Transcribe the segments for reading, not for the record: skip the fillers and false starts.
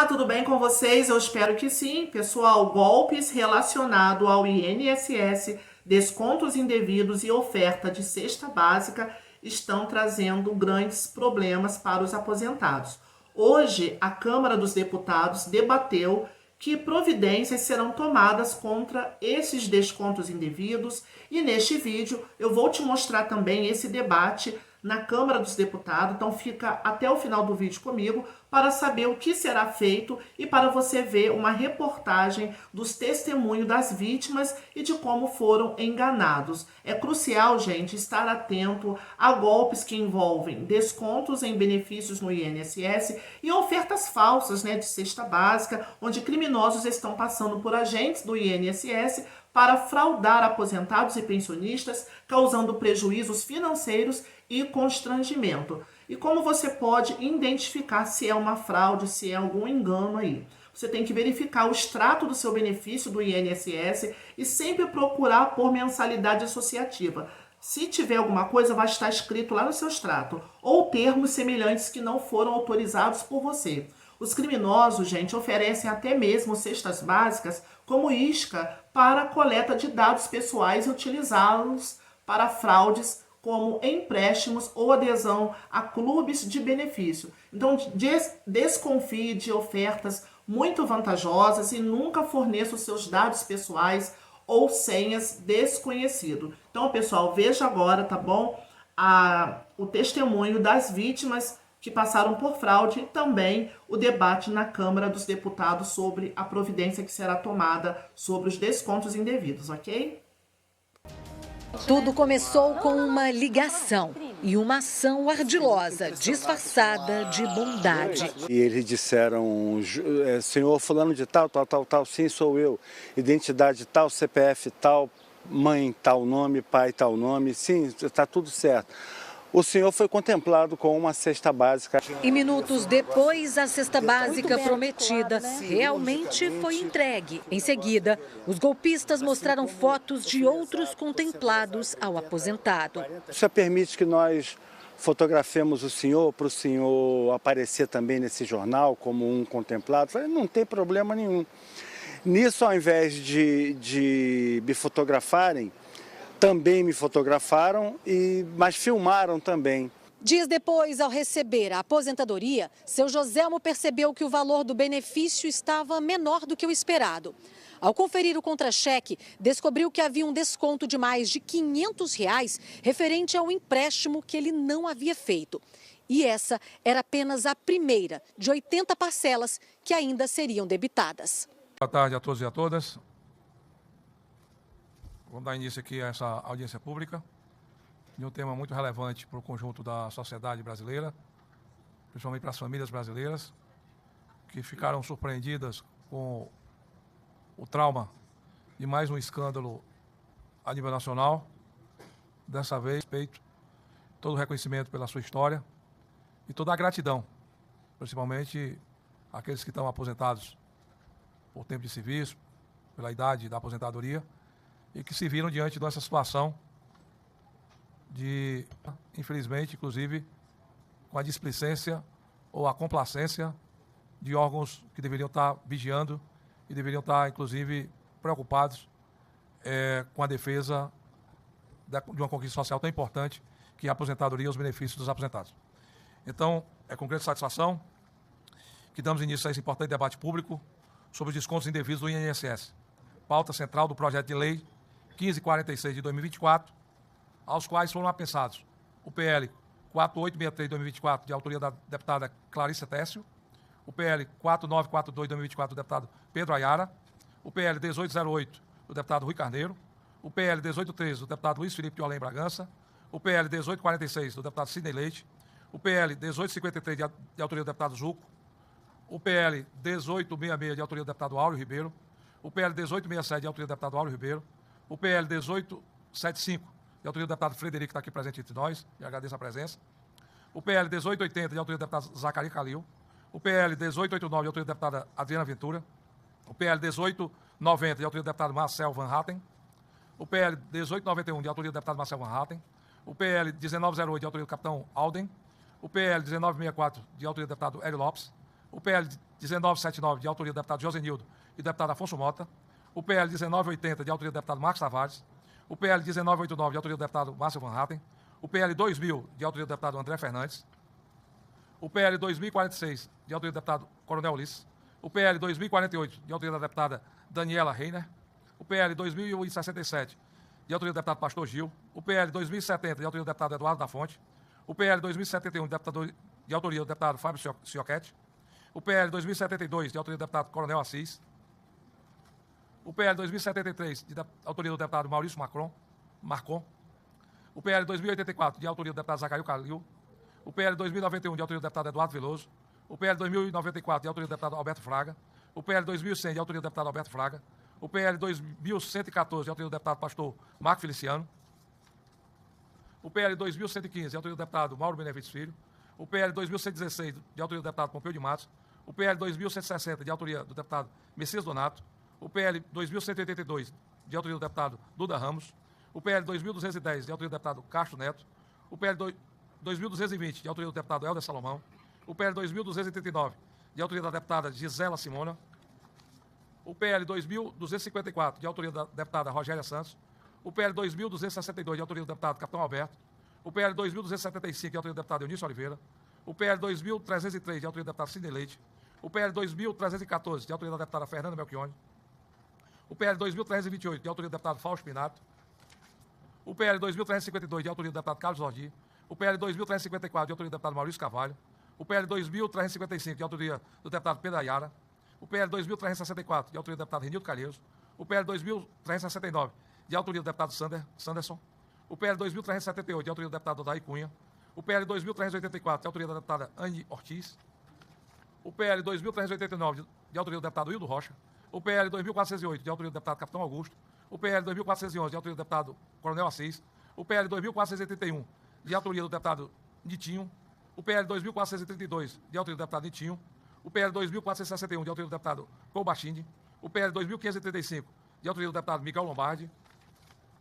Olá, tudo bem com vocês? Eu espero que sim. Pessoal, golpes relacionados ao INSS, descontos indevidos e oferta de cesta básica estão trazendo grandes problemas para os aposentados. Hoje, a Câmara dos Deputados debateu que providências serão tomadas contra esses descontos indevidos e neste vídeo eu vou te mostrar também esse debate na Câmara dos Deputados, então fica até o final do vídeo comigo para saber o que será feito e para você ver uma reportagem dos testemunhos das vítimas e de como foram enganados. É crucial, gente, estar atento a golpes que envolvem descontos em benefícios no INSS e ofertas falsas, de cesta básica, onde criminosos estão passando por agentes do INSS para fraudar aposentados e pensionistas, causando prejuízos financeiros e constrangimento. E como você pode identificar se é uma fraude, se é algum engano aí? Você tem que verificar o extrato do seu benefício do INSS e sempre procurar por mensalidade associativa. Se tiver alguma coisa, vai estar escrito lá no seu extrato, ou termos semelhantes que não foram autorizados por você. Os criminosos, gente, oferecem até mesmo cestas básicas como isca para a coleta de dados pessoais e utilizá-los para fraudes como empréstimos ou adesão a clubes de benefício. Então, desconfie de ofertas muito vantajosas e nunca forneça os seus dados pessoais ou senhas desconhecidos. Então, pessoal, veja agora, tá bom? O testemunho das vítimas que passaram por fraude e também o debate na Câmara dos Deputados sobre a providência que será tomada sobre os descontos indevidos, ok? Tudo começou com uma ligação e uma ação ardilosa, disfarçada de bondade. E eles disseram, senhor fulano de tal, sim, sou eu. Identidade tal, CPF tal, mãe tal nome, pai tal nome, sim, está tudo certo. O senhor foi contemplado com uma cesta básica. E minutos depois, a cesta básica prometida realmente foi entregue. Em seguida, os golpistas mostraram fotos de outros contemplados ao aposentado. Isso permite que nós fotografemos o senhor, para o senhor aparecer também nesse jornal como um contemplado. Falei, não tem problema nenhum. Nisso, ao invés de me fotografarem, também me fotografaram, mas filmaram também. Dias depois, ao receber a aposentadoria, seu Joselmo percebeu que o valor do benefício estava menor do que o esperado. Ao conferir o contra-cheque, descobriu que havia um desconto de mais de R$500 referente ao empréstimo que ele não havia feito. E essa era apenas a primeira de 80 parcelas que ainda seriam debitadas. Boa tarde a todos e a todas. Vamos dar início aqui a essa audiência pública de um tema muito relevante para o conjunto da sociedade brasileira, principalmente para as famílias brasileiras, que ficaram surpreendidas com o trauma de mais um escândalo a nível nacional. Dessa vez, respeito, todo o reconhecimento pela sua história e toda a gratidão, principalmente àqueles que estão aposentados por tempo de serviço, pela idade da aposentadoria, e que se viram diante dessa situação de, infelizmente, inclusive, com a displicência ou a complacência de órgãos que deveriam estar vigiando e deveriam estar, inclusive, preocupados com a defesa de uma conquista social tão importante que é a aposentadoria e os benefícios dos aposentados. Então, é com grande satisfação que damos início a esse importante debate público sobre os descontos indevidos do INSS, pauta central do projeto de lei 1546 de 2024, aos quais foram apensados o PL 4863 de 2024, de autoria da deputada Clarissa Técio, o PL 4942 de 2024, do deputado Pedro Ayara, o PL 1808, do deputado Rui Carneiro, o PL 1813, do deputado Luiz Felipe de Orlem Bragança, o PL 1846, do deputado Sidney Leite, o PL 1853, de autoria do deputado Zuco, o PL 1866, de autoria do deputado Áureo Ribeiro, o PL 1867, de autoria do deputado Áureo Ribeiro, o PL 1875, de autoria do deputado Frederico, que está aqui presente entre nós, e agradeço a presença, o PL 1880, de autoria do deputado Zacari Calil, o PL 1889, de autoria da deputada Adriana Ventura, o PL 1890, de autoria do deputado Marcel Van Hatten, o PL 1891, de autoria do deputado Marcel Van Hatten, o PL 1908, de autoria do capitão Alden, o PL 1964, de autoria do deputado Hélio Lopes, o PL 1979, de autoria do deputado Josenildo e do deputado Afonso Mota, o PL 1980, de autoria do deputado Marcos Tavares, o PL 1989, de autoria do deputado Márcio Van Hatten, o PL 2000, de autoria do deputado André Fernandes, o PL 2046, de autoria do deputado Coronel Ulisses, o PL 2048, de autoria da deputada Daniela Reiner, o PL 2067, de autoria do deputado Pastor Gil, o PL 2070, de autoria do deputado Eduardo da Fonte, o PL 2071, de autoria do deputado Fábio Ciochetti, o PL 2072, de autoria do deputado Coronel Assis, o PL 2073, de autoria do deputado Maurício Marcon, o PL 2084, de autoria do deputado Zacario Calil, o PL 2091, de autoria do deputado Eduardo Veloso, o PL 2094, de autoria do deputado Alberto Fraga, o PL 2100, de autoria do deputado Alberto Fraga, o PL 2114, de autoria do deputado pastor Marco Feliciano, o PL 2115, de autoria do deputado Mauro Benevides Filho, o PL 2116, de autoria do deputado Pompeu de Matos, o PL 2160, de autoria do deputado Messias Donato, o PL 2182, de autoria do deputado Duda Ramos, o PL 2210, de autoria do deputado Castro Neto, o PL 2220, de autoria do deputado Helder Salomão, o PL 2239, de autoria da deputada Gisela Simona, o PL 2254, de autoria da deputada Rogéria Santos, o PL 2262, de autoria do deputado Capitão Alberto, o PL 2275, de autoria do deputado Eunício Oliveira, o PL 2303, de autoria do deputado Sidney Leite, o PL 2314, de autoria da deputada Fernanda Melchione, o PL 2328, de autoria do deputado Fausto Pinato, o PL 2352, de autoria do deputado Carlos Ordi, o PL 2354, de autoria do deputado Maurício Carvalho, o PL 2355, de autoria do deputado Pedro Ayara, o PL 2364, de autoria do deputado Renildo Calheiros, o PL 2369, de autoria do deputado Sanderson, o PL 2378, de autoria do deputado Odair Cunha, o PL 2384, de autoria da deputada Anne Ortiz, o PL 2389, de autoria do deputado Hildo Rocha, o PL 2408, de autoria do deputado Capitão Augusto, o PL 2411, de autoria do deputado Coronel Assis, o PL 2481, de autoria do deputado Nitinho, o PL 2432, de autoria do deputado Nitinho, o PL 2461, de autoria do deputado Colbachini, o PL 2535, de autoria do deputado Miguel Lombardi,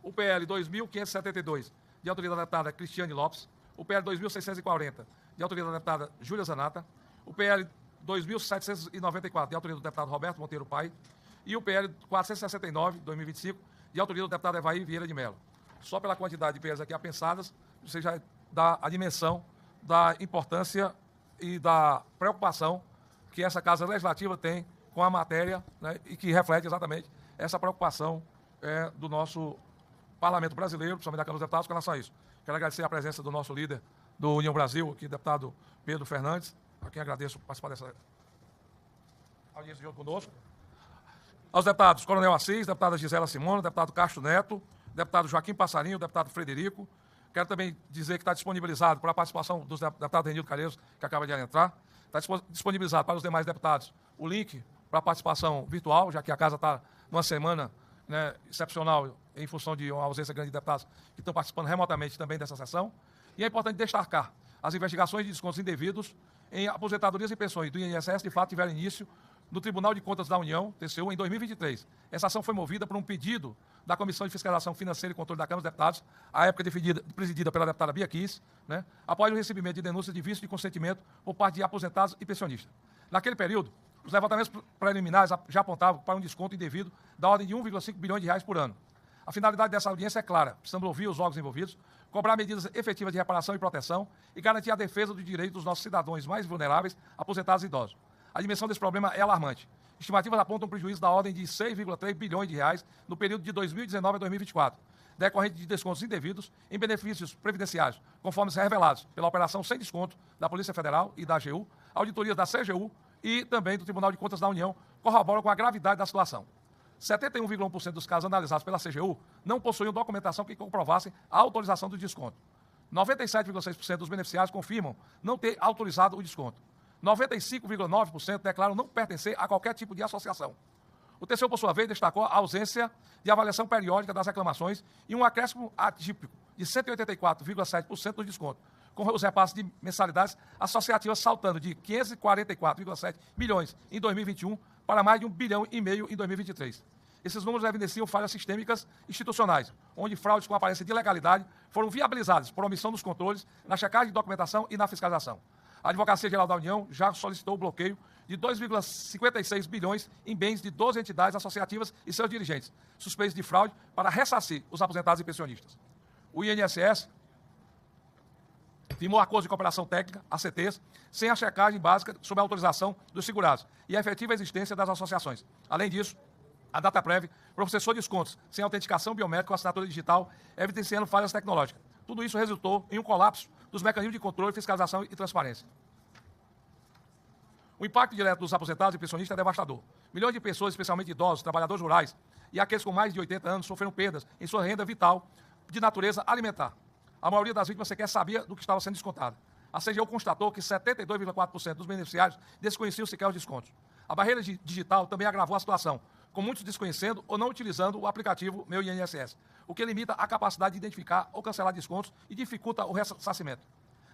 o PL 2572, de autoria da deputada Cristiane Lopes, o PL 2640, de autoria da deputada Júlia Zanata, o PL 2794, de autoria do deputado Roberto Monteiro Pai, e o PL 469, 2025, de autoria do deputado Evair Vieira de Mello. Só pela quantidade de PLs aqui apensadas, você já dá a dimensão da importância e da preocupação que essa Casa Legislativa tem com a matéria, né, e que reflete exatamente essa preocupação do nosso Parlamento brasileiro, principalmente da Câmara dos Deputados, com relação a isso. Quero agradecer a presença do nosso líder do União Brasil, aqui, deputado Pedro Fernandes, a quem agradeço por participar dessa audiência de hoje conosco. Aos deputados Coronel Assis, deputada Gisela Simona, deputado Castro Neto, deputado Joaquim Passarinho, deputado Frederico. Quero também dizer que está disponibilizado para a participação dos deputados Renildo Calheiros, que acaba de entrar. Está disponibilizado para os demais deputados o link para a participação virtual, já que a casa está numa semana, né, excepcional em função de uma ausência grande de deputados que estão participando remotamente também dessa sessão. E é importante destacar as investigações de descontos indevidos em aposentadorias e pensões do INSS, de fato, tiveram início no Tribunal de Contas da União, TCU, em 2023. Essa ação foi movida por um pedido da Comissão de Fiscalização Financeira e Controle da Câmara dos Deputados, à época presidida pela deputada Bia Kiss, né, após o recebimento de denúncias de vício de consentimento por parte de aposentados e pensionistas. Naquele período, os levantamentos preliminares já apontavam para um desconto indevido da ordem de 1,5 bilhões de reais por ano. A finalidade dessa audiência é clara: precisamos ouvir os órgãos envolvidos, cobrar medidas efetivas de reparação e proteção e garantir a defesa dos direitos dos nossos cidadãos mais vulneráveis, aposentados e idosos. A dimensão desse problema é alarmante. Estimativas apontam um prejuízo da ordem de 6,3 bilhões de reais no período de 2019 a 2024, decorrente de descontos indevidos em benefícios previdenciários, conforme revelados pela operação sem desconto da Polícia Federal e da AGU, auditorias da CGU e também do Tribunal de Contas da União, corroboram com a gravidade da situação. 71,1% dos casos analisados pela CGU não possuíam documentação que comprovasse a autorização do desconto. 97,6% dos beneficiários confirmam não ter autorizado o desconto. 95,9% declaram não pertencer a qualquer tipo de associação. O TCU, por sua vez, destacou a ausência de avaliação periódica das reclamações e um acréscimo atípico de 184,7% do desconto, com os repasses de mensalidades associativas saltando de 544,7 milhões em 2021 para mais de 1,5 bilhão em 2023. Esses números evidenciam falhas sistêmicas institucionais, onde fraudes com aparência de ilegalidade foram viabilizadas por omissão dos controles, na checagem de documentação e na fiscalização. A Advocacia Geral da União já solicitou o bloqueio de 2,56 bilhões em bens de 12 entidades associativas e seus dirigentes, suspeitos de fraude para ressarcir os aposentados e pensionistas. O INSS firmou acordos de cooperação técnica, ACTs, sem a checagem básica sob a autorização dos segurados e a efetiva existência das associações. Além disso, a DataPrev processou descontos sem autenticação biométrica ou assinatura digital, evidenciando falhas tecnológicas. Tudo isso resultou em um colapso dos mecanismos de controle, fiscalização e transparência. O impacto direto dos aposentados e pensionistas é devastador. Milhões de pessoas, especialmente idosos, trabalhadores rurais e aqueles com mais de 80 anos, sofreram perdas em sua renda vital de natureza alimentar. A maioria das vítimas sequer sabia do que estava sendo descontado. A CGU constatou que 72,4% dos beneficiários desconheciam sequer os descontos. A barreira digital também agravou a situação, com muitos desconhecendo ou não utilizando o aplicativo Meu INSS, o que limita a capacidade de identificar ou cancelar descontos e dificulta o ressarcimento.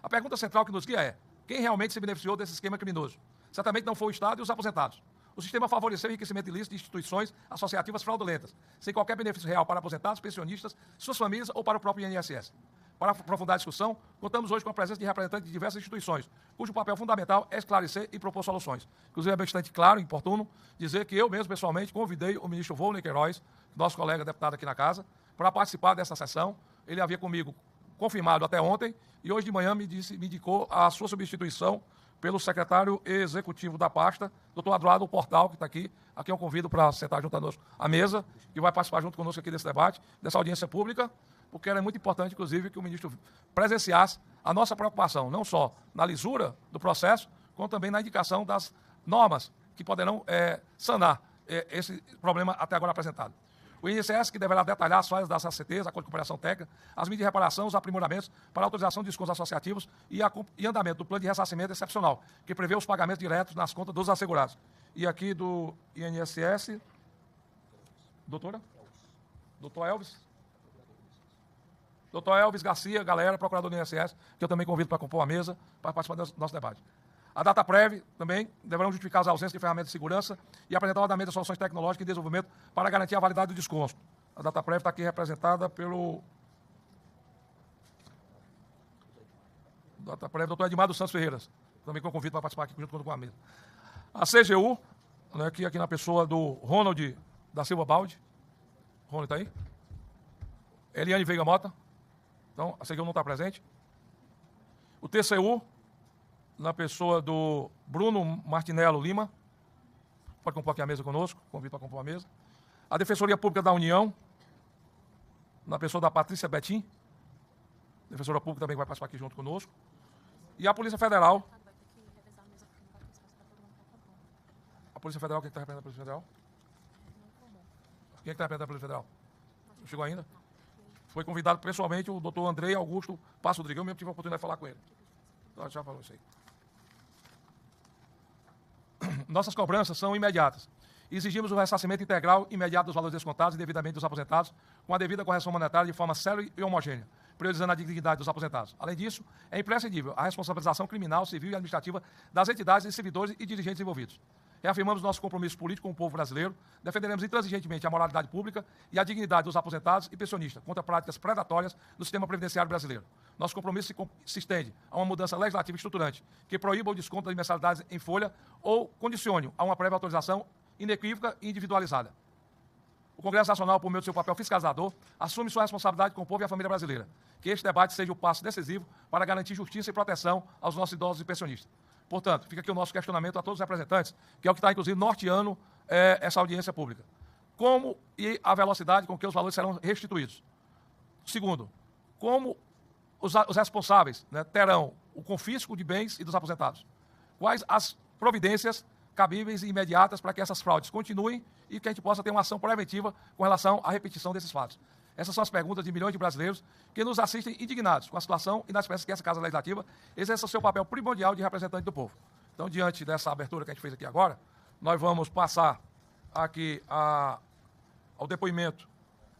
A pergunta central que nos guia é: quem realmente se beneficiou desse esquema criminoso? Certamente não foi o Estado e os aposentados. O sistema favoreceu o enriquecimento ilícito de instituições associativas fraudulentas, sem qualquer benefício real para aposentados, pensionistas, suas famílias ou para o próprio INSS. Para aprofundar a discussão, contamos hoje com a presença de representantes de diversas instituições, cujo papel fundamental é esclarecer e propor soluções. Inclusive, é bastante claro e oportuno dizer que eu mesmo, pessoalmente, convidei o ministro Volney Queiroz, nosso colega deputado aqui na casa, para participar dessa sessão. Ele havia comigo confirmado até ontem e hoje de manhã me indicou a sua substituição pelo secretário executivo da pasta, doutor Eduardo Portal, que está aqui. Aqui eu convido para sentar junto conosco à mesa, que vai participar junto conosco aqui desse debate, dessa audiência pública, porque era muito importante, inclusive, que o ministro presenciasse a nossa preocupação, não só na lisura do processo, como também na indicação das normas que poderão sanar esse problema até agora apresentado. O INSS, que deverá detalhar as falhas das ACTs, acordo de cooperação técnica, as medidas de reparação, os aprimoramentos para a autorização de descontos associativos e andamento do plano de ressarcimento excepcional, que prevê os pagamentos diretos nas contas dos assegurados. E aqui do INSS, doutora? Doutor Elvis? Doutor Elvis Garcia, galera, procurador do INSS, que eu também convido para compor a mesa, para participar do nosso debate. A DataPrev também deverão justificar as ausências de ferramentas de segurança e apresentar o andamento de soluções tecnológicas e desenvolvimento para garantir a validade do desconto. A DataPrev está aqui representada pelo DataPrev, doutor Edmar dos Santos Ferreiras, também que eu convido para participar aqui junto com a mesa. A CGU, né, aqui na pessoa do Ronald da Silva Baldi. Ronald está aí? Eliane Veiga Mota. Então, a CGU não está presente. O TCU, na pessoa do Bruno Martinello Lima, pode compor aqui a mesa conosco, convido para compor a mesa. A Defensoria Pública da União, na pessoa da Patrícia Betim, Defensora Pública também vai participar aqui junto conosco. E a Polícia Federal. A Polícia Federal, quem está representando a Polícia Federal? Quem é que está representando a Polícia Federal? Não chegou ainda? Foi convidado pessoalmente o doutor Andrei Augusto Passo Rodrigues. Eu mesmo tive a oportunidade de falar com ele. Então, já falou isso aí. Nossas cobranças são imediatas. Exigimos o ressarcimento integral imediato dos valores descontados e devidamente dos aposentados, com a devida correção monetária de forma séria e homogênea, priorizando a dignidade dos aposentados. Além disso, é imprescindível a responsabilização criminal, civil e administrativa das entidades, servidores e dirigentes envolvidos. Reafirmamos nosso compromisso político com o povo brasileiro, defenderemos intransigentemente a moralidade pública e a dignidade dos aposentados e pensionistas contra práticas predatórias do sistema previdenciário brasileiro. Nosso compromisso se estende a uma mudança legislativa estruturante, que proíba o desconto das mensalidades em folha ou condicione a uma prévia autorização inequívoca e individualizada. O Congresso Nacional, por meio do seu papel fiscalizador, assume sua responsabilidade com o povo e a família brasileira. Que este debate seja o passo decisivo para garantir justiça e proteção aos nossos idosos e pensionistas. Portanto, fica aqui o nosso questionamento a todos os representantes, que é o que está, inclusive, norteando essa audiência pública. Como e a velocidade com que os valores serão restituídos. Segundo, como os responsáveis, né, terão o confisco de bens e dos aposentados. Quais as providências cabíveis e imediatas para que essas fraudes continuem e que a gente possa ter uma ação preventiva com relação à repetição desses fatos. Essas são as perguntas de milhões de brasileiros que nos assistem indignados com a situação e na esperança que essa Casa Legislativa exerça o seu papel primordial de representante do povo. Então, diante dessa abertura que a gente fez aqui agora, nós vamos passar aqui ao depoimento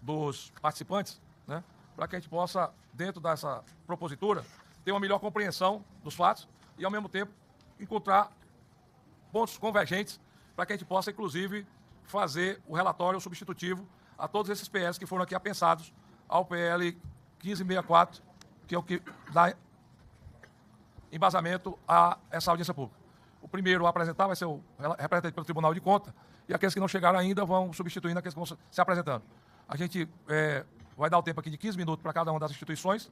dos participantes, né, para que a gente possa, dentro dessa propositura, ter uma melhor compreensão dos fatos e, ao mesmo tempo, encontrar pontos convergentes para que a gente possa, inclusive, fazer o relatório substitutivo a todos esses PLs que foram aqui apensados ao PL 1564, que é o que dá embasamento a essa audiência pública. O primeiro a apresentar vai ser o representante pelo Tribunal de Contas, e aqueles que não chegaram ainda vão substituindo aqueles que vão se apresentando. A gente vai dar o tempo aqui de 15 minutos para cada uma das instituições,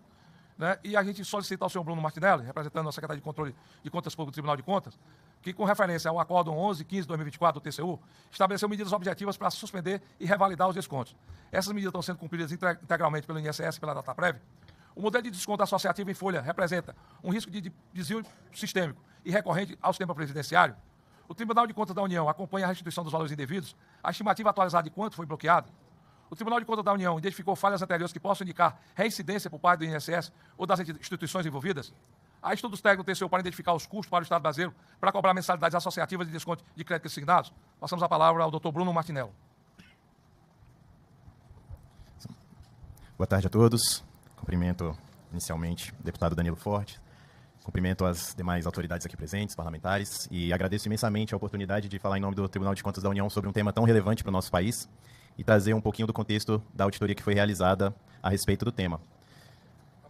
né? E a gente solicita ao senhor Bruno Martinelli, representando a Secretaria de Controle de Contas Públicas do Tribunal de Contas, que, com referência ao Acórdão 11.15/2024 do TCU, estabeleceu medidas objetivas para suspender e revalidar os descontos. Essas medidas estão sendo cumpridas integralmente pelo INSS e pela Dataprev. O modelo de desconto associativo em folha representa um risco de desvio sistêmico e recorrente ao sistema previdenciário. O Tribunal de Contas da União acompanha a restituição dos valores indevidos, a estimativa atualizada de quanto foi bloqueado. O Tribunal de Contas da União identificou falhas anteriores que possam indicar reincidência por parte do INSS ou das instituições envolvidas. Há estudos técnicos do TCU para identificar os custos para o Estado brasileiro para cobrar mensalidades associativas de desconto de créditos assignados. Passamos a palavra ao Dr. Bruno Martinello. Boa tarde a todos. Cumprimento inicialmente o deputado Danilo Forte, cumprimento as demais autoridades aqui presentes, parlamentares, e agradeço imensamente a oportunidade de falar em nome do Tribunal de Contas da União sobre um tema tão relevante para o nosso país e trazer um pouquinho do contexto da auditoria que foi realizada a respeito do tema.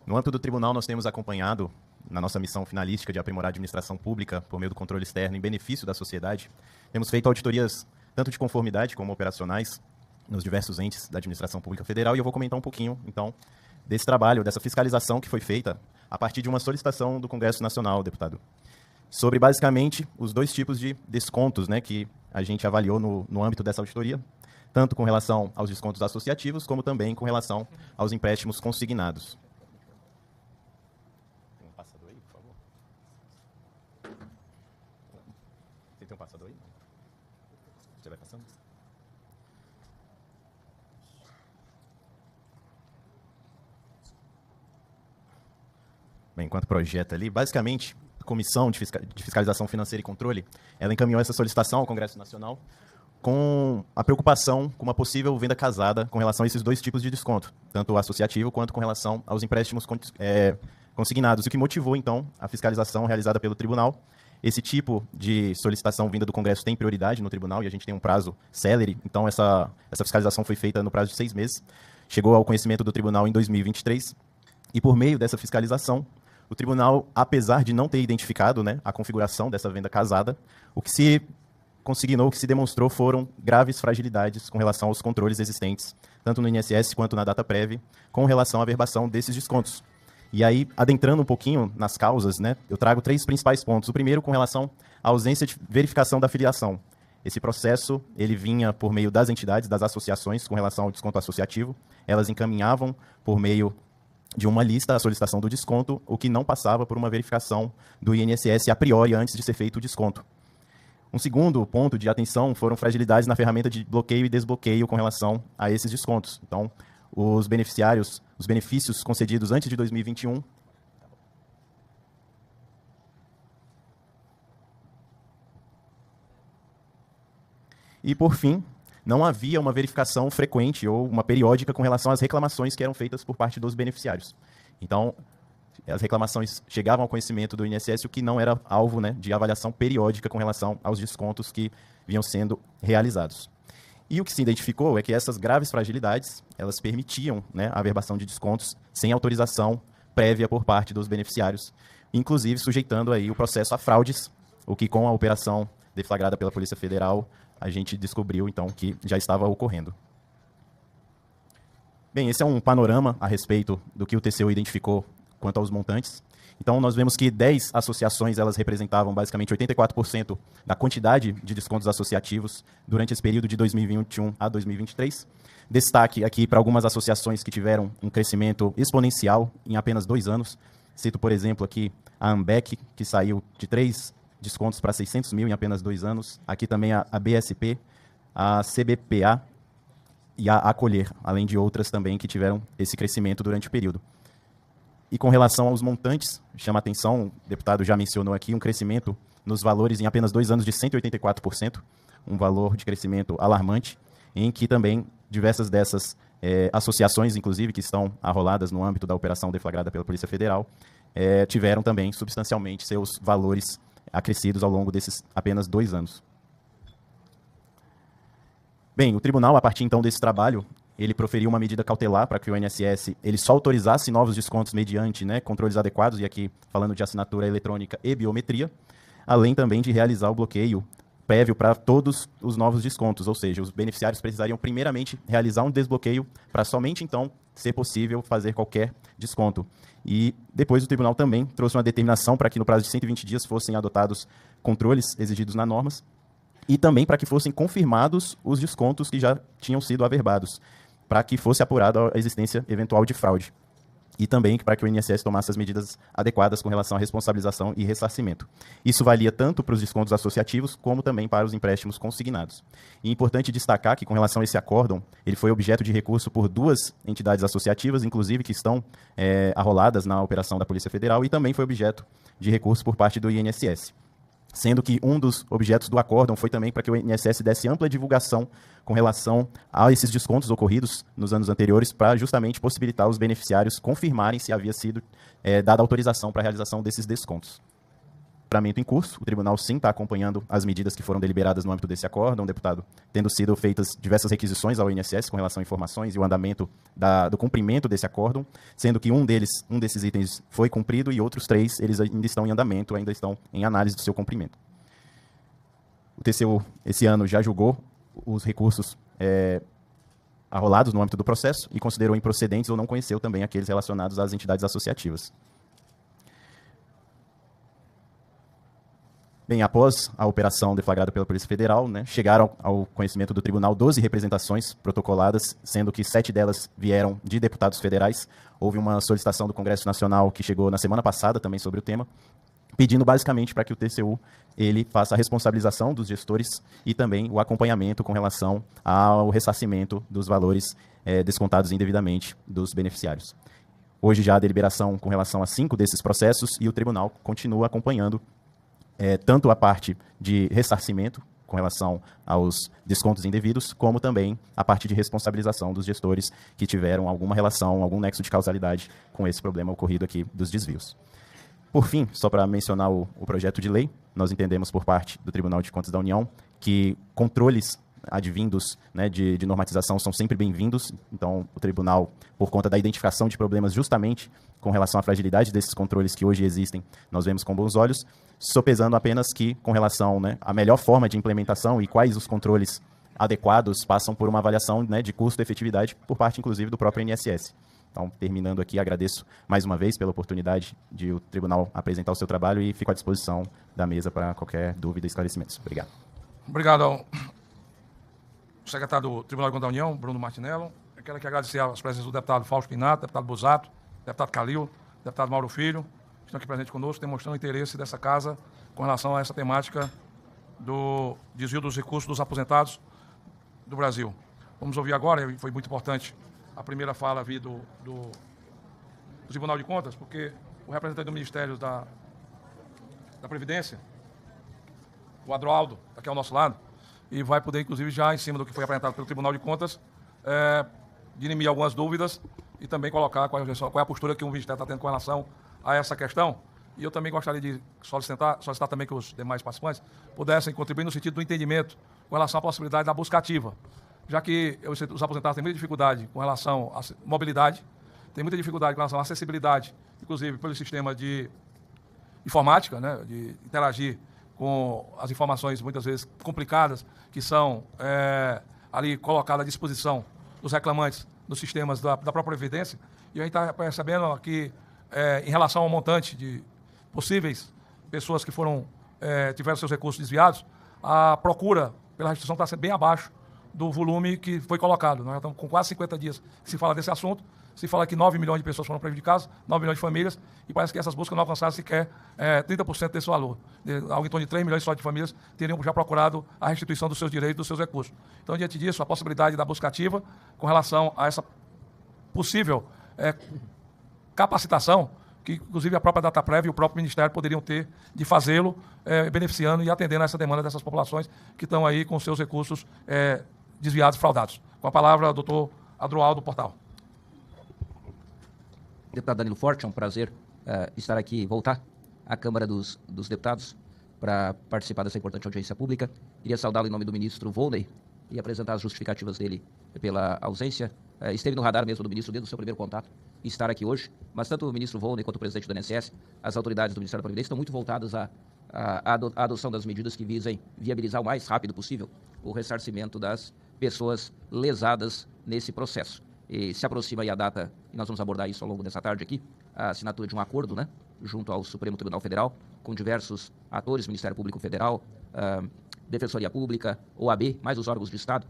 No âmbito do tribunal, nós temos acompanhado, na nossa missão finalística de aprimorar a administração pública por meio do controle externo em benefício da sociedade, temos feito auditorias tanto de conformidade como operacionais nos diversos entes da administração pública federal, e eu vou comentar um pouquinho, então, desse trabalho, dessa fiscalização que foi feita a partir de uma solicitação do Congresso Nacional, deputado, sobre basicamente os dois tipos de descontos, né, que a gente avaliou no âmbito dessa auditoria, tanto com relação aos descontos associativos, como também com relação aos empréstimos consignados. Tem um passador aí, por favor? Você tem um passador aí? Você vai passando? Bem, enquanto projeta ali, basicamente, a Comissão de Fiscalização Financeira e Controle, ela encaminhou essa solicitação ao Congresso Nacional com a preocupação com uma possível venda casada com relação a esses dois tipos de desconto, tanto o associativo quanto com relação aos empréstimos consignados, o que motivou, então, a fiscalização realizada pelo tribunal. Esse tipo de solicitação vinda do Congresso tem prioridade no tribunal e a gente tem um prazo célere, então essa fiscalização foi feita no prazo de 6 meses, chegou ao conhecimento do tribunal em 2023, e por meio dessa fiscalização, o tribunal, apesar de não ter identificado, né, a configuração dessa venda casada, o que se consignou, o que se demonstrou foram graves fragilidades com relação aos controles existentes, tanto no INSS quanto na Dataprev, com relação à averbação desses descontos. E aí, adentrando um pouquinho nas causas, né, eu trago 3 principais pontos. O primeiro, com relação à ausência de verificação da filiação. Esse processo, ele vinha por meio das entidades, das associações, com relação ao desconto associativo. Elas encaminhavam por meio de uma lista a solicitação do desconto, o que não passava por uma verificação do INSS a priori antes de ser feito o desconto. Um segundo ponto de atenção foram fragilidades na ferramenta de bloqueio e desbloqueio com relação a esses descontos. Então, os benefícios concedidos antes de 2021 e, por fim, não havia uma verificação frequente ou uma periódica com relação às reclamações que eram feitas por parte dos beneficiários. Então, as reclamações chegavam ao conhecimento do INSS, o que não era alvo, né, de avaliação periódica com relação aos descontos que vinham sendo realizados. E o que se identificou é que essas graves fragilidades, elas permitiam, né, a averbação de descontos sem autorização prévia por parte dos beneficiários, inclusive sujeitando aí o processo a fraudes, o que com a operação deflagrada pela Polícia Federal a gente descobriu, então, que já estava ocorrendo. Bem, esse é um panorama a respeito do que o TCU identificou quanto aos montantes. Então, nós vemos que 10 associações, elas representavam basicamente 84% da quantidade de descontos associativos durante esse período de 2021 a 2023. Destaque aqui para algumas associações que tiveram um crescimento exponencial em apenas 2 anos. Cito, por exemplo, aqui a Ambec, que saiu de 3 descontos para 600 mil em apenas 2 anos. Aqui também a BSP, a CBPA e a Acolher, além de outras também que tiveram esse crescimento durante o período. E com relação aos montantes, chama a atenção, o deputado já mencionou aqui, um crescimento nos valores em apenas 2 anos de 184%, um valor de crescimento alarmante, em que também diversas dessas associações, inclusive, que estão arroladas no âmbito da operação deflagrada pela Polícia Federal, tiveram também substancialmente seus valores acrescidos ao longo desses apenas 2 anos. Bem, o tribunal, a partir então desse trabalho, ele proferiu uma medida cautelar para que o INSS ele só autorizasse novos descontos mediante, né, controles adequados, e aqui falando de assinatura eletrônica e biometria. além também de realizar o bloqueio prévio para todos os novos descontos, ou seja, os beneficiários precisariam primeiramente realizar um desbloqueio para somente então ser possível fazer qualquer desconto. E depois o tribunal também trouxe uma determinação para que no prazo de 120 dias fossem adotados controles exigidos nas normas e também para que fossem confirmados os descontos que já tinham sido averbados, para que fosse apurada a existência eventual de fraude. E também para que o INSS tomasse as medidas adequadas com relação à responsabilização e ressarcimento. Isso valia tanto para os descontos associativos, como também para os empréstimos consignados. E é importante destacar que, com relação a esse acórdão, ele foi objeto de recurso por 2 entidades associativas, inclusive que estão arroladas na operação da Polícia Federal, e também foi objeto de recurso por parte do INSS. Sendo que um dos objetos do acórdão foi também para que o INSS desse ampla divulgação com relação a esses descontos ocorridos nos anos anteriores, para justamente possibilitar os beneficiários confirmarem se havia sido dada autorização para a realização desses descontos. Em curso, o tribunal sim está acompanhando as medidas que foram deliberadas no âmbito desse acórdão, deputado, tendo sido feitas diversas requisições ao INSS com relação a informações e o andamento do cumprimento desse acórdão, sendo que um desses itens foi cumprido e outros 3 eles ainda estão em andamento, ainda estão em análise do seu cumprimento. O TCU, esse ano, já julgou os recursos arrolados no âmbito do processo e considerou improcedentes ou não conheceu também aqueles relacionados às entidades associativas. Bem, após a operação deflagrada pela Polícia Federal, chegaram ao conhecimento do tribunal 12 representações protocoladas, sendo que 7 delas vieram de deputados federais. Houve uma solicitação do Congresso Nacional que chegou na semana passada também sobre o tema, pedindo basicamente para que o TCU ele faça a responsabilização dos gestores e também o acompanhamento com relação ao ressarcimento dos valores descontados indevidamente dos beneficiários. Hoje já há deliberação com relação a 5 desses processos e o tribunal continua acompanhando tanto a parte de ressarcimento com relação aos descontos indevidos, como também a parte de responsabilização dos gestores que tiveram alguma relação, algum nexo de causalidade com esse problema ocorrido aqui dos desvios. Por fim, só para mencionar o projeto de lei, nós entendemos por parte do Tribunal de Contas da União que controles advindos de normatização são sempre bem-vindos. Então, o tribunal, por conta da identificação de problemas justamente com relação à fragilidade desses controles que hoje existem, nós vemos com bons olhos, sopesando apenas que, com relação à melhor forma de implementação e quais os controles adequados, passam por uma avaliação de custo e efetividade por parte, inclusive, do próprio INSS. Então, terminando aqui, agradeço mais uma vez pela oportunidade de o tribunal apresentar o seu trabalho e fico à disposição da mesa para qualquer dúvida e esclarecimentos. Obrigado. Obrigado ao secretário do Tribunal de Contas da União, Bruno Martinello. Eu quero aqui agradecer as presenças do deputado Fausto Pinato, deputado Busato, deputado Calil, deputado Mauro Filho, que estão aqui presentes conosco, demonstrando o interesse dessa casa com relação a essa temática do desvio dos recursos dos aposentados do Brasil. Vamos ouvir agora, e foi muito importante a primeira fala vir do Tribunal de Contas, porque o representante do Ministério da Previdência, o Adroaldo, está aqui ao nosso lado, e vai poder, inclusive, já em cima do que foi apresentado pelo Tribunal de Contas, dirimir algumas dúvidas e também colocar qual é a postura que o Ministério está tendo com relação a essa questão. E eu também gostaria de solicitar também que os demais participantes pudessem contribuir no sentido do entendimento com relação à possibilidade da busca ativa, já que os aposentados têm muita dificuldade com relação à mobilidade, têm muita dificuldade com relação à acessibilidade, inclusive pelo sistema de informática, de interagir com as informações muitas vezes complicadas que são ali colocadas à disposição dos reclamantes nos sistemas da própria Previdência. E a gente está percebendo que, em relação ao montante de possíveis pessoas que tiveram seus recursos desviados, a procura pela restituição está sendo bem abaixo do volume que foi colocado. Nós já estamos com quase 50 dias que se fala desse assunto, se fala que 9 milhões de pessoas foram prejudicadas, 9 milhões de famílias, e parece que essas buscas não alcançaram sequer 30% desse valor. Algo em torno de 3 milhões só de famílias teriam já procurado a restituição dos seus direitos, dos seus recursos. Então, diante disso, a possibilidade da busca ativa com relação a essa possível capacitação, que inclusive a própria DataPrev e o próprio Ministério poderiam ter de fazê-lo, beneficiando e atendendo a essa demanda dessas populações que estão aí com seus recursos desviados e fraudados. Com a palavra, o doutor Adroaldo Portal. Deputado Danilo Forte, é um prazer estar aqui, voltar à Câmara dos Deputados para participar dessa importante audiência pública. Queria saudá-lo em nome do ministro Volney e apresentar as justificativas dele pela ausência. Esteve no radar mesmo do ministro desde o seu primeiro contato e estar aqui hoje, mas tanto o ministro Volney quanto o presidente do INSS, as autoridades do Ministério da Previdência estão muito voltadas a a adoção das medidas que visem viabilizar o mais rápido possível o ressarcimento das pessoas lesadas nesse processo. E se aproxima aí a data, e nós vamos abordar isso ao longo dessa tarde aqui, a assinatura de um acordo, né, junto ao Supremo Tribunal Federal, com diversos atores, Ministério Público Federal, Defensoria Pública, OAB, mais os órgãos de Estado.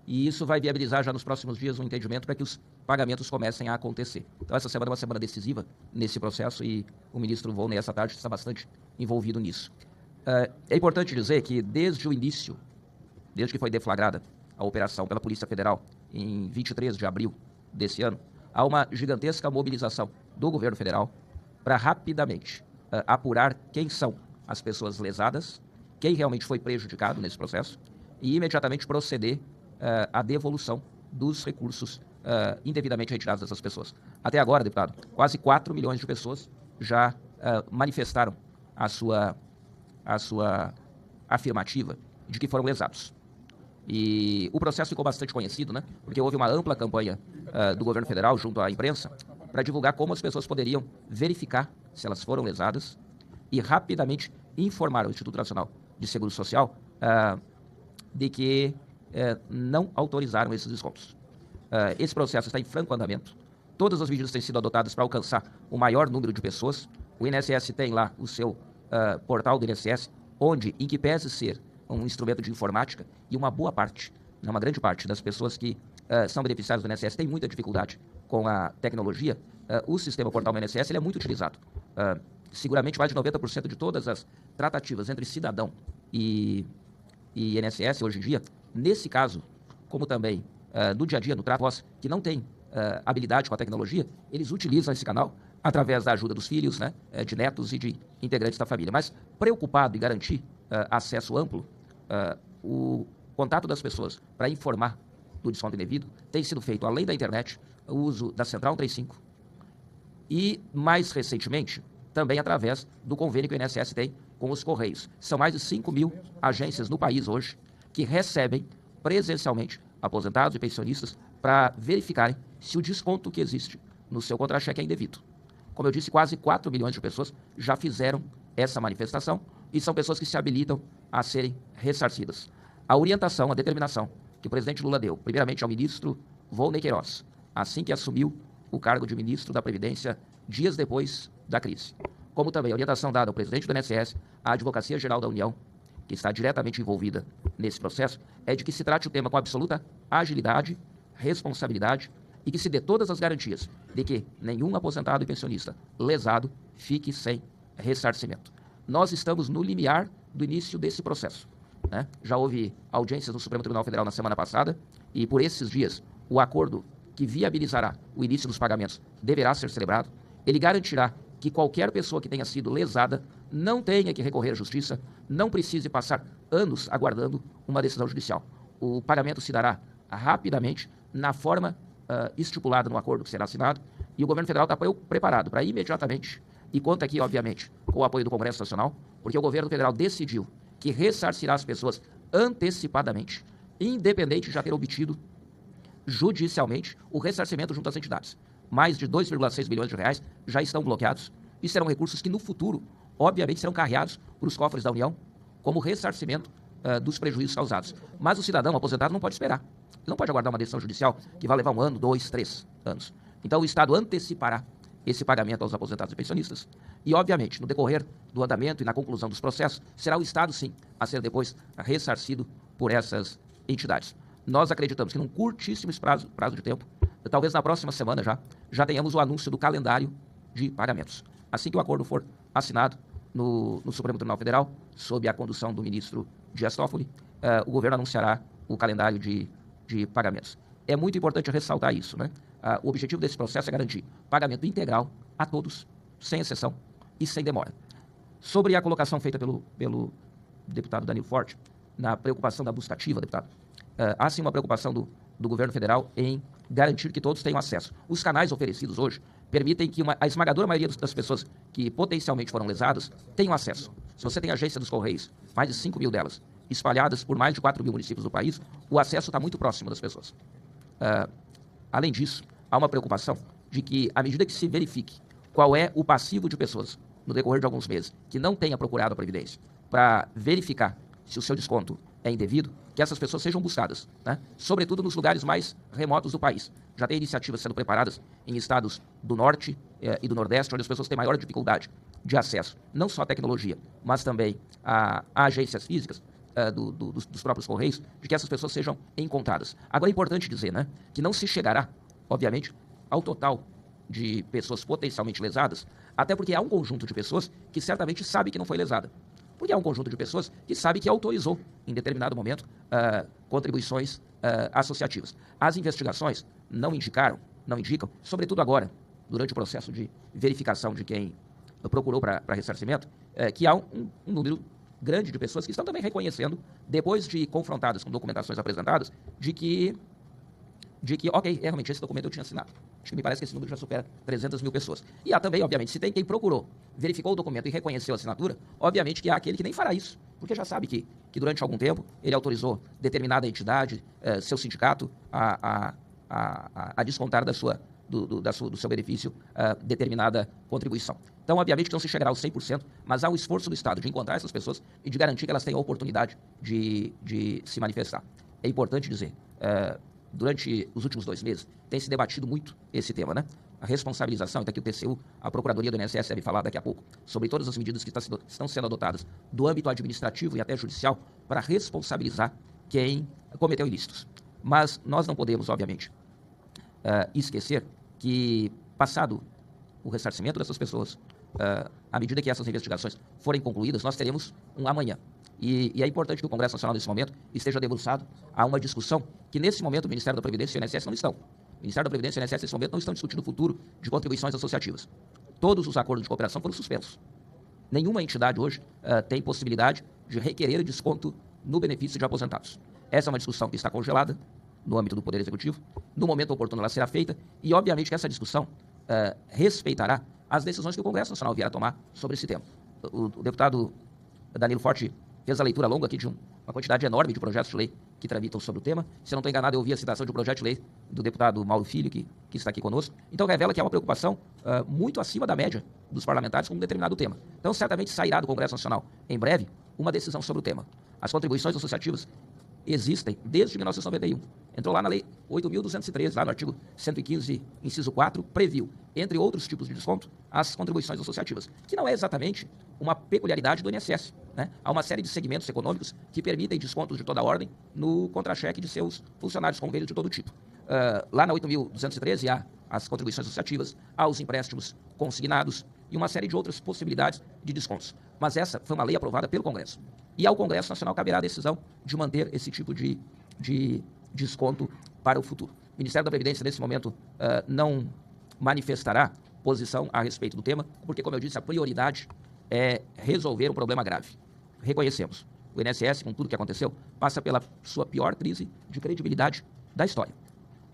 E isso vai viabilizar já nos próximos dias um entendimento para que os pagamentos comecem a acontecer. Então essa semana é uma semana decisiva nesse processo e o ministro Volney, essa tarde, está bastante envolvido nisso. É importante dizer que desde o início, desde que foi deflagrada a operação pela Polícia Federal em 23 de abril desse ano, há uma gigantesca mobilização do governo federal para rapidamente apurar quem são as pessoas lesadas, quem realmente foi prejudicado nesse processo e imediatamente proceder à devolução dos recursos indevidamente retirados dessas pessoas. Até agora, deputado, quase 4 milhões de pessoas já manifestaram a sua afirmativa de que foram lesados. E o processo ficou bastante conhecido, né? Porque houve uma ampla campanha do governo federal junto à imprensa para divulgar como as pessoas poderiam verificar se elas foram lesadas e rapidamente informar o Instituto Nacional de Seguro Social de que não autorizaram esses descontos. Esse processo está em franco andamento. Todas as medidas têm sido adotadas para alcançar o maior número de pessoas. O INSS tem lá o seu portal do INSS, onde, em que pese ser um instrumento de informática, e uma boa parte, uma grande parte das pessoas que são beneficiários do INSS tem muita dificuldade com a tecnologia, o sistema portal do INSS ele é muito utilizado. Seguramente mais de 90% de todas as tratativas entre cidadão e INSS hoje em dia, nesse caso, como também no dia a dia, no trato, que não tem habilidade com a tecnologia, eles utilizam esse canal através da ajuda dos filhos, né, de netos e de integrantes da família. Mas preocupado em garantir acesso amplo, o contato das pessoas para informar do desconto indevido tem sido feito, além da internet, o uso da Central 135 e, mais recentemente, também através do convênio que o INSS tem com os Correios. São mais de 5 mil agências no país hoje que recebem presencialmente aposentados e pensionistas para verificarem se o desconto que existe no seu contra-cheque é indevido. Como eu disse, quase 4 milhões de pessoas já fizeram essa manifestação e são pessoas que se habilitam a serem ressarcidas. A orientação, a determinação que o presidente Lula deu, primeiramente ao ministro Volney Queiroz, assim que assumiu o cargo de ministro da Previdência dias depois da crise, como também a orientação dada ao presidente do INSS, à Advocacia Geral da União, que está diretamente envolvida nesse processo, é de que se trate o tema com absoluta agilidade, responsabilidade e que se dê todas as garantias de que nenhum aposentado e pensionista lesado fique sem ressarcimento. Nós estamos no limiar do início desse processo, né? Já houve audiências no Supremo Tribunal Federal na semana passada e por esses dias o acordo que viabilizará o início dos pagamentos deverá ser celebrado. Ele garantirá que qualquer pessoa que tenha sido lesada não tenha que recorrer à justiça, não precise passar anos aguardando uma decisão judicial. O pagamento se dará rapidamente, na forma estipulada no acordo que será assinado, e o governo federal está preparado para imediatamente, e conta aqui, obviamente, com o apoio do Congresso Nacional, porque o governo federal decidiu que ressarcirá as pessoas antecipadamente, independente de já ter obtido judicialmente o ressarcimento junto às entidades. Mais de 2,6 bilhões de reais já estão bloqueados e serão recursos que no futuro, obviamente, serão carreados para os cofres da União como ressarcimento dos prejuízos causados. Mas o cidadão aposentado não pode esperar. Ele não pode aguardar uma decisão judicial que vai levar 1 ano, 2, 3 anos. Então o Estado antecipará esse pagamento aos aposentados e pensionistas e, obviamente, no decorrer do andamento e na conclusão dos processos, será o Estado, sim, a ser depois ressarcido por essas entidades. Nós acreditamos que num curtíssimo prazo de tempo, talvez na próxima semana já tenhamos o anúncio do calendário de pagamentos. Assim que o acordo for assinado no Supremo Tribunal Federal, sob a condução do ministro Dias Toffoli, o governo anunciará o calendário de pagamentos. É muito importante ressaltar isso, né? O objetivo desse processo é garantir pagamento integral a todos, sem exceção e sem demora. Sobre a colocação feita pelo deputado Danilo Forte, na preocupação da busca ativa, deputado, há sim uma preocupação do governo federal em garantir que todos tenham acesso. Os canais oferecidos hoje permitem que a esmagadora maioria das pessoas que potencialmente foram lesadas tenham acesso. Se você tem a agência dos Correios, mais de 5 mil delas, espalhadas por mais de 4 mil municípios do país, o acesso está muito próximo das pessoas. Além disso, há uma preocupação de que, à medida que se verifique qual é o passivo de pessoas no decorrer de alguns meses, que não tenha procurado a Previdência para verificar se o seu desconto é indevido, que essas pessoas sejam buscadas, né? Sobretudo nos lugares mais remotos do país. Já tem iniciativas sendo preparadas em estados do Norte e do Nordeste, onde as pessoas têm maior dificuldade de acesso, não só à tecnologia, mas também a agências físicas dos próprios Correios, de que essas pessoas sejam encontradas. Agora é importante dizer, né, que não se chegará, obviamente, ao total de pessoas potencialmente lesadas, até porque há um conjunto de pessoas que certamente sabe que não foi lesada. Porque há um conjunto de pessoas que sabe que autorizou, em determinado momento, contribuições associativas. As investigações não indicam, sobretudo agora, durante o processo de verificação de quem procurou para ressarcimento, que há um número grande de pessoas que estão também reconhecendo, depois de confrontadas com documentações apresentadas, de que ok, realmente esse documento eu tinha assinado. Acho que me parece que esse número já supera 300 mil pessoas. E há também, obviamente, se tem quem procurou, verificou o documento e reconheceu a assinatura, obviamente que há aquele que nem fará isso, porque já sabe que durante algum tempo ele autorizou determinada entidade, seu sindicato, a descontar do seu benefício determinada contribuição. Então, obviamente que não se chegará aos 100%, mas há o esforço do Estado de encontrar essas pessoas e de garantir que elas tenham a oportunidade de se manifestar. É importante dizer, durante os últimos 2 meses, tem se debatido muito esse tema, né? A responsabilização, então aqui o TCU, a Procuradoria do INSS deve falar daqui a pouco, sobre todas as medidas que estão sendo adotadas do âmbito administrativo e até judicial para responsabilizar quem cometeu ilícitos. Mas nós não podemos, obviamente, esquecer que, passado o ressarcimento dessas pessoas, à medida que essas investigações forem concluídas, nós teremos um amanhã. E é importante que o Congresso Nacional, nesse momento, esteja debruçado a uma discussão que, nesse momento, o Ministério da Previdência e o INSS não estão. O Ministério da Previdência e o INSS, nesse momento, não estão discutindo o futuro de contribuições associativas. Todos os acordos de cooperação foram suspensos. Nenhuma entidade hoje tem possibilidade de requerer desconto no benefício de aposentados. Essa é uma discussão que está congelada no âmbito do Poder Executivo. No momento oportuno ela será feita e, obviamente, que essa discussão respeitará as decisões que o Congresso Nacional vier a tomar sobre esse tema. O deputado Danilo Forte fez a leitura longa aqui de uma quantidade enorme de projetos de lei que tramitam sobre o tema. Se eu não estou enganado, eu ouvi a citação de um projeto de lei do deputado Mauro Filho, que está aqui conosco. Então, revela que há uma preocupação muito acima da média dos parlamentares com um determinado tema. Então, certamente sairá do Congresso Nacional, em breve, uma decisão sobre o tema. As contribuições associativas existem desde 1991. Entrou lá na Lei 8.213, lá no artigo 115, inciso 4, previu, entre outros tipos de desconto, as contribuições associativas, que não é exatamente uma peculiaridade do INSS, né? Há uma série de segmentos econômicos que permitem descontos de toda a ordem no contra-cheque de seus funcionários, com convênios de todo tipo. Lá na 8.213 há as contribuições associativas, há os empréstimos consignados e uma série de outras possibilidades de descontos. Mas essa foi uma lei aprovada pelo Congresso. E ao Congresso Nacional caberá a decisão de manter esse tipo de desconto para o futuro. O Ministério da Previdência, nesse momento, não manifestará posição a respeito do tema, porque, como eu disse, a prioridade é resolver um problema grave. Reconhecemos. O INSS, com tudo que aconteceu, passa pela sua pior crise de credibilidade da história.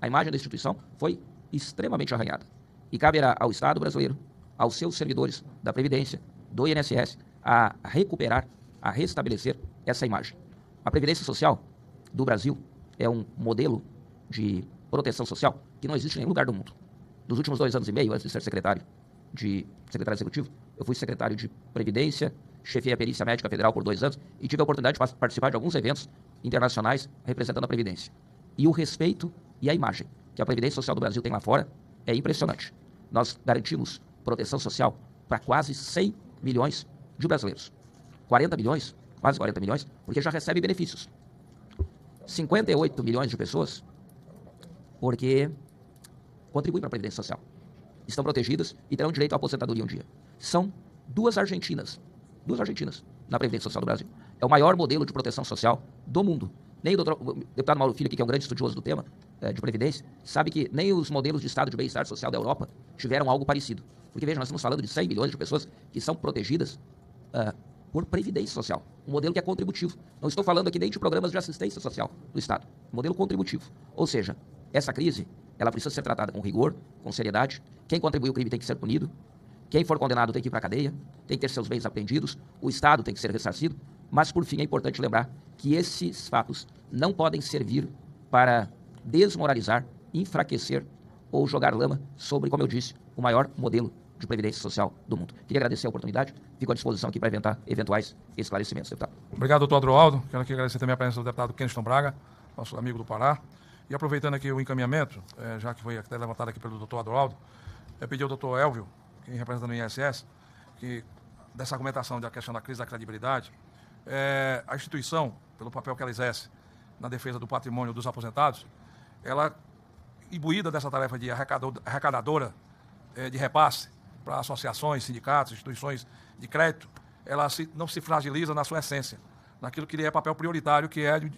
A imagem da instituição foi extremamente arranhada. E caberá ao Estado brasileiro, aos seus servidores da Previdência, do INSS, a recuperar, a restabelecer essa imagem. A Previdência Social do Brasil é um modelo de proteção social que não existe em nenhum lugar do mundo. Nos últimos 2 anos e meio, antes de ser secretário executivo, eu fui secretário de Previdência, chefiei a Perícia Médica Federal por 2 anos e tive a oportunidade de participar de alguns eventos internacionais representando a Previdência. E o respeito e a imagem que a Previdência Social do Brasil tem lá fora é impressionante. Nós garantimos proteção social para quase 100 milhões de brasileiros. 40 milhões, quase 40 milhões, porque já recebem benefícios. 58 milhões de pessoas porque contribuem para a Previdência Social. Estão protegidas e terão direito à aposentadoria um dia. São duas argentinas na Previdência Social do Brasil. É o maior modelo de proteção social do mundo. Nem o deputado Mauro Filho, aqui, que é um grande estudioso do tema de Previdência, sabe que nem os modelos de Estado de Bem-Estar Social da Europa tiveram algo parecido. Porque, veja, nós estamos falando de 100 milhões de pessoas que são protegidas por Previdência Social. Um modelo que é contributivo. Não estou falando aqui nem de programas de assistência social do Estado. Um modelo contributivo. Ou seja, essa crise, ela precisa ser tratada com rigor, com seriedade. Quem contribuiu o crime tem que ser punido. Quem for condenado tem que ir para a cadeia, tem que ter seus bens apreendidos, o Estado tem que ser ressarcido, mas, por fim, é importante lembrar que esses fatos não podem servir para desmoralizar, enfraquecer ou jogar lama sobre, como eu disse, o maior modelo de previdência social do mundo. Queria agradecer a oportunidade, fico à disposição aqui para eventuais esclarecimentos, deputado. Obrigado, doutor Adroaldo. Quero aqui agradecer também a presença do deputado Keniston Braga, nosso amigo do Pará. E aproveitando aqui o encaminhamento, já que foi até levantado aqui pelo doutor Adroaldo, eu pedi ao doutor Elvio, que representa o INSS, que dessa argumentação da questão da crise da credibilidade, a instituição, pelo papel que ela exerce na defesa do patrimônio dos aposentados, ela, imbuída dessa tarefa de arrecadadora de repasse para associações, sindicatos, instituições de crédito, ela não se fragiliza na sua essência, naquilo que lhe é papel prioritário, que é de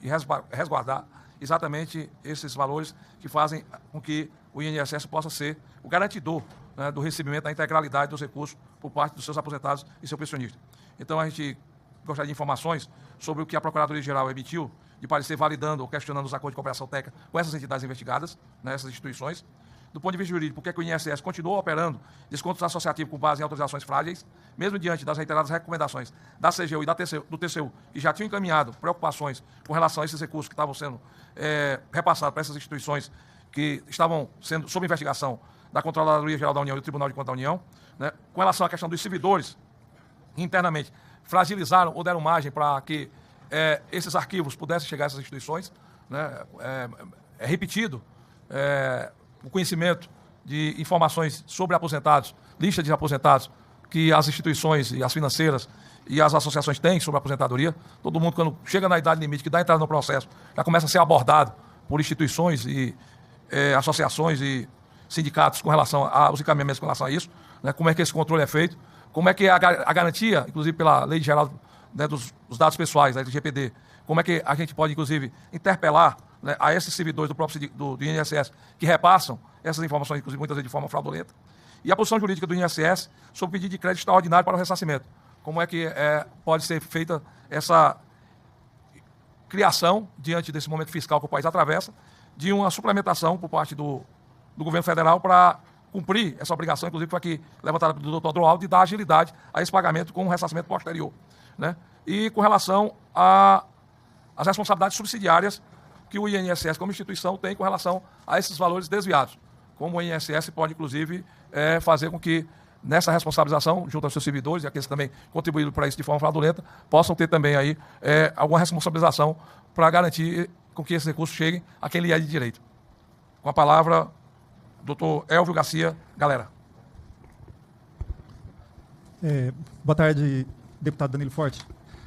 resguardar exatamente esses valores que fazem com que o INSS possa ser o garantidor, né, do recebimento da integralidade dos recursos por parte dos seus aposentados e seus pensionistas. Então, a gente gostaria de informações sobre o que a Procuradoria-Geral emitiu de parecer validando ou questionando os acordos de cooperação técnica com essas entidades investigadas, né, essas instituições. Do ponto de vista jurídico, por que o INSS continua operando descontos associativos com base em autorizações frágeis, mesmo diante das reiteradas recomendações da CGU e do TCU, que já tinham encaminhado preocupações com relação a esses recursos que estavam sendo repassados para essas instituições que estavam sendo sob investigação da Controladoria-Geral da União e do Tribunal de Contas da União, né, com relação à questão dos servidores, internamente fragilizaram ou deram margem para que esses arquivos pudessem chegar a essas instituições, né, repetido o conhecimento de informações sobre aposentados, lista de aposentados que as instituições e as financeiras e as associações têm sobre a aposentadoria. Todo mundo, quando chega na idade limite, que dá entrada no processo, já começa a ser abordado por instituições e associações e sindicatos com relação aos encaminhamentos com relação a isso, né, como é que esse controle é feito, como é que a garantia, inclusive pela Lei Geral, né, dos dados pessoais, da LGPD, como é que a gente pode, inclusive, interpelar, né, a esses servidores do INSS que repassam essas informações, inclusive muitas vezes de forma fraudulenta, e a posição jurídica do INSS sobre pedido de crédito extraordinário para o ressarcimento. Como é que pode ser feita essa criação, diante desse momento fiscal que o país atravessa, de uma suplementação por parte do governo federal para cumprir essa obrigação, inclusive foi aqui levantada pelo doutor Adroaldo, de dar agilidade a esse pagamento com um ressarcimento posterior, né? E com relação às responsabilidades subsidiárias que o INSS, como instituição, tem com relação a esses valores desviados. Como o INSS pode, inclusive, fazer com que, nessa responsabilização, junto aos seus servidores e aqueles que também contribuíram para isso de forma fraudulenta, possam ter também aí alguma responsabilização para garantir com que esses recursos cheguem a quem lhe é de direito. Com a palavra, doutor Elvio Garcia, galera. Boa tarde, deputado Danilo Forte.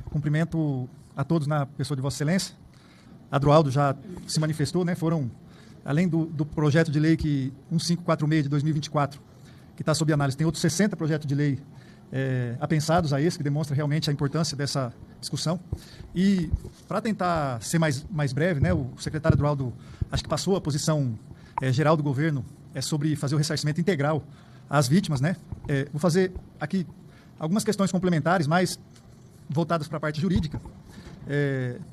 Cumprimento a todos na pessoa de Vossa Excelência. Adroaldo já se manifestou, né? Foram, além do projeto de lei 1546 de 2024, que está sob análise, tem outros 60 projetos de lei apensados a esse, que demonstra realmente a importância dessa discussão. E, para tentar ser mais breve, né, o secretário Adroaldo acho que passou a posição geral do governo sobre fazer o ressarcimento integral às vítimas, né? Vou fazer aqui algumas questões complementares, mais voltadas para a parte jurídica,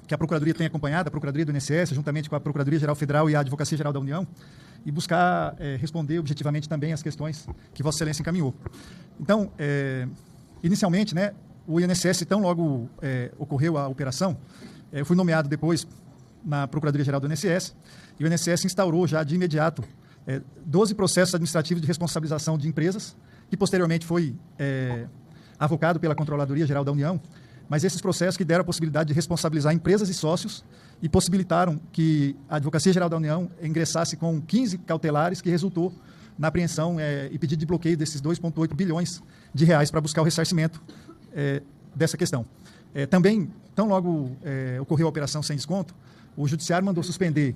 que a Procuradoria tem acompanhado, a Procuradoria do INSS, juntamente com a Procuradoria-Geral Federal e a Advocacia-Geral da União, e buscar responder objetivamente também as questões que Vossa Excelência encaminhou. Então, inicialmente, né, o INSS, tão logo ocorreu a operação, eu fui nomeado depois na Procuradoria-Geral do INSS, e o INSS instaurou já de imediato 12 processos administrativos de responsabilização de empresas, que posteriormente foi avocado pela Controladoria-Geral da União, mas esses processos que deram a possibilidade de responsabilizar empresas e sócios e possibilitaram que a Advocacia-Geral da União ingressasse com 15 cautelares, que resultou na apreensão e pedido de bloqueio desses 2,8 bilhões de reais para buscar o ressarcimento dessa questão. Também, tão logo ocorreu a operação sem desconto, o Judiciário mandou suspender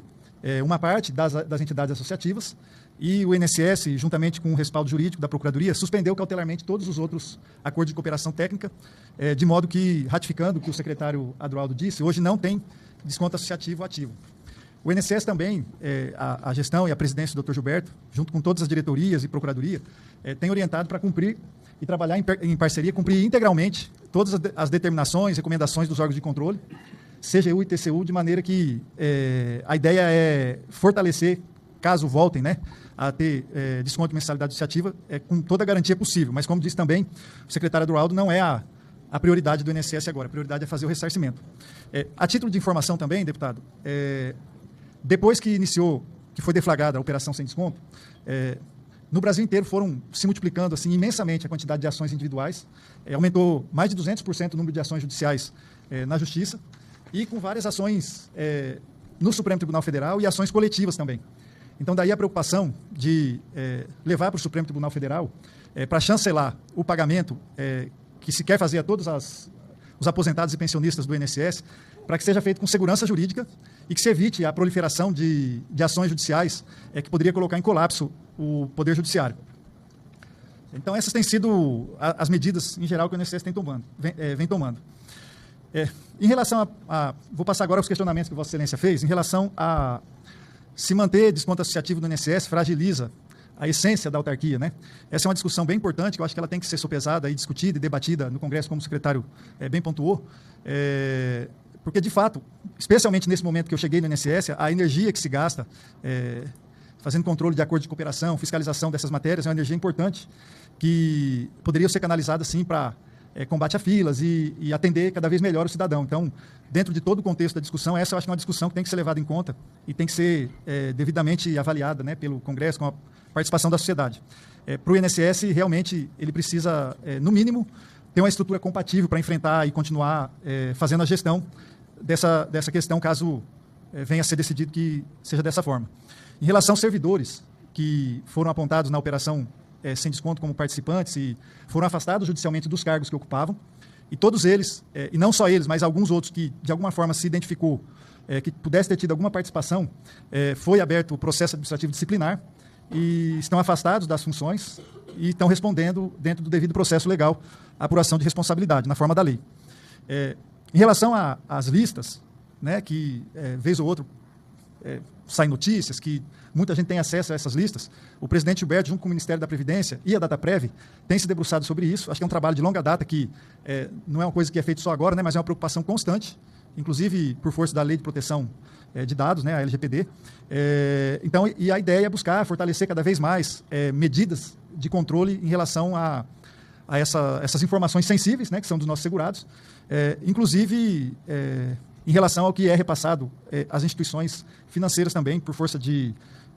uma parte das entidades associativas e o INSS, juntamente com o respaldo jurídico da Procuradoria, suspendeu cautelarmente todos os outros acordos de cooperação técnica, de modo que, ratificando o que o secretário Adroaldo disse, hoje não tem desconto associativo ativo. O INSS também, a gestão e a presidência do Dr. Gilberto, junto com todas as diretorias e Procuradoria, tem orientado para cumprir e trabalhar em parceria, cumprir integralmente todas as determinações e recomendações dos órgãos de controle, CGU e TCU, de maneira que a ideia é fortalecer, caso voltem, né, a ter desconto de mensalidade associativa, com toda a garantia possível. Mas, como disse também o secretário Adroaldo, não é a prioridade do INSS agora. A prioridade é fazer o ressarcimento. A título de informação também, deputado, depois que foi deflagrada a operação sem desconto, no Brasil inteiro foram se multiplicando assim, imensamente a quantidade de ações individuais. Aumentou mais de 200% o número de ações judiciais na Justiça, e com várias ações no Supremo Tribunal Federal e ações coletivas também. Então, daí a preocupação de levar para o Supremo Tribunal Federal para chancelar o pagamento que se quer fazer a todos os aposentados e pensionistas do INSS, para que seja feito com segurança jurídica e que se evite a proliferação de ações judiciais que poderia colocar em colapso o Poder Judiciário. Então, essas têm sido as medidas, em geral, que o INSS vem tomando. Em relação vou passar agora aos questionamentos que Vossa Excelência fez, em relação a se manter desconto associativo do INSS fragiliza a essência da autarquia, né? Essa é uma discussão bem importante, que eu acho que ela tem que ser sopesada e discutida e debatida no Congresso, como o secretário bem pontuou, porque, de fato, especialmente nesse momento que eu cheguei no INSS, a energia que se gasta fazendo controle de acordo de cooperação, fiscalização dessas matérias, é uma energia importante que poderia ser canalizada, sim, para combate a filas e atender cada vez melhor o cidadão. Então, dentro de todo o contexto da discussão, essa eu acho que é uma discussão que tem que ser levada em conta e tem que ser devidamente avaliada, né, pelo Congresso, com a participação da sociedade. Para o INSS, realmente, ele precisa, no mínimo, ter uma estrutura compatível para enfrentar e continuar fazendo a gestão dessa questão, caso venha a ser decidido que seja dessa forma. Em relação aos servidores que foram apontados na operação sem desconto como participantes e foram afastados judicialmente dos cargos que ocupavam, e todos eles, e não só eles, mas alguns outros que de alguma forma se identificou que pudesse ter tido alguma participação, foi aberto o processo administrativo disciplinar e estão afastados das funções e estão respondendo dentro do devido processo legal a apuração de responsabilidade, na forma da lei. Em relação às listas, né, que vez ou outra saem notícias, que muita gente tem acesso a essas listas, o presidente Gilberto, junto com o Ministério da Previdência e a Dataprev, tem se debruçado sobre isso. Acho que é um trabalho de longa data que não é uma coisa que é feita só agora, né, mas é uma preocupação constante, inclusive por força da Lei de Proteção de Dados, né, a LGPD. Então, e a ideia é buscar fortalecer cada vez mais medidas de controle em relação a essas informações sensíveis, né, que são dos nossos segurados, inclusive em relação ao que é repassado às instituições financeiras também, por força de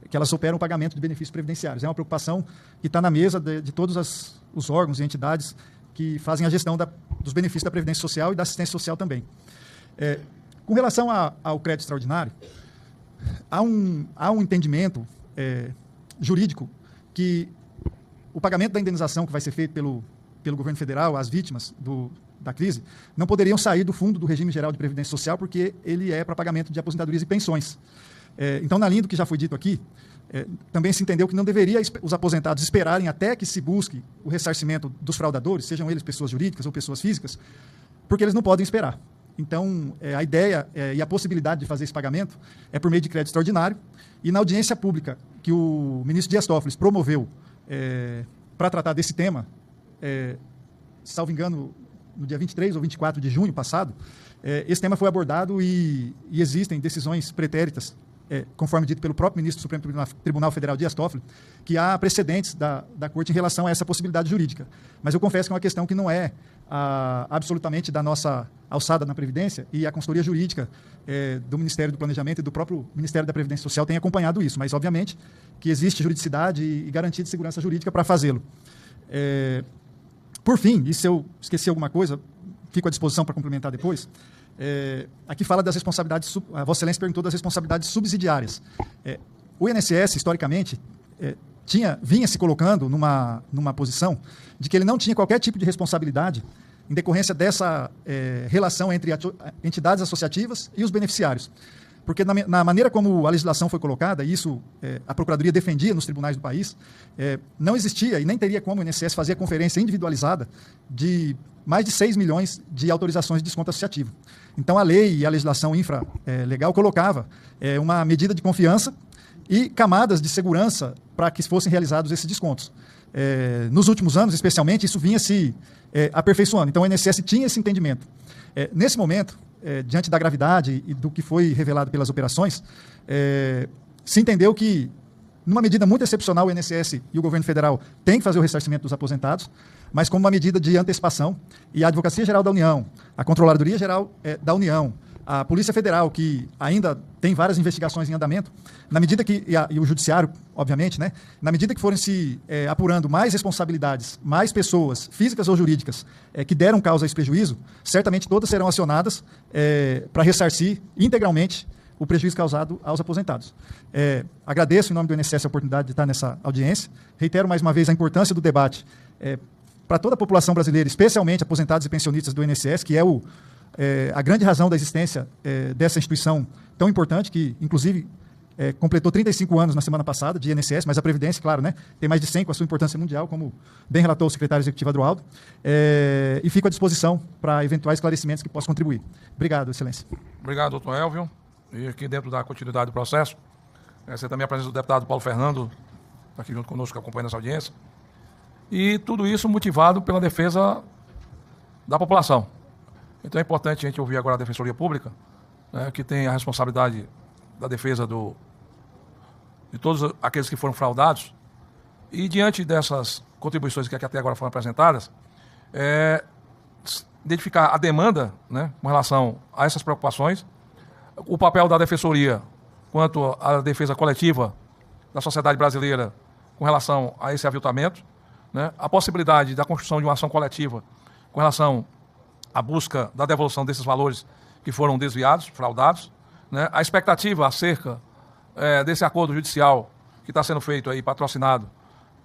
que elas operam o pagamento de benefícios previdenciários. É uma preocupação que está na mesa de todos os órgãos e entidades que fazem a gestão dos benefícios da Previdência Social e da assistência social também. Com relação ao crédito extraordinário, há um entendimento jurídico que o pagamento da indenização que vai ser feito pelo governo federal às vítimas da crise não poderiam sair do fundo do regime geral de previdência social, porque ele é para pagamento de aposentadorias e pensões. Então, na linha do que já foi dito aqui, também se entendeu que não deveria os aposentados esperarem até que se busque o ressarcimento dos fraudadores, sejam eles pessoas jurídicas ou pessoas físicas, porque eles não podem esperar. Então, a ideia e a possibilidade de fazer esse pagamento é por meio de crédito extraordinário, e na audiência pública que o ministro Dias Toffoli promoveu para tratar desse tema, salvo engano, no dia 23 ou 24 de junho passado, esse tema foi abordado e existem decisões pretéritas, conforme dito pelo próprio ministro do Supremo Tribunal Federal, Dias Toffoli, que há precedentes da Corte em relação a essa possibilidade jurídica. Mas eu confesso que é uma questão que não é absolutamente da nossa alçada na Previdência, e a consultoria jurídica do Ministério do Planejamento e do próprio Ministério da Previdência Social tem acompanhado isso, mas, obviamente, que existe juridicidade e garantia de segurança jurídica para fazê-lo. Por fim, e se eu esqueci alguma coisa, fico à disposição para complementar depois, aqui fala das responsabilidades, a Vossa Excelência perguntou das responsabilidades subsidiárias. O INSS, historicamente, vinha se colocando numa posição de que ele não tinha qualquer tipo de responsabilidade em decorrência dessa relação entre entidades associativas e os beneficiários. Porque na maneira como a legislação foi colocada, e isso a Procuradoria defendia nos tribunais do país, não existia e nem teria como o INSS fazer a conferência individualizada de mais de 6 milhões de autorizações de desconto associativo. Então, a lei e a legislação infralegal colocava uma medida de confiança e camadas de segurança para que fossem realizados esses descontos. Nos últimos anos, especialmente, isso vinha se aperfeiçoando. Então, o INSS tinha esse entendimento. Nesse momento, diante da gravidade e do que foi revelado pelas operações, se entendeu que, numa medida muito excepcional, o INSS e o governo federal têm que fazer o ressarcimento dos aposentados, mas como uma medida de antecipação, e a Advocacia Geral da União, a Controladoria Geral da União, A Polícia Federal, que ainda tem várias investigações em andamento, na medida que, e o Judiciário, obviamente, né, na medida que forem se apurando mais responsabilidades, mais pessoas, físicas ou jurídicas, que deram causa a esse prejuízo, certamente todas serão acionadas para ressarcir integralmente o prejuízo causado aos aposentados. Agradeço, em nome do INSS, a oportunidade de estar nessa audiência. Reitero mais uma vez a importância do debate para toda a população brasileira, especialmente aposentados e pensionistas do INSS, que é a grande razão da existência dessa instituição tão importante, que, inclusive, completou 35 anos na semana passada, de INSS, mas a Previdência, claro, né, tem mais de 100 com a sua importância mundial, como bem relatou o secretário executivo Adroaldo, e fico à disposição para eventuais esclarecimentos que possam contribuir. Obrigado, Excelência. Obrigado, doutor Elvio. E aqui dentro da continuidade do processo, você também a presença do deputado Paulo Fernando, está aqui junto conosco, acompanhando essa audiência. E tudo isso motivado pela defesa da população. Então é importante a gente ouvir agora a Defensoria Pública, né, que tem a responsabilidade da defesa de todos aqueles que foram fraudados. E diante dessas contribuições que até agora foram apresentadas, identificar a demanda, né, com relação a essas preocupações, o papel da Defensoria quanto à defesa coletiva da sociedade brasileira com relação a esse aviltamento, né, a possibilidade da construção de uma ação coletiva com relação à busca da devolução desses valores que foram desviados, fraudados, né, a expectativa acerca desse acordo judicial que está sendo feito aí, patrocinado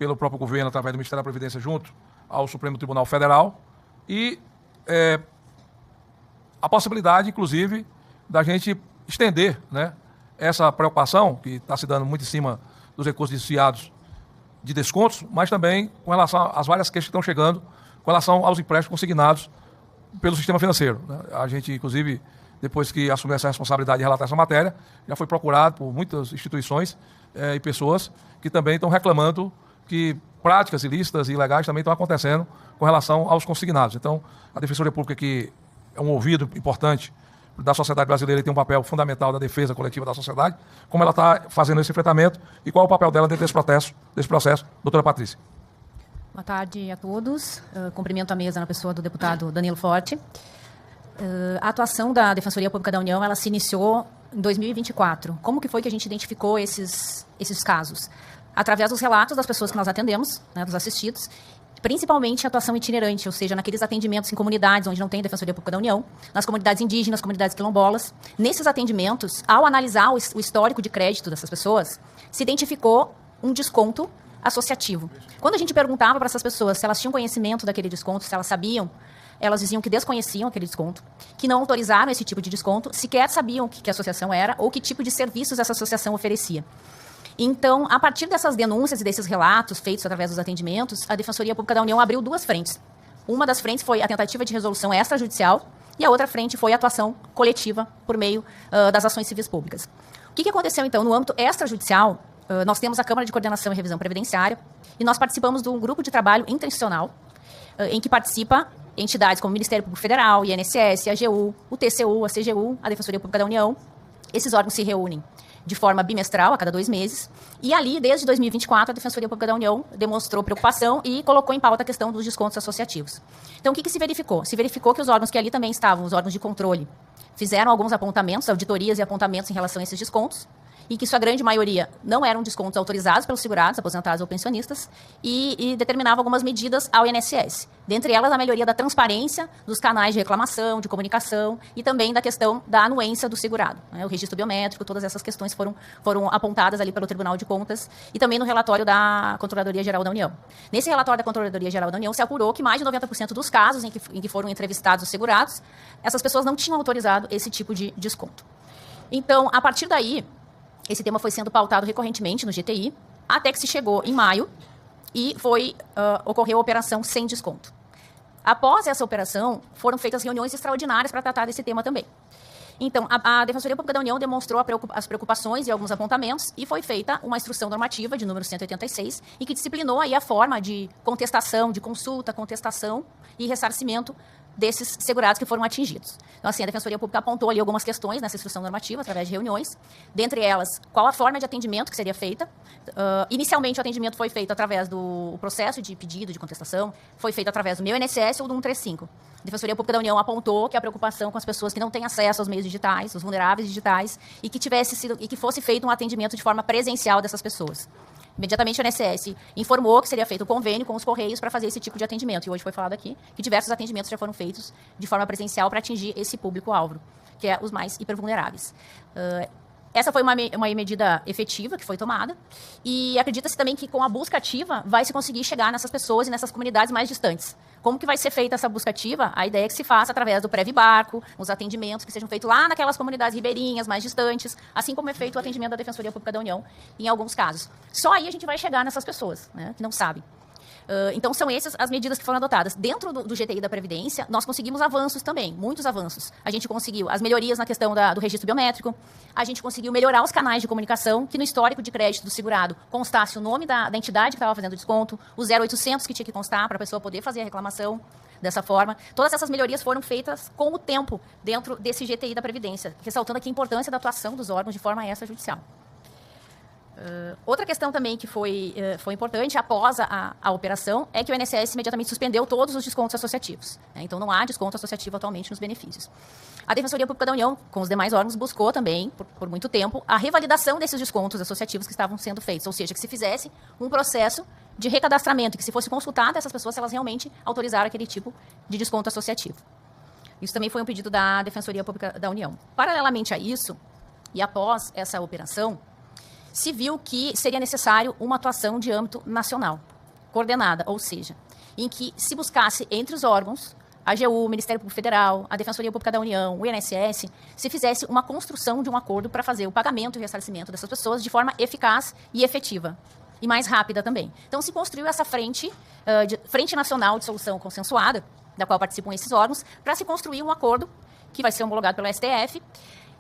pelo próprio governo através do Ministério da Previdência junto ao Supremo Tribunal Federal e a possibilidade, inclusive, da gente estender, né, essa preocupação que está se dando muito em cima dos recursos desviados de descontos, mas também com relação às várias queixas que estão chegando com relação aos empréstimos consignados pelo sistema financeiro, né? A gente, inclusive, depois que assumiu essa responsabilidade de relatar essa matéria, já foi procurado por muitas instituições e pessoas que também estão reclamando que práticas ilícitas e ilegais também estão acontecendo com relação aos consignados. Então, a Defensoria Pública, que é um ouvido importante da sociedade brasileira e tem um papel fundamental da defesa coletiva da sociedade, como ela está fazendo esse enfrentamento e qual é o papel dela dentro desse processo, doutora Patrícia. Boa tarde a todos. Cumprimento a mesa na pessoa do deputado Danilo Forte. A atuação da Defensoria Pública da União, ela se iniciou em 2024. Como que foi que a gente identificou esses casos? Através dos relatos das pessoas que nós atendemos, né, dos assistidos, principalmente a atuação itinerante, ou seja, naqueles atendimentos em comunidades onde não tem Defensoria Pública da União, nas comunidades indígenas, comunidades quilombolas. Nesses atendimentos, ao analisar o histórico de crédito dessas pessoas, se identificou um desconto associativo. Quando a gente perguntava para essas pessoas se elas tinham conhecimento daquele desconto, se elas sabiam, elas diziam que desconheciam aquele desconto, que não autorizaram esse tipo de desconto, sequer sabiam o que a associação era ou que tipo de serviços essa associação oferecia. Então, a partir dessas denúncias e desses relatos feitos através dos atendimentos, a Defensoria Pública da União abriu duas frentes. Uma das frentes foi a tentativa de resolução extrajudicial e a outra frente foi a atuação coletiva por meio das ações civis públicas. O que aconteceu, então, no âmbito extrajudicial? Nós temos a Câmara de Coordenação e Revisão Previdenciária e nós participamos de um grupo de trabalho interinstitucional em que participa entidades como o Ministério Público Federal, INSS, a AGU, o TCU, a CGU, a Defensoria Pública da União. Esses órgãos se reúnem de forma bimestral, a cada 2 meses. E ali, desde 2024, a Defensoria Pública da União demonstrou preocupação e colocou em pauta a questão dos descontos associativos. Então, o que se verificou? Se verificou que os órgãos que ali também estavam, os órgãos de controle, fizeram alguns apontamentos, auditorias e apontamentos em relação a esses descontos, e que sua grande maioria não eram descontos autorizados pelos segurados, aposentados ou pensionistas, e determinava algumas medidas ao INSS. Dentre elas, a melhoria da transparência dos canais de reclamação, de comunicação, e também da questão da anuência do segurado. Né? O registro biométrico, todas essas questões foram apontadas ali pelo Tribunal de Contas, e também no relatório da Controladoria Geral da União. Nesse relatório da Controladoria Geral da União, se apurou que mais de 90% dos casos em que foram entrevistados os segurados, essas pessoas não tinham autorizado esse tipo de desconto. Então, a partir daí, esse tema foi sendo pautado recorrentemente no GTI, até que se chegou em maio e ocorreu a operação sem desconto. Após essa operação, foram feitas reuniões extraordinárias para tratar desse tema também. Então, a Defensoria Pública da União demonstrou as preocupações e alguns apontamentos e foi feita uma instrução normativa de número 186 e que disciplinou aí a forma de contestação, de consulta, contestação e ressarcimento desses segurados que foram atingidos. Então, assim, a Defensoria Pública apontou ali algumas questões nessa instrução normativa, através de reuniões, dentre elas, qual a forma de atendimento que seria feita. Inicialmente, o atendimento foi feito através do processo de pedido, de contestação, foi feito através do meu INSS ou do 135. A Defensoria Pública da União apontou que a preocupação com as pessoas que não têm acesso aos meios digitais, os vulneráveis digitais, e que fosse feito um atendimento de forma presencial dessas pessoas. Imediatamente o INSS informou que seria feito um convênio com os Correios para fazer esse tipo de atendimento. E hoje foi falado aqui que diversos atendimentos já foram feitos de forma presencial para atingir esse público-alvo, que é os mais hipervulneráveis. Essa foi uma medida efetiva que foi tomada, e acredita-se também que com a busca ativa vai se conseguir chegar nessas pessoas e nessas comunidades mais distantes. Como que vai ser feita essa busca ativa? A ideia é que se faça através do Previbarco, os atendimentos que sejam feitos lá naquelas comunidades ribeirinhas, mais distantes, assim como é feito o atendimento da Defensoria Pública da União, em alguns casos. Só aí a gente vai chegar nessas pessoas, né, que não sabem. Então, são essas as medidas que foram adotadas. Dentro do GTI da Previdência, nós conseguimos avanços também, muitos avanços. A gente conseguiu as melhorias na questão do registro biométrico, a gente conseguiu melhorar os canais de comunicação, que no histórico de crédito do segurado constasse o nome da entidade que estava fazendo o desconto, o 0800 que tinha que constar para a pessoa poder fazer a reclamação dessa forma. Todas essas melhorias foram feitas com o tempo dentro desse GTI da Previdência, ressaltando aqui a importância da atuação dos órgãos de forma extrajudicial. Outra questão também que foi importante após a operação é que o INSS imediatamente suspendeu todos os descontos associativos. Então, não há desconto associativo atualmente nos benefícios. A Defensoria Pública da União, com os demais órgãos, buscou também, por muito tempo, a revalidação desses descontos associativos que estavam sendo feitos, ou seja, que se fizesse um processo de recadastramento, que se fosse consultada essas pessoas, se elas realmente autorizaram aquele tipo de desconto associativo. Isso também foi um pedido da Defensoria Pública da União. Paralelamente a isso, e após essa operação, se viu que seria necessário uma atuação de âmbito nacional, coordenada, ou seja, em que se buscasse entre os órgãos, a AGU, o Ministério Público Federal, a Defensoria Pública da União, o INSS, se fizesse uma construção de um acordo para fazer o pagamento e o ressarcimento dessas pessoas de forma eficaz e efetiva, e mais rápida também. Então, se construiu essa frente nacional de solução consensuada, da qual participam esses órgãos, para se construir um acordo que vai ser homologado pelo STF,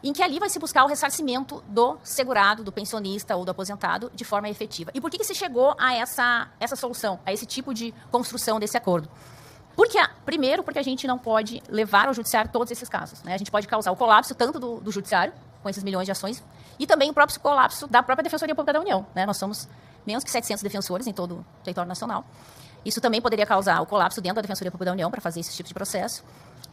em que ali vai se buscar o ressarcimento do segurado, do pensionista ou do aposentado de forma efetiva. E por que se chegou a essa solução, a esse tipo de construção desse acordo? Primeiro, porque a gente não pode levar ao judiciário todos esses casos, né? A gente pode causar o colapso tanto do judiciário, com esses milhões de ações, e também o próprio colapso da própria Defensoria Pública da União, né? Nós somos menos que 700 defensores em todo o território nacional. Isso também poderia causar o colapso dentro da Defensoria Pública da União para fazer esse tipo de processo.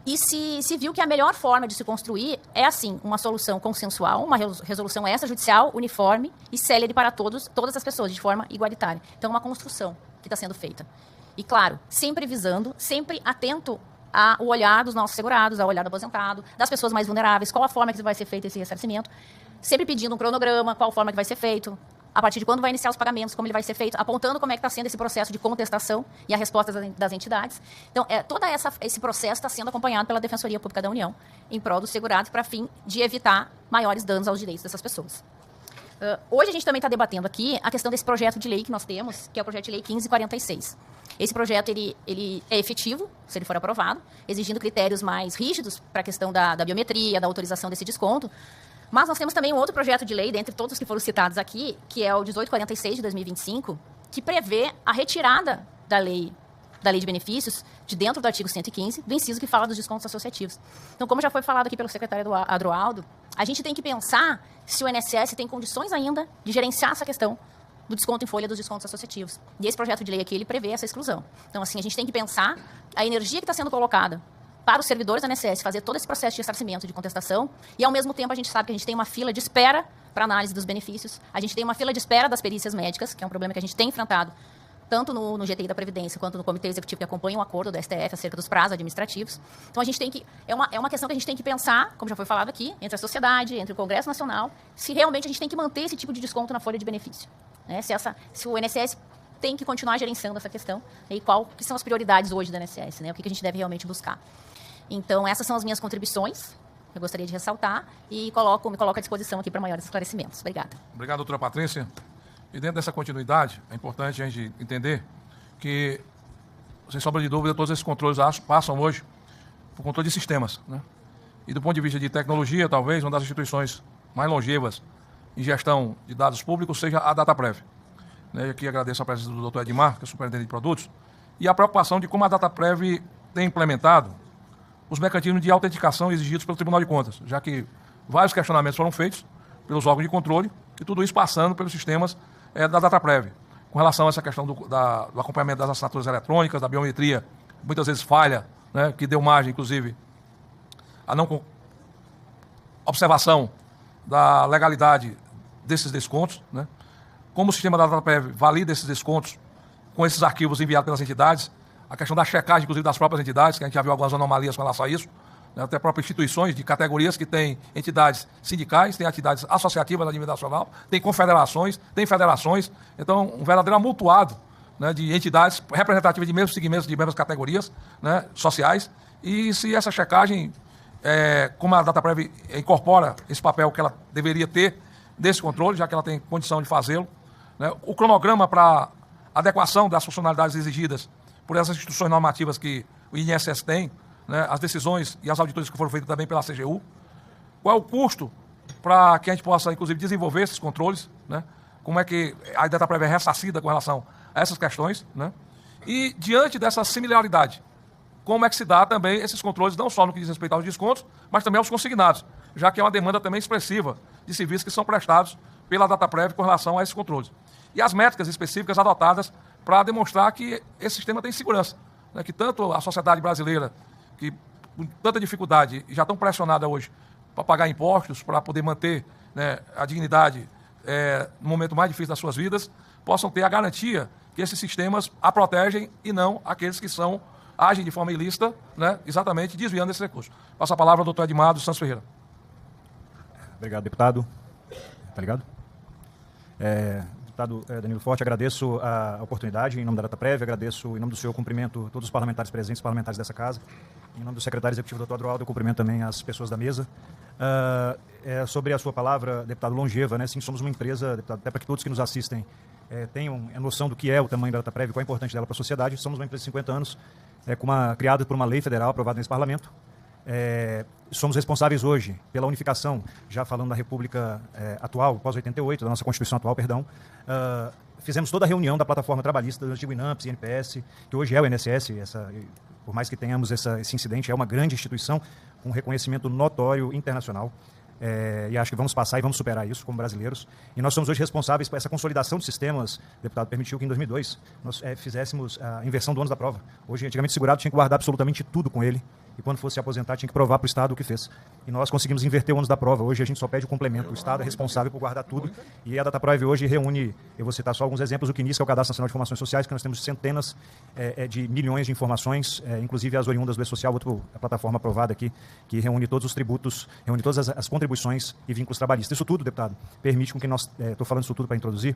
E se viu que a melhor forma de se construir é, assim, uma solução consensual, uma resolução extrajudicial, uniforme e célere para todas as pessoas, de forma igualitária. Então, uma construção que está sendo feita. E, claro, sempre visando, sempre atento ao olhar dos nossos segurados, ao olhar do aposentado, das pessoas mais vulneráveis, qual a forma que vai ser feito esse ressarcimento, sempre pedindo um cronograma, qual forma que vai ser feito, a partir de quando vai iniciar os pagamentos, como ele vai ser feito, apontando como é que está sendo esse processo de contestação e a resposta das entidades. Então, todo esse processo está sendo acompanhado pela Defensoria Pública da União em prol dos segurados para fim de evitar maiores danos aos direitos dessas pessoas. Hoje a gente também está debatendo aqui a questão desse projeto de lei que nós temos, que é o projeto de lei 1546. Esse projeto ele é efetivo, se ele for aprovado, exigindo critérios mais rígidos para a questão da biometria, da autorização desse desconto. Mas nós temos também um outro projeto de lei, dentre todos os que foram citados aqui, que é o 1846 de 2025, que prevê a retirada da lei de benefícios, de dentro do artigo 115, do inciso que fala dos descontos associativos. Então, como já foi falado aqui pelo secretário Adroaldo, a gente tem que pensar se o INSS tem condições ainda de gerenciar essa questão do desconto em folha dos descontos associativos. E esse projeto de lei aqui, ele prevê essa exclusão. Então, assim, a gente tem que pensar a energia que está sendo colocada para os servidores da INSS fazer todo esse processo de ressarcimento, de contestação, e ao mesmo tempo a gente sabe que a gente tem uma fila de espera para análise dos benefícios, a gente tem uma fila de espera das perícias médicas, que é um problema que a gente tem enfrentado tanto no GTI da Previdência quanto no Comitê Executivo que acompanha o acordo do STF acerca dos prazos administrativos. Então a gente tem que, é uma questão que a gente tem que pensar, como já foi falado aqui, entre a sociedade, entre o Congresso Nacional, se realmente a gente tem que manter esse tipo de desconto na folha de benefício, né? Se o INSS tem que continuar gerenciando essa questão, e que são as prioridades hoje do INSS, né? O que a gente deve realmente buscar. Então, essas são as minhas contribuições, que eu gostaria de ressaltar, e me coloco à disposição aqui para maiores esclarecimentos. Obrigada. Obrigado, doutora Patrícia. E dentro dessa continuidade, é importante a gente entender que, sem sombra de dúvida, todos esses controles passam hoje por controle de sistemas, né? E do ponto de vista de tecnologia, talvez uma das instituições mais longevas em gestão de dados públicos seja a Dataprev. E aqui agradeço a presença do doutor Edmar, que é superintendente de produtos, e a preocupação de como a Dataprev tem implementado os mecanismos de autenticação exigidos pelo Tribunal de Contas, já que vários questionamentos foram feitos pelos órgãos de controle e tudo isso passando pelos sistemas da Dataprev. Com relação a essa questão do acompanhamento das assinaturas eletrônicas, da biometria, muitas vezes falha, né, que deu margem, inclusive, a não observação da legalidade desses descontos, né? Como o sistema da Dataprev valida esses descontos com esses arquivos enviados pelas entidades, a questão da checagem, inclusive, das próprias entidades, que a gente já viu algumas anomalias com relação a isso, né? Até próprias instituições de categorias que têm entidades sindicais, têm atividades associativas da nível nacional, tem confederações, tem federações, então um verdadeiro amontoado, né, de entidades representativas de mesmos segmentos, de mesmas categorias, né, sociais, e se essa checagem, como a Dataprev incorpora esse papel que ela deveria ter desse controle, já que ela tem condição de fazê-lo, né, o cronograma para adequação das funcionalidades exigidas por essas instituições normativas que o INSS tem, né, as decisões e as auditorias que foram feitas também pela CGU, qual é o custo para que a gente possa, inclusive, desenvolver esses controles, né, como é que a Dataprev é ressarcida com relação a essas questões, né, e diante dessa similaridade, como é que se dá também esses controles, não só no que diz respeito aos descontos, mas também aos consignados, já que é uma demanda também expressiva de serviços que são prestados pela Dataprev com relação a esses controles. E as métricas específicas adotadas para demonstrar que esse sistema tem segurança, né, que tanto a sociedade brasileira, que com tanta dificuldade e já tão pressionada hoje para pagar impostos, para poder manter, né, a dignidade no momento mais difícil das suas vidas, possam ter a garantia que esses sistemas a protegem e não aqueles que agem de forma ilícita, né, exatamente desviando esse recurso. Passo a palavra ao doutor Edmar dos Santos Ferreira. Obrigado, deputado. Tá ligado? Deputado Danilo Forte, agradeço a oportunidade em nome da Dataprev, agradeço em nome do senhor, cumprimento todos os parlamentares presentes, parlamentares dessa casa. Em nome do secretário executivo, doutor Adroaldo, eu cumprimento também as pessoas da mesa. Sobre a sua palavra, deputado, longeva, né? Sim, somos uma empresa, deputado, até para que todos que nos assistem tenham a noção do que é o tamanho da Dataprev e qual é a importância dela para a sociedade. Somos uma empresa de 50 anos, criada por uma lei federal aprovada nesse parlamento. Somos responsáveis hoje pela unificação, já falando da República atual, pós-88, da nossa Constituição atual, perdão. Fizemos toda a reunião da plataforma trabalhista do antigo INAMPS, INPS, que hoje é o INSS, por mais que tenhamos esse incidente, é uma grande instituição com reconhecimento notório internacional. E acho que vamos passar e vamos superar isso como brasileiros. E nós somos hoje responsáveis por essa consolidação de sistemas. O deputado permitiu que em 2002 nós fizéssemos a inversão do ônus da prova. Hoje, antigamente, o segurado tinha que guardar absolutamente tudo com ele. E quando fosse se aposentar, tinha que provar para o Estado o que fez. E nós conseguimos inverter o ônus da prova. Hoje a gente só pede o complemento. O Estado é responsável por guardar tudo. E a Dataprev hoje reúne, eu vou citar só alguns exemplos, o CNIS, que é o Cadastro Nacional de Informações Sociais, que nós temos centenas de milhões de informações, inclusive as oriundas do E-Social, a plataforma aprovada aqui, que reúne todos os tributos, reúne todas as contribuições e vínculos trabalhistas. Isso tudo, deputado, permite com que nós, estou falando isso tudo para introduzir,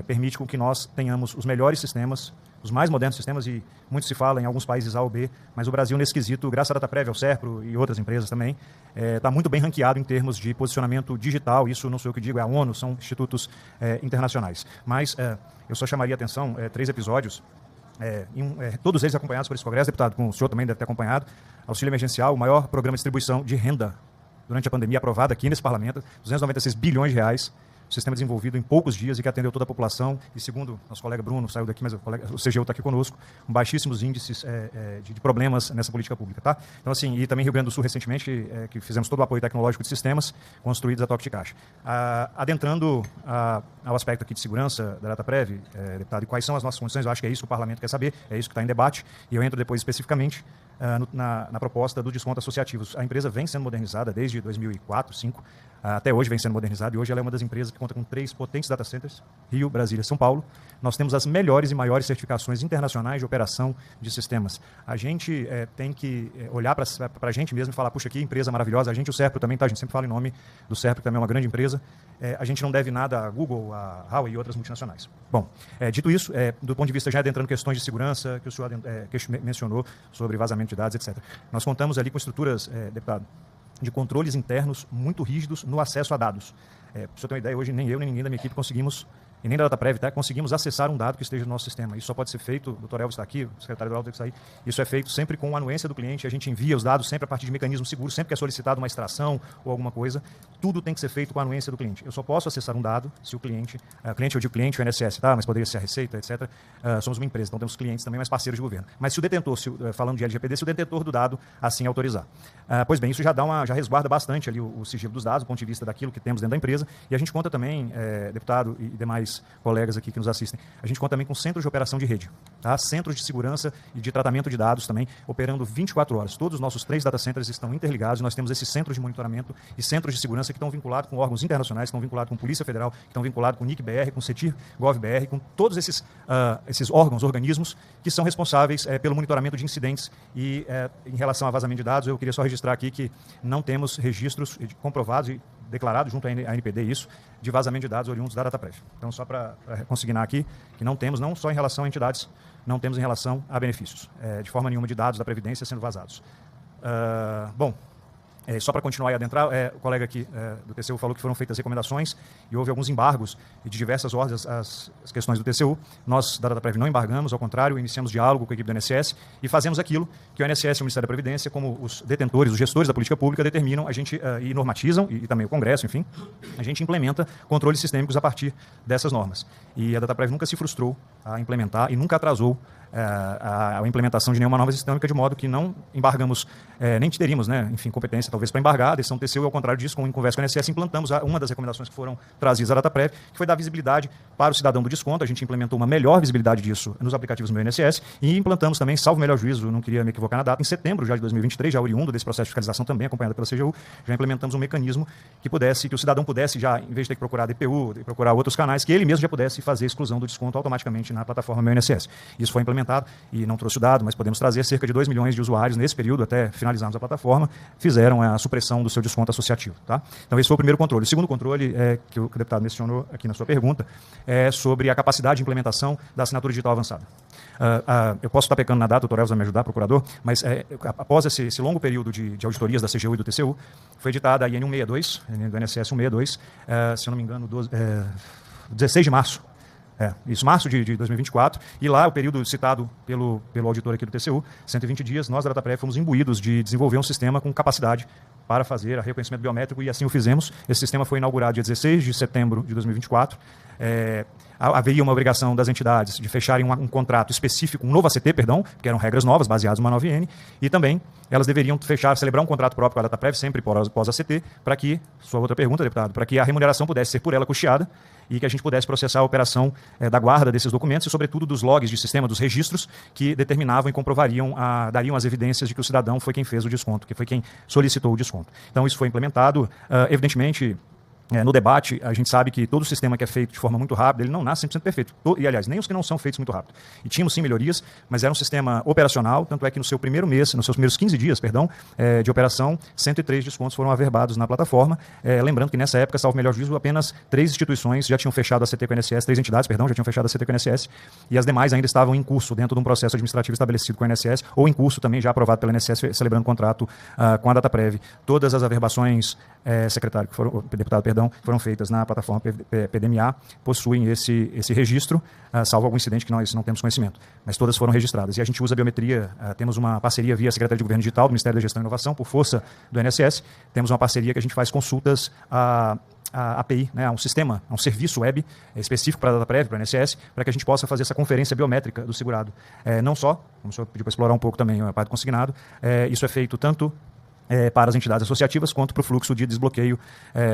permite com que nós tenhamos os melhores sistemas, os mais modernos sistemas, e muito se fala em alguns países A ou B, mas o Brasil, nesse quesito, graças à Dataprev, ao SERPRO e outras empresas também, está muito bem ranqueado em termos de posicionamento digital. Isso não sou eu que digo, é a ONU, são institutos internacionais. Mas eu só chamaria a atenção, 3 episódios, todos eles acompanhados por esse congresso, deputado, com o senhor também deve ter acompanhado, auxílio emergencial, o maior programa de distribuição de renda durante a pandemia, aprovado aqui nesse parlamento, 296 bilhões de reais, um sistema desenvolvido em poucos dias e que atendeu toda a população, e segundo nosso colega Bruno, saiu daqui, mas o CGU está aqui conosco, com baixíssimos índices de problemas nessa política pública, tá? Então, assim, e também Rio Grande do Sul, recentemente, que fizemos todo o apoio tecnológico de sistemas construídos a toque de caixa. Adentrando ao aspecto aqui de segurança da Dataprev, deputado, e quais são as nossas condições, eu acho que é isso que o parlamento quer saber, é isso que está em debate, e eu entro depois especificamente na proposta do desconto associativo. A empresa vem sendo modernizada desde 2004, 2005, até hoje vem sendo modernizada, e hoje ela é uma das empresas que conta com 3 potentes data centers, Rio, Brasília, São Paulo. Nós temos as melhores e maiores certificações internacionais de operação de sistemas. A gente tem que olhar para a gente mesmo e falar, puxa, que empresa maravilhosa. A gente, o SERPRO também, tá? A gente sempre fala em nome do SERPRO, que também é uma grande empresa. A gente não deve nada a Google, a Huawei e outras multinacionais. Bom, dito isso, do ponto de vista já adentrando questões de segurança, que o senhor mencionou sobre vazamento de dados, etc. Nós contamos ali com estruturas, deputado, de controles internos muito rígidos no acesso a dados. Para você ter uma ideia, hoje nem eu nem ninguém da minha equipe conseguimos, e nem da DataPrev, tá? Conseguimos acessar um dado que esteja no nosso sistema. Isso só pode ser feito, o Dr. Elvis está aqui, o secretário do Alto está aí, isso é feito sempre com a anuência do cliente, a gente envia os dados sempre a partir de mecanismos seguros, sempre que é solicitado uma extração ou alguma coisa, tudo tem que ser feito com a anuência do cliente. Eu só posso acessar um dado se o cliente, eu digo cliente, o INSS, tá? Mas poderia ser a Receita, etc. Somos uma empresa, então temos clientes também, mas parceiros de governo. Mas se o detentor, falando de LGPD, se o detentor do dado assim autorizar. Pois bem, isso já resguarda bastante ali o sigilo dos dados, do ponto de vista daquilo que temos dentro da empresa, e a gente conta também, deputado e demais colegas aqui que nos assistem, a gente conta também com centros de operação de rede, tá? Centros de segurança e de tratamento de dados também, operando 24 horas. Todos os nossos 3 data centers estão interligados, nós temos esses centros de monitoramento e centros de segurança que estão vinculados com órgãos internacionais, que estão vinculados com Polícia Federal, que estão vinculados com NIC-BR, com CETIR, GOV-BR, com todos esses órgãos, organismos que são responsáveis pelo monitoramento de incidentes. E em relação a vazamento de dados, eu queria só registrar aqui que não temos registros comprovados e declarado junto à NPD isso, de vazamento de dados oriundos da DataPrev. Então, só para consignar aqui, que não temos, não só em relação a entidades, não temos em relação a benefícios, de forma nenhuma de dados da Previdência sendo vazados. Bom, só para continuar e adentrar, o colega aqui do TCU falou que foram feitas recomendações e houve alguns embargos e de diversas ordens as questões do TCU. Nós, da DataPrev, não embargamos, ao contrário, iniciamos diálogo com a equipe do INSS e fazemos aquilo que o INSS e o Ministério da Previdência, como os detentores, os gestores da política pública, determinam, a gente e normatizam, e também o Congresso, enfim, a gente implementa controles sistêmicos a partir dessas normas. E a DataPrev nunca se frustrou a implementar e nunca atrasou a implementação de nenhuma nova sistêmica, de modo que não embargamos, nem teríamos, competência talvez para embargar. A decisão do TCU, ao contrário disso, em conversa com o INSS, implantamos uma das recomendações que foram trazidas à DataPrev, que foi dar visibilidade para o cidadão do desconto. A gente implementou uma melhor visibilidade disso nos aplicativos do INSS e implantamos também, salvo melhor juízo, não queria me equivocar na data, em setembro já de 2023, já oriundo desse processo de fiscalização também, acompanhado pela CGU, já implementamos um mecanismo que o cidadão pudesse já, em vez de ter que procurar DPU, de procurar outros canais, que ele mesmo já pudesse fazer a exclusão do desconto automaticamente na plataforma Meu INSS. Isso foi implementado e não trouxe o dado, mas podemos trazer cerca de 2 milhões de usuários nesse período, até finalizarmos a plataforma, fizeram a supressão do seu desconto associativo. Tá? Então, esse foi o primeiro controle. O segundo controle, que o deputado mencionou aqui na sua pergunta, é sobre a capacidade de implementação da assinatura digital avançada. Eu posso estar pecando na data, o doutor Elvis vai me ajudar, procurador, mas após esse longo período de auditorias da CGU e do TCU, foi editada a IN 162, do INSS 162, se eu não me engano, 16 de março. Março de 2024, e lá o período citado pelo auditor aqui do TCU, 120 dias, nós da DataPrev fomos imbuídos de desenvolver um sistema com capacidade para fazer o reconhecimento biométrico, e assim o fizemos. Esse sistema foi inaugurado dia 16 de setembro de 2024. Haveria uma obrigação das entidades de fecharem um contrato específico, um novo ACT, que eram regras novas, baseadas numa nova IN, e também elas deveriam celebrar um contrato próprio com a DataPrev, sempre pós-ACT, para que, sua outra pergunta, deputado, para que a remuneração pudesse ser por ela custeada e que a gente pudesse processar a operação da guarda desses documentos e, sobretudo, dos logs de sistema, dos registros que determinavam e comprovariam, dariam as evidências de que o cidadão foi quem fez o desconto, que foi quem solicitou o desconto. Então, isso foi implementado, evidentemente. No debate, a gente sabe que todo sistema que é feito de forma muito rápida, ele não nasce 100% perfeito. E, aliás, nem os que não são feitos muito rápido. E tínhamos, sim, melhorias, mas era um sistema operacional, tanto é que no seu primeiro mês, nos seus primeiros 15 dias, de operação, 103 descontos foram averbados na plataforma. Lembrando que, nessa época, salvo melhor juízo, apenas 3 instituições já tinham fechado a CT com o INSS, 3 entidades, já tinham fechado a CT com o INSS, e as demais ainda estavam em curso dentro de um processo administrativo estabelecido com o INSS, ou em curso também já aprovado pelo INSS, celebrando contrato com a DataPrev. Todas as averbações, deputado, foram feitas na plataforma PDMA, possuem esse registro, salvo algum incidente que nós não temos conhecimento. Mas todas foram registradas. E a gente usa a biometria, temos uma parceria via Secretaria de Governo Digital, do Ministério da Gestão e Inovação, por força do INSS, temos uma parceria que a gente faz consultas a API, a um sistema, a um serviço web específico para a DataPrev, para o INSS, para que a gente possa fazer essa conferência biométrica do segurado. Não só, como o senhor pediu para explorar um pouco também a parte do consignado, isso é feito tanto para as entidades associativas, quanto para o fluxo de desbloqueio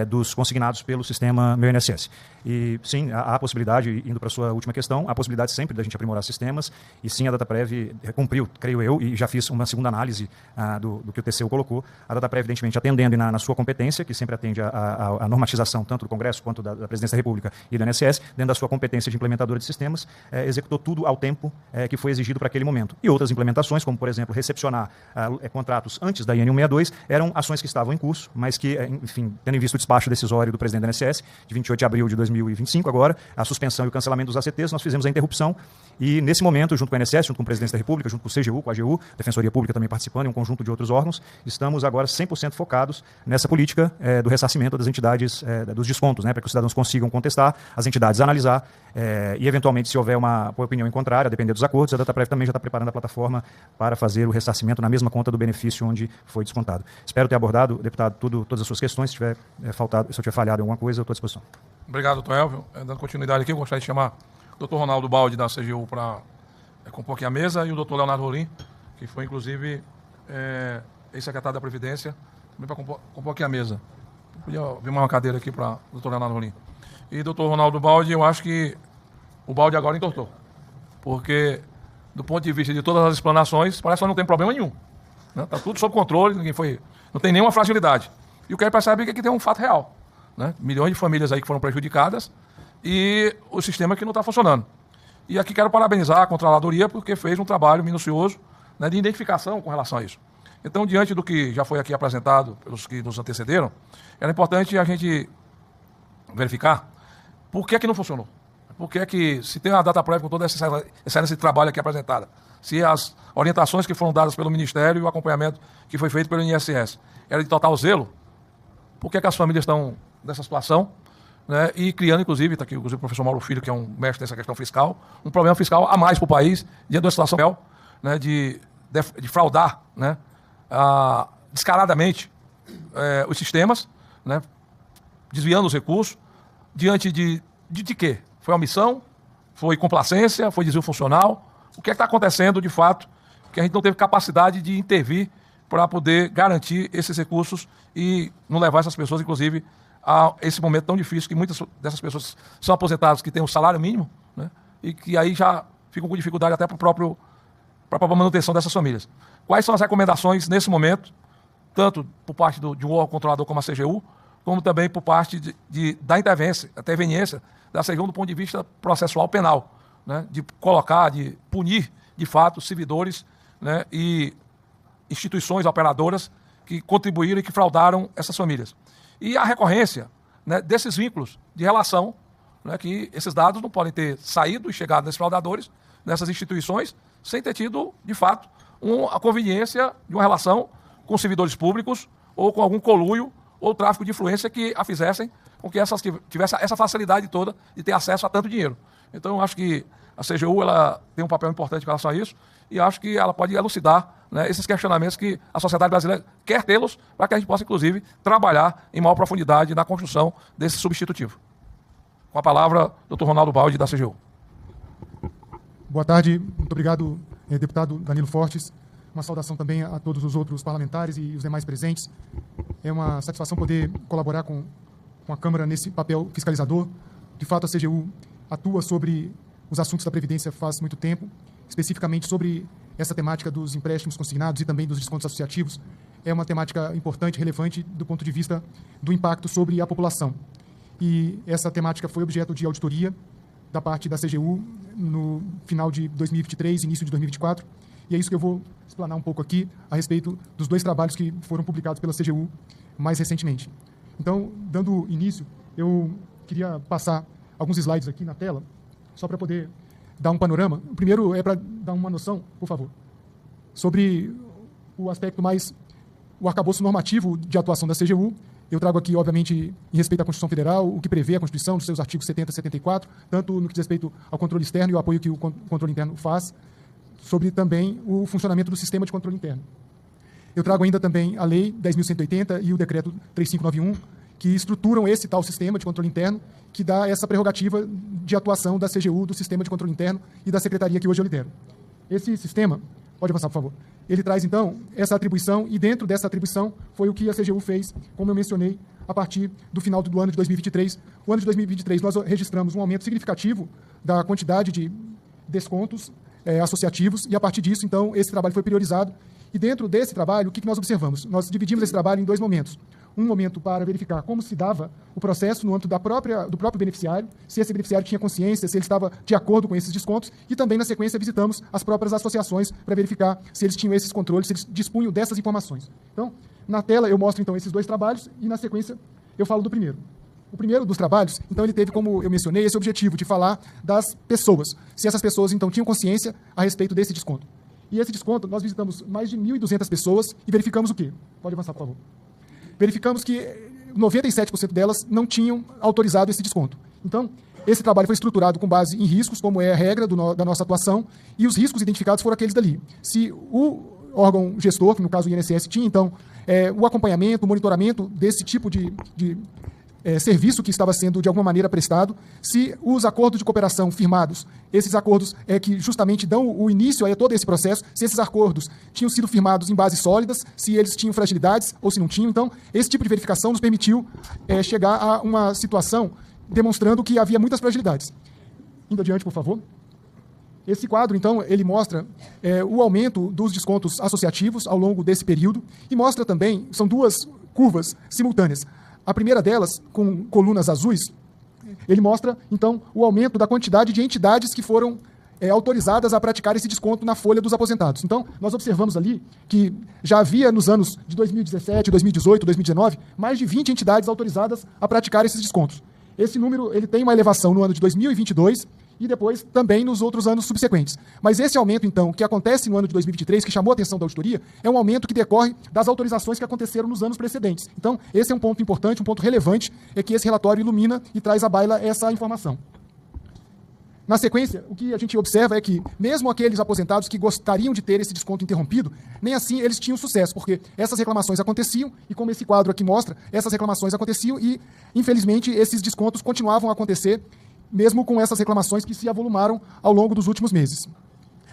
dos consignados pelo sistema Meu INSS. E sim, há a possibilidade, indo para a sua última questão, há a possibilidade sempre da gente aprimorar sistemas, e sim, a DataPrev cumpriu, creio eu, e já fiz uma segunda análise do que o TCU colocou, a DataPrev, evidentemente, atendendo e na sua competência, que sempre atende a normatização tanto do Congresso quanto da Presidência da República e do INSS, dentro da sua competência de implementadora de sistemas, executou tudo ao tempo que foi exigido para aquele momento. E outras implementações, como, por exemplo, recepcionar contratos antes da IN 162, 2022 eram ações que estavam em curso, mas que, enfim, tendo em vista o despacho decisório do presidente da INSS, de 28 de abril de 2025, agora, a suspensão e o cancelamento dos ACTs, nós fizemos a interrupção e, nesse momento, junto com a INSS, junto com o presidente da República, junto com o CGU, com a AGU, Defensoria Pública também participando e um conjunto de outros órgãos, estamos agora 100% focados nessa política do ressarcimento das entidades, dos descontos, né, para que os cidadãos consigam contestar, as entidades analisar e, eventualmente, se houver uma opinião em contrária, a depender dos acordos, a DataPrev também já está preparando a plataforma para fazer o ressarcimento na mesma conta do benefício onde foi descontado. Espero ter abordado, deputado, todas as suas questões. Se tiver se eu tiver falhado em alguma coisa, eu estou à disposição. Obrigado, doutor Elvio. Dando continuidade aqui, eu gostaria de chamar o doutor Ronaldo Baldi, da CGU, para compor aqui a mesa, e o doutor Leonardo Rolim, que foi, inclusive, ex-secretário da Previdência, também para compor aqui a mesa. Podia vir uma cadeira aqui para o doutor Leonardo Rolim. E doutor Ronaldo Baldi, eu acho que o Baldi agora entortou. Porque, do ponto de vista de todas as explanações, parece que não tem problema nenhum. Está tudo sob controle, não tem nenhuma fragilidade. E o que ele percebe é que tem um fato real. Né? Milhões de famílias aí que foram prejudicadas e o sistema que não está funcionando. E aqui quero parabenizar a Controladoria porque fez um trabalho minucioso, né, de identificação com relação a isso. Então, diante do que já foi aqui apresentado pelos que nos antecederam, era importante a gente verificar por que é que não funcionou. Por que é que, se tem uma DataPrev com toda esse trabalho aqui apresentada, se as orientações que foram dadas pelo Ministério e o acompanhamento que foi feito pelo INSS era de total zelo, por que é que as famílias estão nessa situação? Né? E criando, inclusive, está aqui inclusive, o professor Mauro Filho, que é um mestre nessa questão fiscal, um problema fiscal a mais para o país, diante da situação real, né, de fraudar, né, descaradamente os sistemas, né, desviando os recursos, diante de quê? Foi omissão? Foi complacência? Foi desvio funcional? O que é que está acontecendo, de fato, que a gente não teve capacidade de intervir para poder garantir esses recursos e não levar essas pessoas, inclusive, a esse momento tão difícil que muitas dessas pessoas são aposentadas que têm um salário mínimo, né, e que aí já ficam com dificuldade até para a própria manutenção dessas famílias. Quais são as recomendações nesse momento, tanto por parte de um órgão controlador como a CGU, como também por parte da interveniência da CGU do ponto de vista processual penal, né, de colocar, de punir, de fato, servidores, né, e instituições operadoras que contribuíram e que fraudaram essas famílias. E a recorrência, né, desses vínculos de relação, né, que esses dados não podem ter saído e chegado nesses fraudadores, nessas instituições, sem ter tido, de fato, a conveniência de uma relação com servidores públicos ou com algum conluio ou tráfico de influência que a fizessem com que essas tivessem essa facilidade toda de ter acesso a tanto dinheiro. Então, eu acho que a CGU ela tem um papel importante com relação a isso e acho que ela pode elucidar, né, esses questionamentos que a sociedade brasileira quer tê-los para que a gente possa, inclusive, trabalhar em maior profundidade na construção desse substitutivo. Com a palavra, doutor Ronaldo Baldi, da CGU. Boa tarde, muito obrigado, deputado Danilo Fortes. Uma saudação também a todos os outros parlamentares e os demais presentes. É uma satisfação poder colaborar com a Câmara nesse papel fiscalizador. De fato, a CGU atua sobre os assuntos da Previdência faz muito tempo, especificamente sobre essa temática dos empréstimos consignados e também dos descontos associativos. É uma temática importante, relevante do ponto de vista do impacto sobre a população. E essa temática foi objeto de auditoria da parte da CGU no final de 2023, início de 2024. E é isso que eu vou explanar um pouco aqui a respeito dos dois trabalhos que foram publicados pela CGU mais recentemente. Então, dando início, eu queria passar alguns slides aqui na tela, só para poder dar um panorama. O primeiro é para dar uma noção, por favor, sobre o aspecto mais, o arcabouço normativo de atuação da CGU. Eu trago aqui, obviamente, em respeito à Constituição Federal, o que prevê a Constituição, nos seus artigos 70 e 74, tanto no que diz respeito ao controle externo e o apoio que o controle interno faz, sobre também o funcionamento do sistema de controle interno. Eu trago ainda também a Lei 10.180 e o Decreto 3591, que estruturam esse tal sistema de controle interno, que dá essa prerrogativa de atuação da CGU, do sistema de controle interno e da secretaria que hoje eu lidero. Esse sistema, pode avançar, por favor, ele traz, então, essa atribuição, e dentro dessa atribuição foi o que a CGU fez, como eu mencionei, a partir do final do ano de 2023. O ano de 2023, nós registramos um aumento significativo da quantidade de descontos associativos, e a partir disso, então, esse trabalho foi priorizado. E dentro desse trabalho, o que nós observamos? Nós dividimos esse trabalho em dois momentos. Um momento para verificar como se dava o processo no âmbito do próprio beneficiário, se esse beneficiário tinha consciência, se ele estava de acordo com esses descontos, e também, na sequência, visitamos as próprias associações para verificar se eles tinham esses controles, se eles dispunham dessas informações. Então, Na tela eu mostro, então, esses dois trabalhos e, na sequência, eu falo do primeiro. O primeiro dos trabalhos, então, ele teve, como eu mencionei, esse objetivo de falar das pessoas. Se essas pessoas, então, tinham consciência a respeito desse desconto. E esse desconto, nós visitamos mais de 1.200 pessoas e verificamos o quê? Pode avançar, por favor. Verificamos que 97% delas não tinham autorizado esse desconto. Então, esse trabalho foi estruturado com base em riscos, como é a regra da nossa atuação, e os riscos identificados foram aqueles dali. Se o órgão gestor, que no caso o INSS, tinha, então, o acompanhamento, o monitoramento desse tipo de serviço que estava sendo, de alguma maneira, prestado, se os acordos de cooperação firmados, esses acordos que justamente dão o início a todo esse processo, se esses acordos tinham sido firmados em bases sólidas, se eles tinham fragilidades ou se não tinham. Então, esse tipo de verificação nos permitiu chegar a uma situação demonstrando que havia muitas fragilidades. Indo adiante, por favor. Esse quadro, então, ele mostra o aumento dos descontos associativos ao longo desse período e mostra também, são duas curvas simultâneas. A primeira delas, com colunas azuis, ele mostra, então, o aumento da quantidade de entidades que foram autorizadas a praticar esse desconto na folha dos aposentados. Então, nós observamos ali que já havia nos anos de 2017, 2018, 2019, mais de 20 entidades autorizadas a praticar esses descontos. Esse número ele tem uma elevação no ano de 2022 e depois também nos outros anos subsequentes. Mas esse aumento, então, que acontece no ano de 2023, que chamou a atenção da auditoria, é um aumento que decorre das autorizações que aconteceram nos anos precedentes. Então, esse é um ponto importante, um ponto relevante, é que esse relatório ilumina e traz à baila essa informação. Na sequência, o que a gente observa é que, mesmo aqueles aposentados que gostariam de ter esse desconto interrompido, nem assim eles tinham sucesso, porque essas reclamações aconteciam, e como esse quadro aqui mostra, essas reclamações aconteciam e, infelizmente, esses descontos continuavam a acontecer, mesmo com essas reclamações que se avolumaram ao longo dos últimos meses.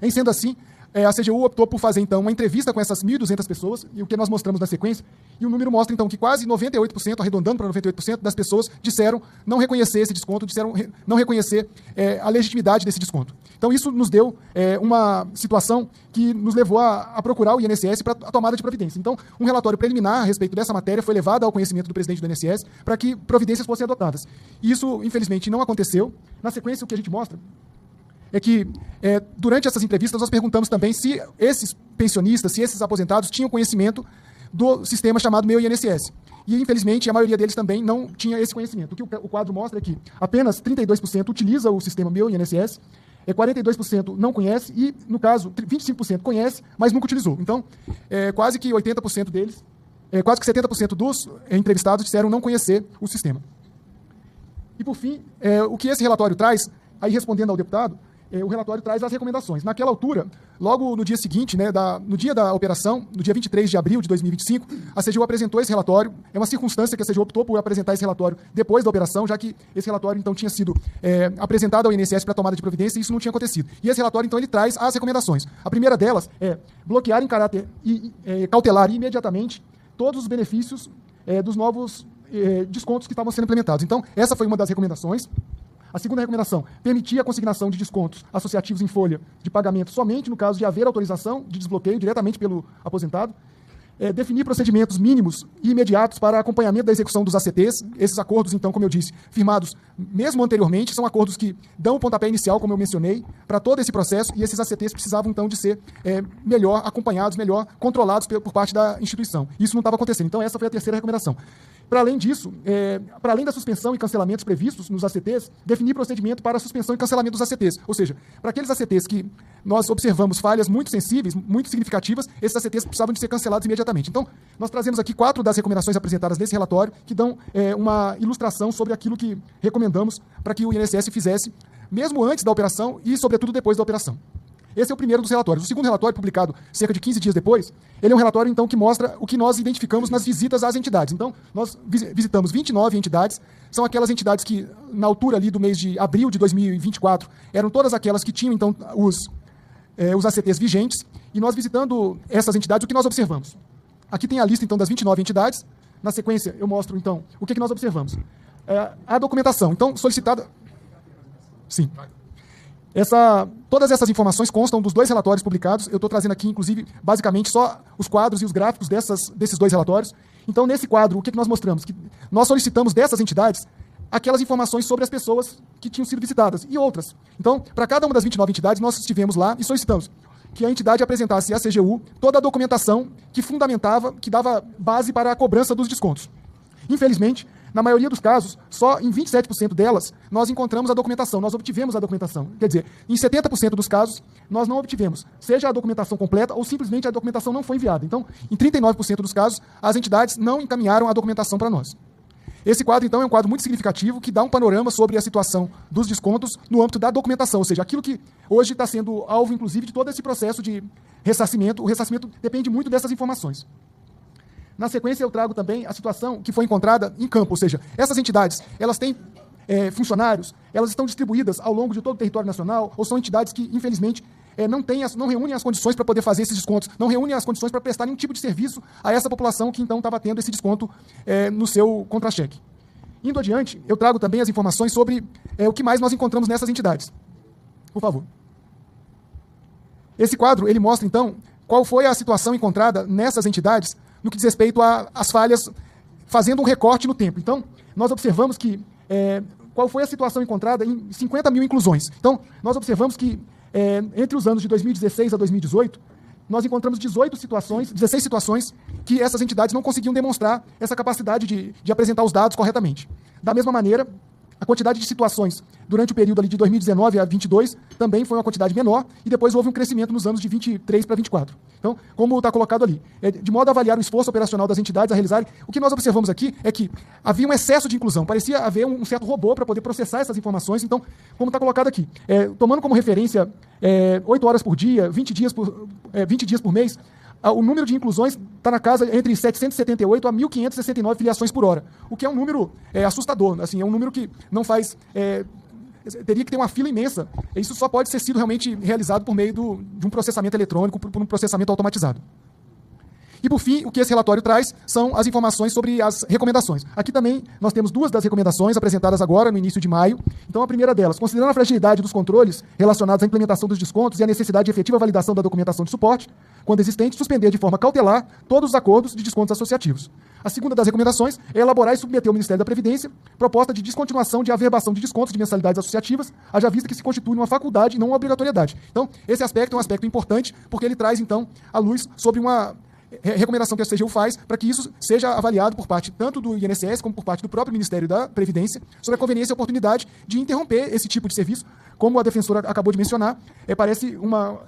Em sendo assim, a CGU optou por fazer, então, uma entrevista com essas 1.200 pessoas, e o que nós mostramos na sequência, e o número mostra, então, que quase 98%, arredondando para 98%, das pessoas disseram não reconhecer esse desconto, disseram não reconhecer a legitimidade desse desconto. Então, isso nos deu uma situação que nos levou a procurar o INSS para a tomada de providência. Então, um relatório preliminar a respeito dessa matéria foi levado ao conhecimento do presidente do INSS para que providências fossem adotadas. E isso, infelizmente, não aconteceu. Na sequência, o que a gente mostra é que, durante essas entrevistas, nós perguntamos também se esses pensionistas, se esses aposentados tinham conhecimento do sistema chamado Meu INSS. E, infelizmente, a maioria deles também não tinha esse conhecimento. O que o quadro mostra é que apenas 32% utiliza o sistema Meu INSS, 42% não conhece e, no caso, 25% conhece, mas nunca utilizou. Então, quase que 80% deles, quase que 70% dos entrevistados disseram não conhecer o sistema. E, por fim, o que esse relatório traz, aí respondendo ao deputado, o relatório traz as recomendações. Naquela altura, logo no dia seguinte, no dia da operação, no dia 23 de abril de 2025, a CGU apresentou esse relatório. É uma circunstância que a CGU optou por apresentar esse relatório depois da operação, já que esse relatório, então, tinha sido apresentado ao INSS para tomada de providência e isso não tinha acontecido. E esse relatório, então, ele traz as recomendações. A primeira delas é bloquear em caráter cautelar imediatamente todos os benefícios dos novos descontos que estavam sendo implementados. Então, essa foi uma das recomendações. A segunda recomendação, permitir a consignação de descontos associativos em folha de pagamento somente no caso de haver autorização de desbloqueio diretamente pelo aposentado. Definir procedimentos mínimos e imediatos para acompanhamento da execução dos ACTs. Esses acordos, então, como eu disse, firmados mesmo anteriormente, são acordos que dão o pontapé inicial, como eu mencionei, para todo esse processo, e esses ACTs precisavam, então, de ser melhor acompanhados, melhor controlados por parte da instituição. Isso não estava acontecendo. Então, essa foi a terceira recomendação. Para além disso, para além da suspensão e cancelamentos previstos nos ACTs, definir procedimento para a suspensão e cancelamento dos ACTs. Ou seja, para aqueles ACTs que nós observamos falhas muito sensíveis, muito significativas, esses ACTs precisavam de ser cancelados imediatamente. Então, nós trazemos aqui 4 das recomendações apresentadas nesse relatório que dão uma ilustração sobre aquilo que recomendamos para que o INSS fizesse, mesmo antes da operação e, sobretudo, depois da operação. Esse é o primeiro dos relatórios. O segundo relatório, publicado cerca de 15 dias depois, ele é um relatório, então, que mostra o que nós identificamos nas visitas às entidades. Então, nós visitamos 29 entidades, são aquelas entidades que, na altura ali do mês de abril de 2024, eram todas aquelas que tinham, então, os ACTs vigentes, e nós visitando essas entidades, o que nós observamos? Aqui tem a lista, então, das 29 entidades. Na sequência, eu mostro, então, o que nós observamos. A documentação, então, solicitada... Sim. Todas essas informações constam dos 2 relatórios publicados. Eu estou trazendo aqui, inclusive, basicamente, só os quadros e os gráficos desses 2 relatórios. Então, nesse quadro, o que nós mostramos? Que nós solicitamos dessas entidades aquelas informações sobre as pessoas que tinham sido visitadas e outras. Então, para cada uma das 29 entidades, nós estivemos lá e solicitamos que a entidade apresentasse à CGU toda a documentação que fundamentava, que dava base para a cobrança dos descontos. Infelizmente, na maioria dos casos, só em 27% delas, nós encontramos a documentação, nós obtivemos a documentação. Quer dizer, em 70% dos casos, nós não obtivemos, seja a documentação completa ou simplesmente a documentação não foi enviada. Então, em 39% dos casos, as entidades não encaminharam a documentação para nós. Esse quadro, então, é um quadro muito significativo que dá um panorama sobre a situação dos descontos no âmbito da documentação, ou seja, aquilo que hoje está sendo alvo, inclusive, de todo esse processo de ressarcimento. O ressarcimento depende muito dessas informações. Na sequência, eu trago também a situação que foi encontrada em campo, ou seja, essas entidades, elas têm funcionários, elas estão distribuídas ao longo de todo o território nacional, ou são entidades que, infelizmente, não reúnem as condições para poder fazer esses descontos, não reúnem as condições para prestar nenhum tipo de serviço a essa população que, então, estava tendo esse desconto no seu contra-cheque. Indo adiante, eu trago também as informações sobre o que mais nós encontramos nessas entidades. Por favor. Esse quadro, ele mostra, então, qual foi a situação encontrada nessas entidades no que diz respeito às falhas, fazendo um recorte no tempo. Então, nós observamos que qual foi a situação encontrada em 50 mil inclusões. Então, nós observamos que entre os anos de 2016 a 2018, nós encontramos 16 situações que essas entidades não conseguiam demonstrar essa capacidade de apresentar os dados corretamente. Da mesma maneira, a quantidade de situações durante o período ali de 2019 a 2022 também foi uma quantidade menor e depois houve um crescimento nos anos de 23 para 24. Então, como está colocado ali, de modo a avaliar o esforço operacional das entidades a realizarem, o que nós observamos aqui é que havia um excesso de inclusão, parecia haver um certo robô para poder processar essas informações. Então, como está colocado aqui, tomando como referência 8 horas por dia, 20 dias por mês, o número de inclusões está na casa entre 778 a 1.569 filiações por hora, o que é um número assustador. Assim, é um número que não faz... teria que ter uma fila imensa. Isso só pode ser sido realmente realizado por meio de um processamento eletrônico, por um processamento automatizado. E, por fim, o que esse relatório traz são as informações sobre as recomendações. Aqui também nós temos 2 das recomendações apresentadas agora, no início de maio. Então, a primeira delas, considerando a fragilidade dos controles relacionados à implementação dos descontos e a necessidade de efetiva validação da documentação de suporte, quando existente, suspender de forma cautelar todos os acordos de descontos associativos. A segunda das recomendações é elaborar e submeter ao Ministério da Previdência proposta de descontinuação de averbação de descontos de mensalidades associativas, haja vista que se constitui uma faculdade e não uma obrigatoriedade. Então, esse aspecto é um aspecto importante, porque ele traz, então, a luz sobre uma recomendação que a CGU faz para que isso seja avaliado por parte tanto do INSS como por parte do próprio Ministério da Previdência sobre a conveniência e a oportunidade de interromper esse tipo de serviço, como a defensora acabou de mencionar. Parece uma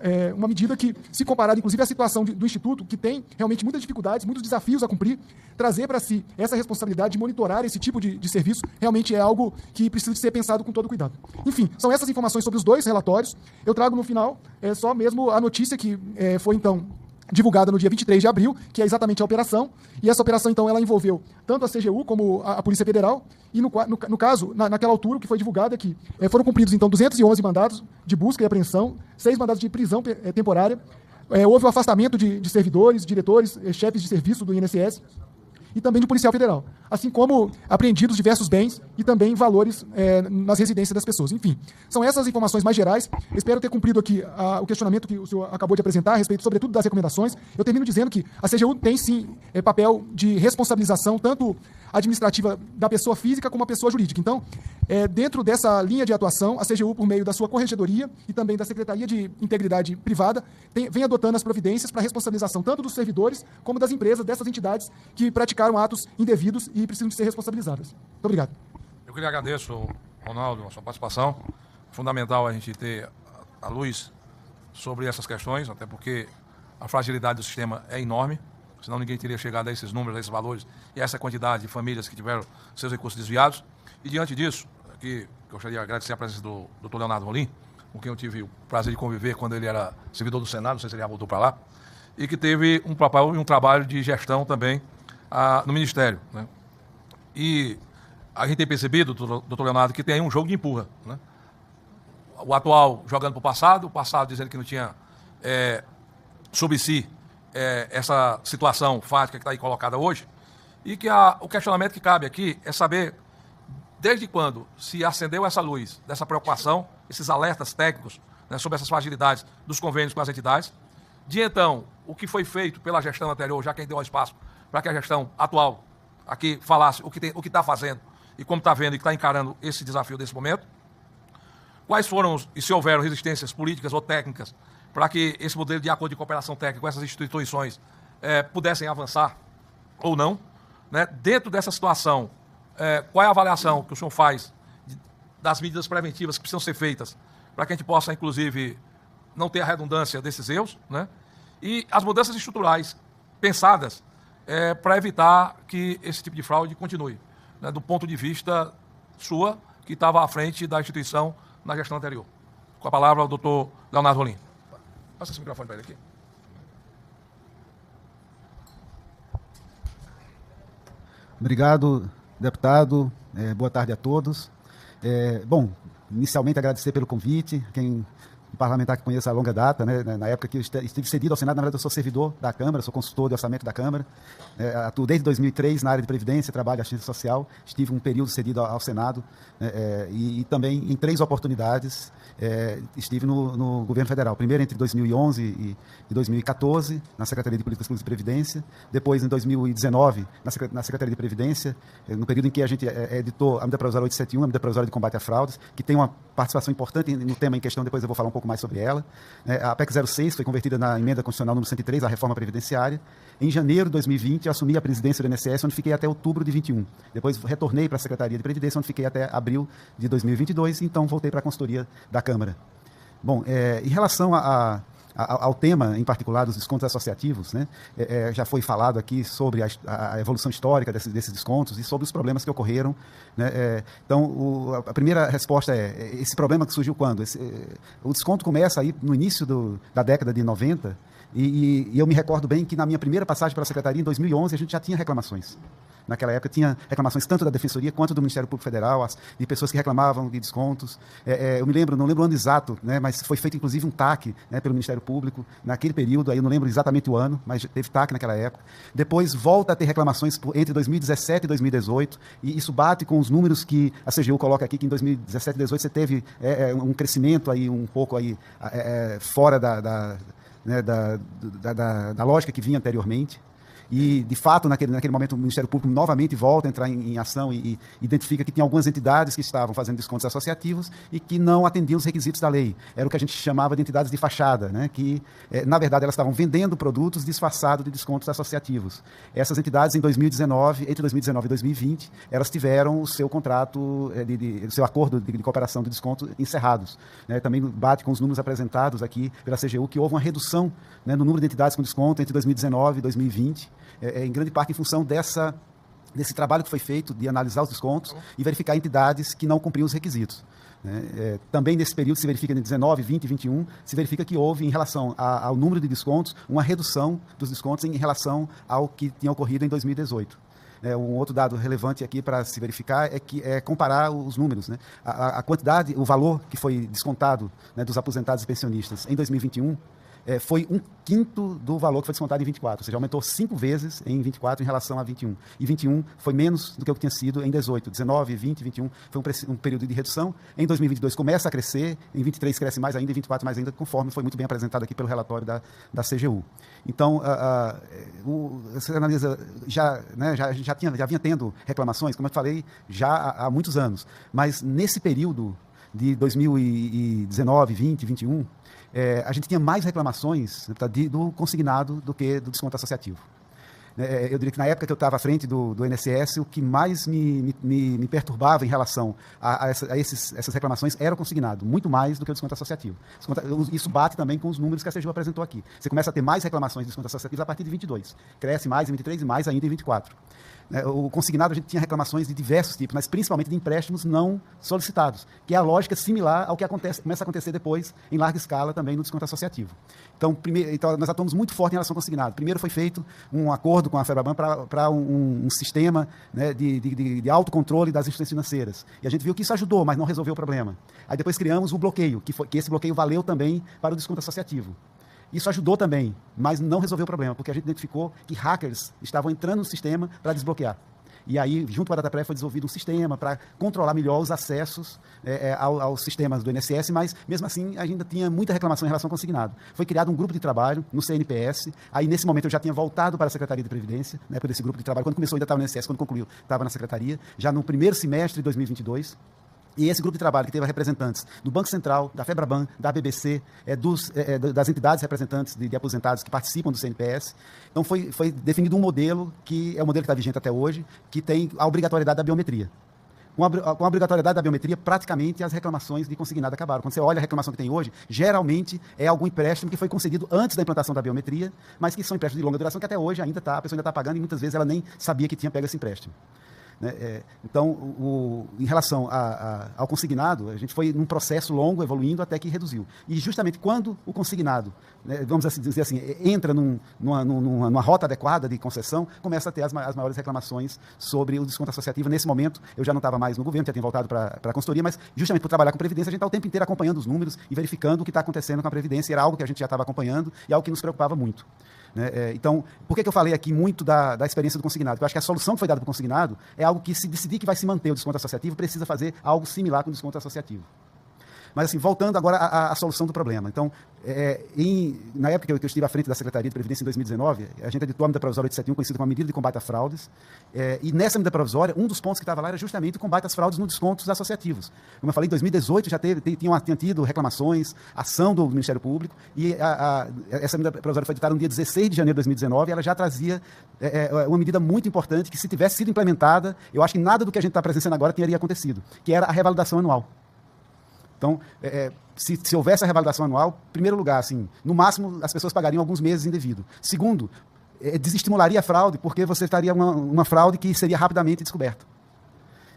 medida que, se comparada inclusive à situação do Instituto, que tem realmente muitas dificuldades, muitos desafios a cumprir, trazer para si essa responsabilidade de monitorar esse tipo de serviço realmente é algo que precisa de ser pensado com todo cuidado. Enfim, são essas informações sobre os 2 relatórios. Eu trago no final só mesmo a notícia que foi então divulgada no dia 23 de abril, que é exatamente a operação, e essa operação, então, ela envolveu tanto a CGU como a Polícia Federal, e no caso, naquela altura, o que foi divulgado é que foram cumpridos, então, 211 mandados de busca e apreensão, 6 mandados de prisão temporária, houve o afastamento de servidores, diretores, chefes de serviço do INSS, e também de policial federal, assim como apreendidos diversos bens e também valores nas residências das pessoas. Enfim, são essas informações mais gerais. Espero ter cumprido aqui o questionamento que o senhor acabou de apresentar a respeito, sobretudo, das recomendações. Eu termino dizendo que a CGU tem, sim, papel de responsabilização, tanto administrativa da pessoa física como a pessoa jurídica. Então, dentro dessa linha de atuação, a CGU, por meio da sua corregedoria e também da Secretaria de Integridade Privada, vem adotando as providências para a responsabilização tanto dos servidores como das empresas, dessas entidades que praticaram atos indevidos e precisam de ser responsabilizadas. Muito obrigado. Eu queria agradecer, Ronaldo, a sua participação. Fundamental a gente ter a luz sobre essas questões, até porque a fragilidade do sistema é enorme, senão ninguém teria chegado a esses números, a esses valores e a essa quantidade de famílias que tiveram seus recursos desviados. E diante disso, aqui eu gostaria de agradecer a presença do Dr. Leonardo Rolim, com quem eu tive o prazer de conviver quando ele era servidor do Senado, não sei se ele já voltou para lá, e que teve um papel e um trabalho de gestão também no Ministério, né? E a gente tem percebido, doutor Leonardo, que tem aí um jogo de empurra, né? O atual jogando para o passado dizendo que não tinha sobre si essa situação fática que está aí colocada hoje, e que o questionamento que cabe aqui é saber desde quando se acendeu essa luz dessa preocupação, esses alertas técnicos, né, sobre essas fragilidades dos convênios com as entidades, de então o que foi feito pela gestão anterior, já que a gente deu espaço para que a gestão atual aqui falasse o que está fazendo e como está vendo e que está encarando esse desafio desse momento. Quais foram, e se houveram resistências políticas ou técnicas para que esse modelo de acordo de cooperação técnica com essas instituições pudessem avançar ou não. Né? Dentro dessa situação, qual é a avaliação que o senhor faz das medidas preventivas que precisam ser feitas para que a gente possa, inclusive, não ter a redundância desses erros, né? E as mudanças estruturais pensadas para evitar que esse tipo de fraude continue, né? Do ponto de vista sua, que estava à frente da instituição na gestão anterior. Com a palavra o doutor Leonardo Rolim. Passa esse microfone para ele aqui. Obrigado, deputado. Boa tarde a todos. Bom, inicialmente agradecer pelo convite. Um parlamentar que conheço há longa data, né? Na época que eu estive cedido ao Senado, na verdade eu sou servidor da Câmara, sou consultor de orçamento da Câmara. Atuo desde 2003 na área de Previdência, trabalho assistência social. Estive um período cedido ao Senado e também em 3 oportunidades estive no governo federal. Primeiro entre 2011 e 2014, na Secretaria de Políticas Públicas e Previdência. Depois, em 2019, na Secretaria de Previdência, no período em que a gente editou a medida provisória 871, a medida provisória de combate a fraudes, que tem uma participação importante no tema em questão, depois eu vou falar um pouco mais sobre ela. A PEC 06 foi convertida na emenda constitucional número 103, a reforma previdenciária. Em janeiro de 2020, eu assumi a presidência do INSS, onde fiquei até outubro de 21. Depois retornei para a Secretaria de Previdência, onde fiquei até abril de 2022, e então voltei para a consultoria da Câmara. Bom, em relação ao tema, em particular, dos descontos associativos, né, já foi falado aqui sobre a evolução histórica desses descontos e sobre os problemas que ocorreram. Né, então, a primeira resposta esse problema que surgiu quando? O desconto começa aí no início da década de 90, e eu me recordo bem que na minha primeira passagem para a Secretaria, em 2011, a gente já tinha reclamações. Naquela época tinha reclamações tanto da Defensoria quanto do Ministério Público Federal, de pessoas que reclamavam de descontos. Eu me lembro, não lembro o ano exato, né, mas foi feito inclusive um TAC, né, pelo Ministério Público naquele período, aí eu não lembro exatamente o ano, mas teve TAC naquela época. Depois volta a ter reclamações entre 2017 e 2018, e isso bate com os números que a CGU coloca aqui, que em 2017 e 2018 você teve um crescimento aí um pouco aí, fora da lógica que vinha anteriormente. E, de fato, naquele momento, o Ministério Público novamente volta a entrar em ação e identifica que tinha algumas entidades que estavam fazendo descontos associativos e que não atendiam os requisitos da lei. Era o que a gente chamava de entidades de fachada, né? Que, na verdade, elas estavam vendendo produtos disfarçados de descontos associativos. Essas entidades, entre 2019 e 2020, elas tiveram o seu contrato, o seu acordo de cooperação de desconto encerrados. Né? Também bate com os números apresentados aqui pela CGU, que houve uma redução, né, no número de entidades com desconto entre 2019 e 2020, em grande parte em função desse trabalho que foi feito de analisar os descontos e verificar entidades que não cumpriam os requisitos. Também nesse período se verifica em 19, 20 e 21, se verifica que houve, em relação ao número de descontos, uma redução dos descontos em relação ao que tinha ocorrido em 2018. Um outro dado relevante aqui para se verificar é comparar os números, né? A quantidade, o valor que foi descontado, né, dos aposentados e pensionistas em 2021 foi 1/5 do valor que foi descontado em 24, ou seja, aumentou 5 vezes em 24 em relação a 21. E 21 foi menos do que o que tinha sido em 18. 19, 20, 21 foi um período de redução. Em 2022 começa a crescer, em 23 cresce mais ainda, em 24 mais ainda, conforme foi muito bem apresentado aqui pelo relatório da CGU. Então, você analisa, já vinha tendo reclamações, como eu falei, já há muitos anos. Mas nesse período de 2019, 20, 21, a gente tinha mais reclamações do consignado do que do desconto associativo. Eu diria que na época que eu estava à frente do INSS, o que mais me perturbava em relação a essas reclamações era o consignado, muito mais do que o desconto associativo. Isso bate também com os números que a CGU apresentou aqui. Você começa a ter mais reclamações de desconto associativo a partir de 22. Cresce mais em 23 e mais ainda em 24. O consignado, a gente tinha reclamações de diversos tipos, mas principalmente de empréstimos não solicitados, que é a lógica similar ao que começa a acontecer depois, em larga escala, também no desconto associativo. Então, nós atuamos muito forte em relação ao consignado. Primeiro foi feito um acordo com a FEBRABAN para um sistema, né, de autocontrole das instituições financeiras. E a gente viu que isso ajudou, mas não resolveu o problema. Aí depois criamos o bloqueio, que esse bloqueio valeu também para o desconto associativo. Isso ajudou também, mas não resolveu o problema, porque a gente identificou que hackers estavam entrando no sistema para desbloquear. E aí, junto com a DataPrev, foi desenvolvido um sistema para controlar melhor os acessos aos sistemas do INSS, mas, mesmo assim, ainda tinha muita reclamação em relação ao consignado. Foi criado um grupo de trabalho no CNPS. Aí, nesse momento, eu já tinha voltado para a Secretaria de Previdência, né, por esse grupo de trabalho. Quando começou, ainda estava no INSS, quando concluiu, estava na Secretaria. Já no primeiro semestre de 2022, E esse grupo de trabalho que teve representantes do Banco Central, da FEBRABAN, da BBC, das entidades representantes de aposentados que participam do CNPS. Então foi definido um modelo, que é o modelo que está vigente até hoje, que tem a obrigatoriedade da biometria. Com a obrigatoriedade da biometria, praticamente as reclamações de consignado acabaram. Quando você olha a reclamação que tem hoje, geralmente é algum empréstimo que foi concedido antes da implantação da biometria, mas que são empréstimos de longa duração que até hoje a pessoa ainda está pagando e muitas vezes ela nem sabia que tinha pego esse empréstimo. Então, em relação ao consignado, a gente foi num processo longo, evoluindo, até que reduziu. E justamente quando o consignado, vamos dizer assim, entra numa rota adequada de concessão, começa a ter as maiores reclamações sobre o desconto associativo. Nesse momento, eu já não estava mais no governo, já tinha voltado para a consultoria, mas justamente por trabalhar com Previdência, a gente está o tempo inteiro acompanhando os números e verificando o que está acontecendo com a Previdência. Era algo que a gente já estava acompanhando e algo que nos preocupava muito. Então, por que eu falei aqui muito da experiência do consignado? Porque eu acho que a solução que foi dada para o consignado é algo que, se decidir que vai se manter o desconto associativo, precisa fazer algo similar com o desconto associativo. Mas, assim, voltando agora à solução do problema. Então, na época que eu estive à frente da Secretaria de Previdência, em 2019, a gente editou a medida provisória 871, conhecida como a medida de combate a fraudes. E nessa medida provisória, um dos pontos que estava lá era justamente o combate às fraudes nos descontos associativos. Como eu falei, em 2018 já tinha tido reclamações, ação do Ministério Público, e essa medida provisória foi editada no dia 16 de janeiro de 2019, e ela já trazia uma medida muito importante que, se tivesse sido implementada, eu acho que nada do que a gente está presenciando agora teria acontecido, que era a revalidação anual. Então, se houvesse a revalidação anual, em primeiro lugar, assim, no máximo, as pessoas pagariam alguns meses indevido. Segundo, desestimularia a fraude, porque você estaria uma fraude que seria rapidamente descoberta.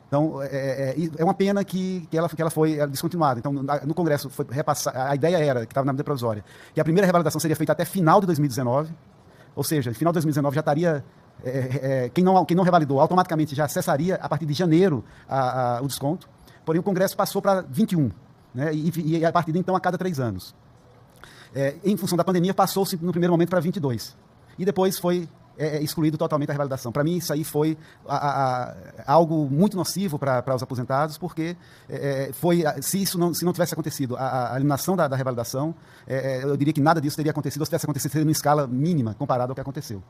Então, é uma pena que ela foi descontinuada. Então, no Congresso, foi a ideia era, que estava na medida provisória, que a primeira revalidação seria feita até final de 2019, ou seja, no final de 2019 já estaria... quem não revalidou automaticamente já cessaria, a partir de janeiro, o desconto. Porém, o Congresso passou para 21, e a partir de então a cada 3 anos. Em função da pandemia, passou-se no primeiro momento para 22. E depois foi excluído totalmente a revalidação. Para mim, isso aí foi algo muito nocivo para os aposentados, porque se não tivesse acontecido a eliminação da revalidação, eu diria que nada disso teria acontecido, ou se tivesse acontecido, seria em escala mínima comparado ao que aconteceu.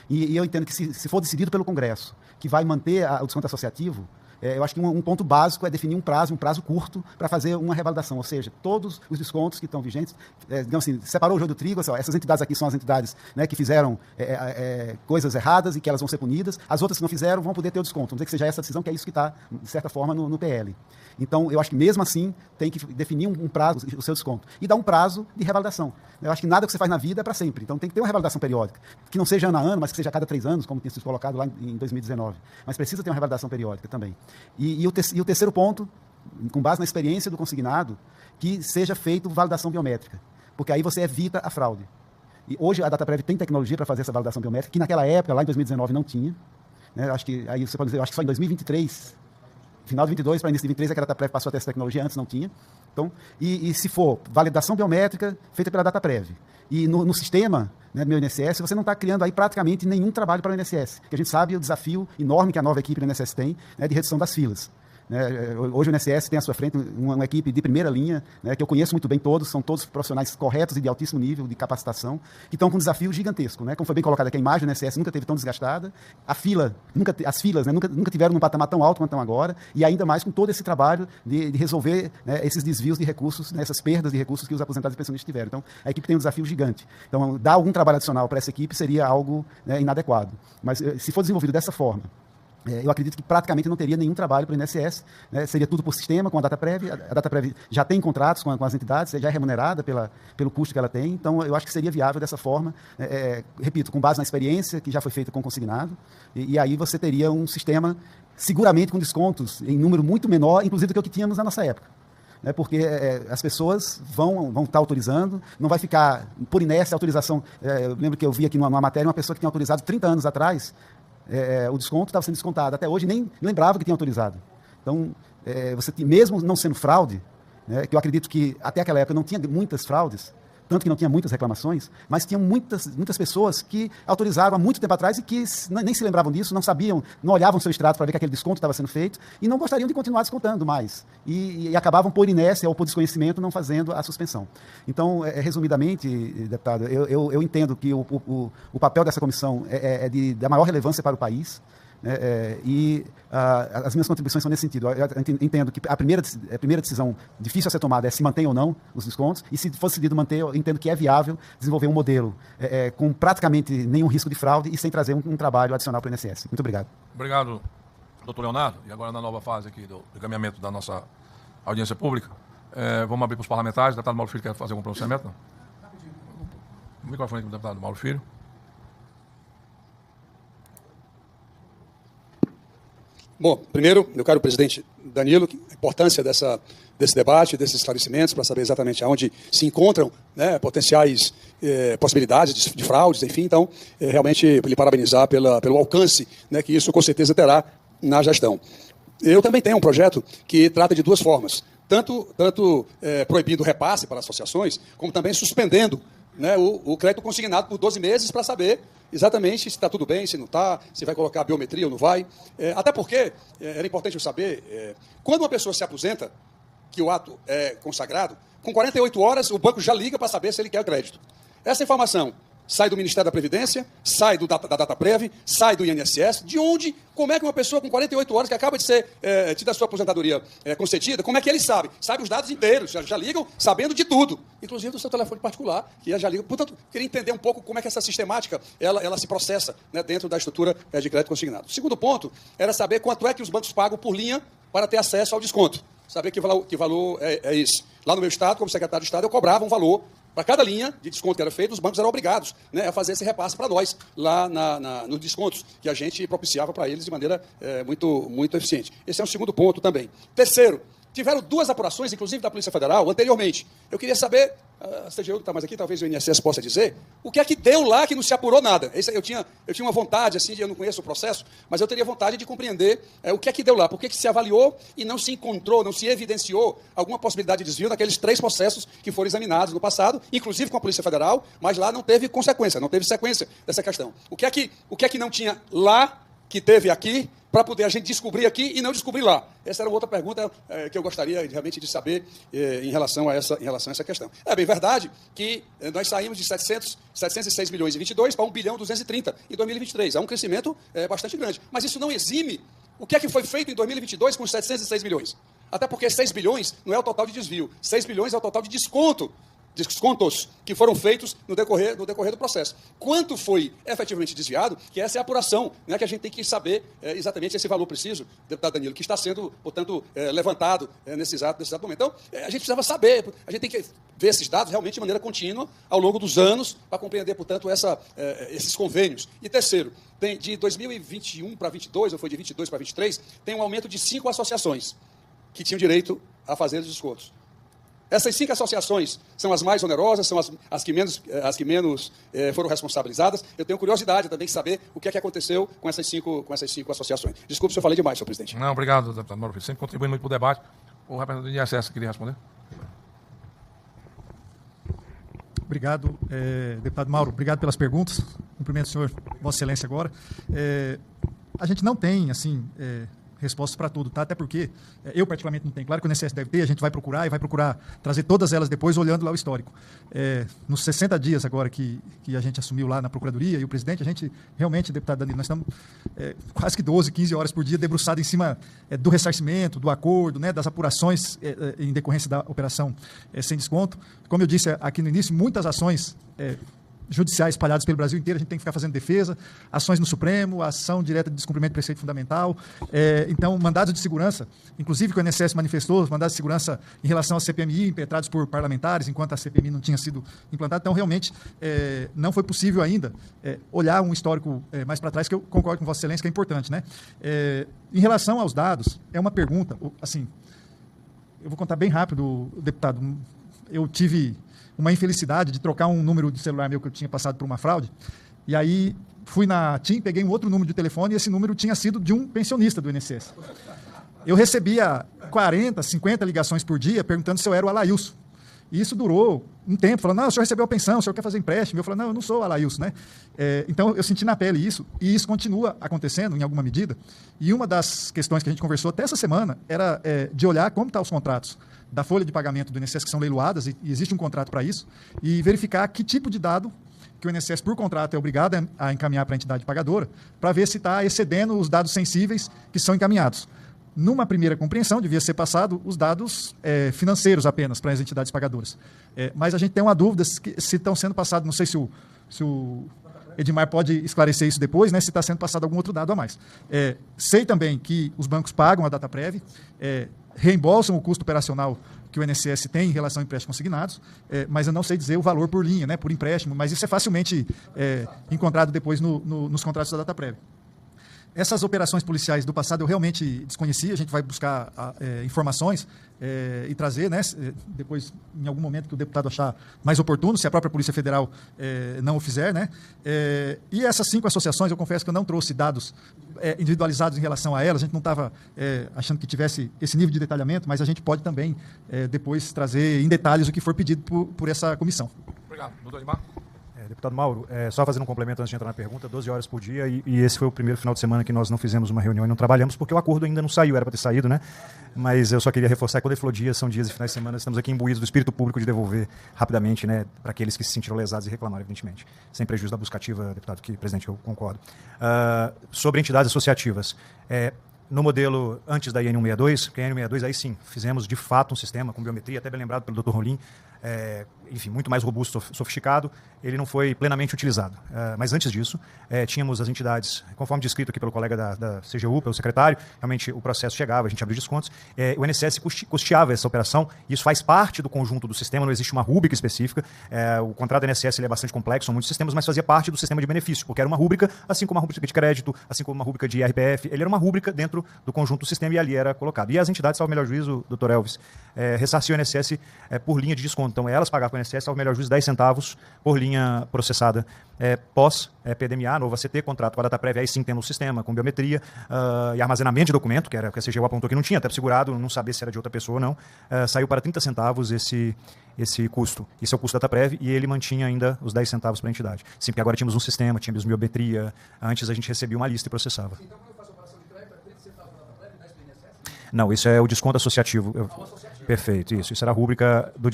E eu entendo que se for decidido pelo Congresso que vai manter o desconto associativo, eu acho que um ponto básico é definir um prazo curto para fazer uma revalidação, ou seja, todos os descontos que estão vigentes, digamos assim, separou o joio do trigo, essas entidades aqui são as entidades que fizeram coisas erradas e que elas vão ser punidas, as outras que não fizeram vão poder ter o desconto, vamos dizer que seja essa decisão, que é isso que está, de certa forma, no PL. Então, eu acho que mesmo assim tem que definir um prazo, o seu desconto, e dar um prazo de revalidação. Eu acho que nada que você faz na vida é para sempre, então tem que ter uma revalidação periódica, que não seja ano a ano, mas que seja a cada 3 anos, como tinha sido colocado lá em 2019. Mas precisa ter uma revalidação periódica também. E o terceiro ponto, com base na experiência do consignado, que seja feito validação biométrica, porque aí você evita a fraude. E hoje a DataPrev tem tecnologia para fazer essa validação biométrica, que naquela época, lá em 2019, não tinha. Acho que aí você pode dizer, acho que só em 2023, final de 22 para início de 23, a DataPrev passou a ter essa tecnologia, antes não tinha. Então, e se for validação biométrica feita pela DataPrev, e no sistema, do meu INSS, você não está criando aí praticamente nenhum trabalho para o INSS, porque a gente sabe o desafio enorme que a nova equipe do INSS tem, de redução das filas. Hoje o INSS tem à sua frente uma equipe de primeira linha, que eu conheço muito bem todos, são todos profissionais corretos e de altíssimo nível de capacitação, que estão com um desafio gigantesco. Como foi bem colocado aqui, a imagem do INSS nunca teve tão desgastada, as filas nunca tiveram num patamar tão alto quanto estão agora, e ainda mais com todo esse trabalho de resolver esses desvios de recursos, essas perdas de recursos que os aposentados e pensionistas tiveram. Então, a equipe tem um desafio gigante. Então, dar algum trabalho adicional para essa equipe seria algo inadequado. Mas, se for desenvolvido dessa forma, eu acredito que praticamente não teria nenhum trabalho para o INSS, seria tudo por sistema, com a DataPrev. A DataPrev já tem contratos com as entidades, já é remunerada pelo custo que ela tem, então eu acho que seria viável dessa forma, repito, com base na experiência que já foi feita com o consignado, e aí você teria um sistema seguramente com descontos em número muito menor, inclusive do que o que tínhamos na nossa época. Porque as pessoas vão estar autorizando, não vai ficar por inércia a autorização. Eu lembro que eu vi aqui numa matéria uma pessoa que tinha autorizado 30 anos atrás, o desconto estava sendo descontado. Até hoje nem lembrava que tinha autorizado. Então, você mesmo não sendo fraude, que eu acredito que até aquela época não tinha muitas fraudes, tanto que não tinha muitas reclamações, mas tinha muitas pessoas que autorizaram há muito tempo atrás e que nem se lembravam disso, não sabiam, não olhavam o seu extrato para ver que aquele desconto estava sendo feito e não gostariam de continuar descontando mais. E acabavam por inércia ou por desconhecimento não fazendo a suspensão. Então, resumidamente, deputado, eu entendo que o papel dessa comissão é da maior relevância para o país. As minhas contribuições são nesse sentido. Eu entendo que a primeira decisão difícil a ser tomada é se mantém ou não os descontos, e se for decidido manter, eu entendo que é viável desenvolver um modelo com praticamente nenhum risco de fraude e sem trazer um trabalho adicional para o INSS. Muito obrigado. Obrigado, doutor Leonardo. E agora, na nova fase aqui do encaminhamento da nossa audiência pública, vamos abrir para os parlamentares. O deputado Mauro Filho quer fazer algum pronunciamento? Não? O microfone aqui do deputado Mauro Filho. Bom, primeiro, meu caro presidente Danilo, a importância desse debate, desses esclarecimentos, para saber exatamente aonde se encontram, né, potenciais possibilidades de fraudes, enfim. Então, realmente, lhe parabenizar pelo alcance, né, que isso com certeza terá na gestão. Eu também tenho um projeto que trata de duas formas, tanto proibindo o repasse para associações, como também suspendendo, né, o crédito consignado por 12 meses para saber exatamente se está tudo bem, se não está, se vai colocar biometria ou não vai. Até porque, era importante eu saber, quando uma pessoa se aposenta, que o ato é consagrado, com 48 horas o banco já liga para saber se ele quer o crédito. Essa informação sai do Ministério da Previdência, sai da Dataprev, sai do INSS. De onde, como é que uma pessoa com 48 horas, que acaba de ser tida a sua aposentadoria concedida, como é que ele sabe? Sabe os dados inteiros, já ligam sabendo de tudo, inclusive do seu telefone particular, que já liga. Portanto, queria entender um pouco como é que essa sistemática ela se processa, né, dentro da estrutura de crédito consignado. O segundo ponto era saber quanto é que os bancos pagam por linha para ter acesso ao desconto. Saber que valor é esse. Lá no meu estado, como secretário de Estado, eu cobrava um valor para cada linha de desconto que era feito, os bancos eram obrigados, né, a fazer esse repasse para nós, lá nos descontos, que a gente propiciava para eles de maneira muito, muito eficiente. Esse é um segundo ponto também. Terceiro, tiveram duas apurações, inclusive da Polícia Federal, anteriormente. Eu queria saber, a CGU que está mais aqui, talvez o INSS possa dizer, o que é que deu lá que não se apurou nada. Eu tinha uma vontade, assim, eu não conheço o processo, mas eu teria vontade de compreender o que é que deu lá, por que se avaliou e não se encontrou, não se evidenciou alguma possibilidade de desvio naqueles 3 processos que foram examinados no passado, inclusive com a Polícia Federal, mas lá não teve consequência, não teve sequência dessa questão. O que é que não tinha lá, que teve aqui, para poder a gente descobrir aqui e não descobrir lá? Essa era uma outra pergunta que eu gostaria realmente de saber em relação a essa questão. É bem verdade que nós saímos de 706 milhões em 22 para 1 bilhão 230 em 2023. É um crescimento bastante grande. Mas isso não exime o que é que foi feito em 2022 com os 706 milhões. Até porque 6 bilhões não é o total de desvio. 6 bilhões é o total de descontos que foram feitos no decorrer do processo. Quanto foi efetivamente desviado, que essa é a apuração, né, que a gente tem que saber exatamente esse valor preciso, deputado Danilo, que está sendo, portanto, levantado nesse exato momento. Então, a gente precisava saber, a gente tem que ver esses dados realmente de maneira contínua ao longo dos anos para compreender, portanto, esses convênios. E terceiro, tem de 2021 para 22, ou foi de 22 para 23, tem um aumento de 5 associações que tinham direito a fazer os descontos. Essas 5 associações são as mais onerosas, são as que menos foram responsabilizadas. Eu tenho curiosidade também de saber o que é que aconteceu com essas cinco associações. Desculpe se eu falei demais, senhor presidente. Não, obrigado, deputado Mauro Filho. Sempre contribuindo muito para o debate. O representante do INSS queria responder. Obrigado, deputado Mauro. Obrigado pelas perguntas. Cumprimento o senhor, Vossa Excelência, agora. A gente não tem, assim, respostas para tudo, tá? Até porque eu particularmente não tenho. Claro que o INSS deve ter, a gente vai procurar trazer todas elas depois, olhando lá o histórico. Nos 60 dias agora que a gente assumiu lá na Procuradoria e o presidente, a gente realmente, deputado Danilo, nós estamos quase que 12, 15 horas por dia debruçado em cima do ressarcimento, do acordo, né, das apurações em decorrência da operação sem desconto. Como eu disse aqui no início, muitas ações judiciais espalhados pelo Brasil inteiro, a gente tem que ficar fazendo defesa, ações no Supremo, ação direta de descumprimento de preceito fundamental. Então, mandados de segurança, inclusive que o INSS manifestou, mandados de segurança em relação à CPMI, impetrados por parlamentares, enquanto a CPMI não tinha sido implantada. Então, realmente, não foi possível ainda olhar um histórico mais para trás, que eu concordo com Vossa Excelência, que é importante, né? Em relação aos dados, é uma pergunta, assim, eu vou contar bem rápido, deputado. Eu tive uma infelicidade de trocar um número de celular meu que eu tinha passado por uma fraude, e aí fui na TIM, peguei um outro número de telefone, e esse número tinha sido de um pensionista do INSS. Eu recebia 40, 50 ligações por dia perguntando se eu era o Alailson. E isso durou um tempo, falando, não, o senhor recebeu a pensão, o senhor quer fazer empréstimo? Eu falei, não, eu não sou o Alailson, né? Então, eu senti na pele isso, e isso continua acontecendo em alguma medida. E uma das questões que a gente conversou até essa semana era de olhar como estão os contratos da folha de pagamento do INSS, que são leiloadas, e existe um contrato para isso, e verificar que tipo de dado que o INSS, por contrato, é obrigado a encaminhar para a entidade pagadora, para ver se está excedendo os dados sensíveis que são encaminhados. Numa primeira compreensão, devia ser passado os dados financeiros apenas para as entidades pagadoras. Mas a gente tem uma dúvida se estão sendo passados, não sei se o Edmar pode esclarecer isso depois, né, se está sendo passado algum outro dado a mais. Sei também que os bancos pagam a Dataprev, reembolsam o custo operacional que o INSS tem em relação a empréstimos consignados, mas eu não sei dizer o valor por linha, né, por empréstimo, mas isso é facilmente encontrado depois nos contratos da Dataprev. Essas operações policiais do passado eu realmente desconhecia, a gente vai buscar informações e trazer, né, depois, em algum momento que o deputado achar mais oportuno, se a própria Polícia Federal não o fizer. Né? E essas 5 associações, eu confesso que eu não trouxe dados individualizados em relação a elas, a gente não estava achando que tivesse esse nível de detalhamento, mas a gente pode também depois trazer em detalhes o que for pedido por essa comissão. Obrigado. Doutor Edmar. Deputado Mauro, só fazendo um complemento antes de entrar na pergunta, 12 horas por dia, e esse foi o primeiro final de semana que nós não fizemos uma reunião e não trabalhamos, porque o acordo ainda não saiu, era para ter saído, né? Mas eu só queria reforçar, quando ele falou dias, são dias e finais de semana, estamos aqui imbuídos do espírito público de devolver rapidamente, né, para aqueles que se sentiram lesados e reclamaram, evidentemente. Sem prejuízo da buscativa, deputado, que, presidente, eu concordo. Sobre entidades associativas, no modelo antes da IN 162, que é a IN 162, aí sim, fizemos de fato um sistema com biometria, até bem lembrado pelo Dr. Rolim, enfim, muito mais robusto, sofisticado, ele não foi plenamente utilizado. Mas antes disso, tínhamos as entidades, conforme descrito aqui pelo colega da CGU, pelo secretário, realmente o processo chegava, a gente abriu descontos, o INSS custeava essa operação, e isso faz parte do conjunto do sistema, não existe uma rúbrica específica, o contrato do INSS ele é bastante complexo, são muitos sistemas, mas fazia parte do sistema de benefício, porque era uma rúbrica, assim como uma rúbrica de crédito, assim como uma rúbrica de IRPF, ele era uma rúbrica dentro do conjunto do sistema e ali era colocado. E as entidades, salvo o melhor juízo, doutor Elvis, ressarciam o INSS por linha de desconto. Então, elas pagavam para o INSS, salvo o melhor juízo, 10 centavos por linha processada. Pós PDMA, novo ACT, contrato com a Dataprev, aí sim tendo o sistema, com biometria e armazenamento de documento, que era o que a CGU apontou que não tinha, até segurado, não sabia se era de outra pessoa ou não, saiu para 30 centavos esse custo. Esse é o custo da Dataprev e ele mantinha ainda os 10 centavos para a entidade. Sim, porque agora tínhamos um sistema, tínhamos biometria, antes a gente recebia uma lista e processava. Então, quando eu faço a operação de crédito, é 30 centavos da Dataprev e 10 para o INSS? Não, isso é o desconto associativo. Perfeito, isso. Isso era a rúbrica do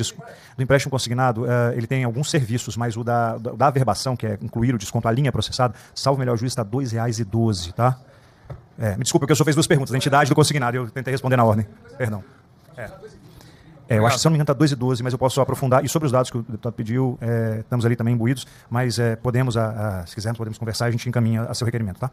empréstimo consignado. Ele tem alguns serviços, mas o da averbação, que é incluir o desconto à linha processada, salvo o melhor juízo, está R$ 2,12, tá? Me desculpa, porque o senhor fez 2 perguntas. Da entidade do consignado, eu tentei responder na ordem. Perdão. Eu acho que, se não me engano, está R$ 2,12, mas eu posso aprofundar. E sobre os dados que o deputado pediu, estamos ali também imbuídos, mas podemos, se quisermos, podemos conversar e a gente encaminha a seu requerimento, tá?